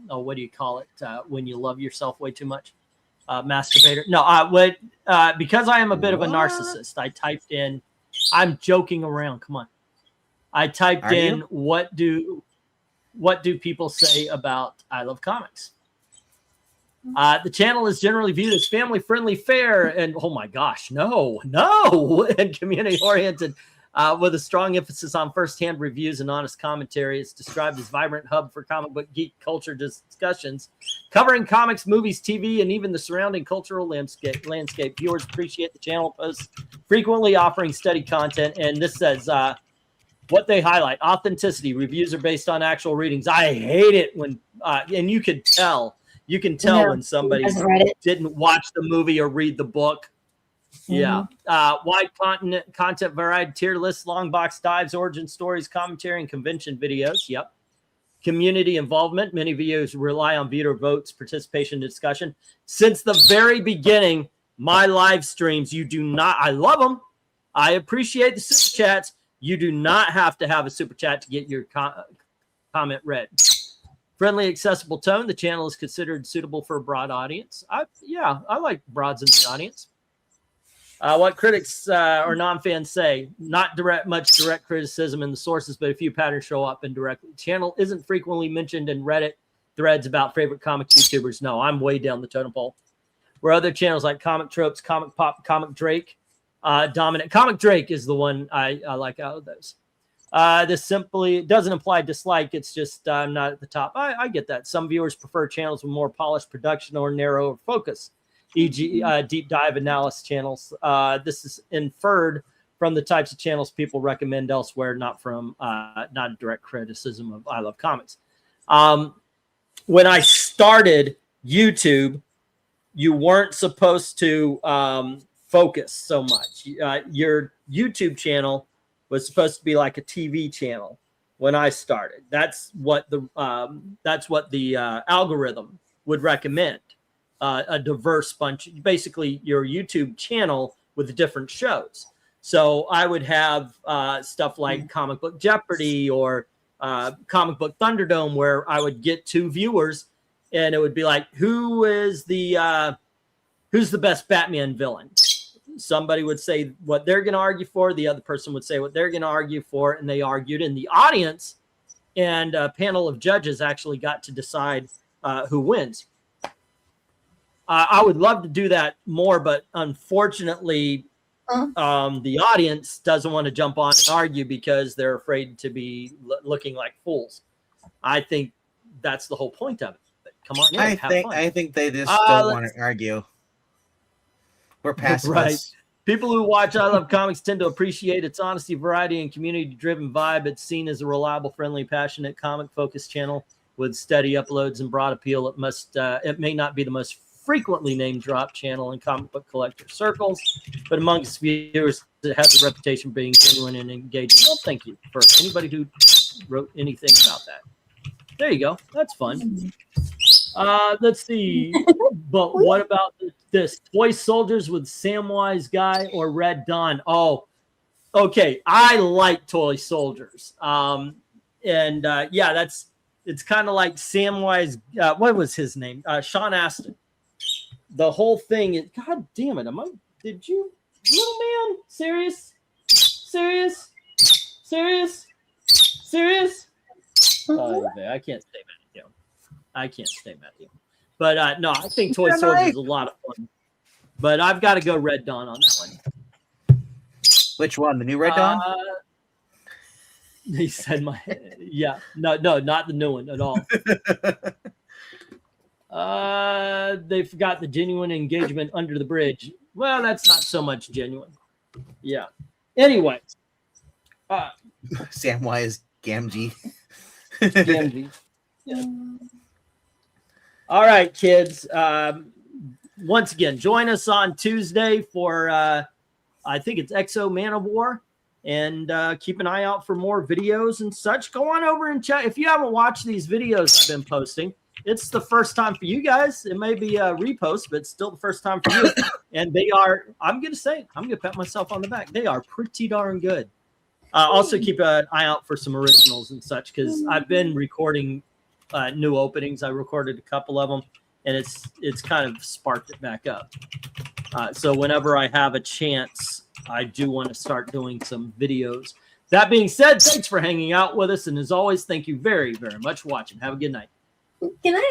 what do you call it when you love yourself way too much, masturbator. No, because I am a bit of a narcissist. I typed in. I'm joking around. Come on. I typed in what do people say about I Love Comics. The channel is generally viewed as family friendly, fair, and oh my gosh, no, and community oriented. With a strong emphasis on first-hand reviews and honest commentary. It's described as vibrant hub for comic book geek culture discussions, covering comics, movies, TV, and even the surrounding cultural landscape. Viewers appreciate the channel posts, frequently offering steady content. And this says what they highlight: authenticity. Reviews are based on actual readings. I hate it when, and you can tell when somebody didn't watch the movie or read the book. Yeah. Wide content variety tier lists, long box dives, origin stories, commentary, and convention videos. Yep. Community involvement. Many videos rely on viewer votes, participation, and discussion. Since the very beginning, my live streams, I love them. I appreciate the super chats. You do not have to have a super chat to get your comment read. Friendly, accessible tone. The channel is considered suitable for a broad audience. I like broads in the audience. What critics or non-fans say, not much direct criticism in the sources, but a few patterns show up indirectly. The channel isn't frequently mentioned in Reddit threads about favorite comic YouTubers. No, I'm way down the totem pole. Where other channels like Comic Tropes, Comic Pop, Comic Drake dominant. Comic Drake is the one I like out of those. This simply doesn't imply dislike. It's just not at the top. I get that. Some viewers prefer channels with more polished production or narrower focus, e.g. Deep dive analysis channels. This is inferred from the types of channels people recommend elsewhere, not from not a direct criticism of I Love Comics. When I started YouTube, you weren't supposed to focus so much. Your YouTube channel was supposed to be like a TV channel when I started. That's what the algorithm would recommend. A diverse bunch, basically your YouTube channel with different shows. So I would have stuff like Comic Book Jeopardy or Comic Book Thunderdome, where I would get 2 viewers, and it would be like, who's the best Batman villain? Somebody would say what they're going to argue for. The other person would say what they're going to argue for, and they argued. And the audience and a panel of judges actually got to decide who wins. I would love to do that more, but unfortunately, the audience doesn't want to jump on and argue because they're afraid to be looking like fools. I think that's the whole point of it. But come on, have fun. I think they just don't want to argue. We're past right. this. People who watch I Love Comics tend to appreciate its honesty, variety, and community-driven vibe. It's seen as a reliable, friendly, passionate, comic-focused channel with steady uploads and broad appeal. It may not be the most frequently name-drop channel in comic book collector circles, but amongst viewers, it has a reputation for being genuine and engaging. Well, thank you for anybody who wrote anything about that. There you go. That's fun. Let's see. But what about this? Toy Soldiers with Samwise Guy or Red Dawn? Oh, okay. I like Toy Soldiers. It's kind of like Samwise. What was his name? Sean Astin. The whole thing is, God damn it. Did you, little man? Serious? Oh, I can't stay mad at you. I can't stay mad at you. But no, I think Toy Soldiers is a lot of fun. But I've got to go Red Dawn on that one. Which one? The new Red Dawn? He said no, not the new one at all. They forgot the genuine engagement under the bridge. Well, that's not so much genuine. Yeah. Anyway. Samwise Gamgee. Gamgee. Yeah. All right, kids. Once again, join us on Tuesday for I think it's Exo Man of War, and keep an eye out for more videos and such. Go on over and check. If you haven't watched these videos I've been posting, it's the first time for you guys. It may be a repost, but it's still the first time for you. And they are, I'm going to say it, I'm going to pat myself on the back. They are pretty darn good. Also keep an eye out for some originals and such, because I've been recording new openings. I recorded a couple of them, and it's kind of sparked it back up. So whenever I have a chance, I do want to start doing some videos. That being said, thanks for hanging out with us. And as always, thank you very, very much for watching. Have a good night. Good night.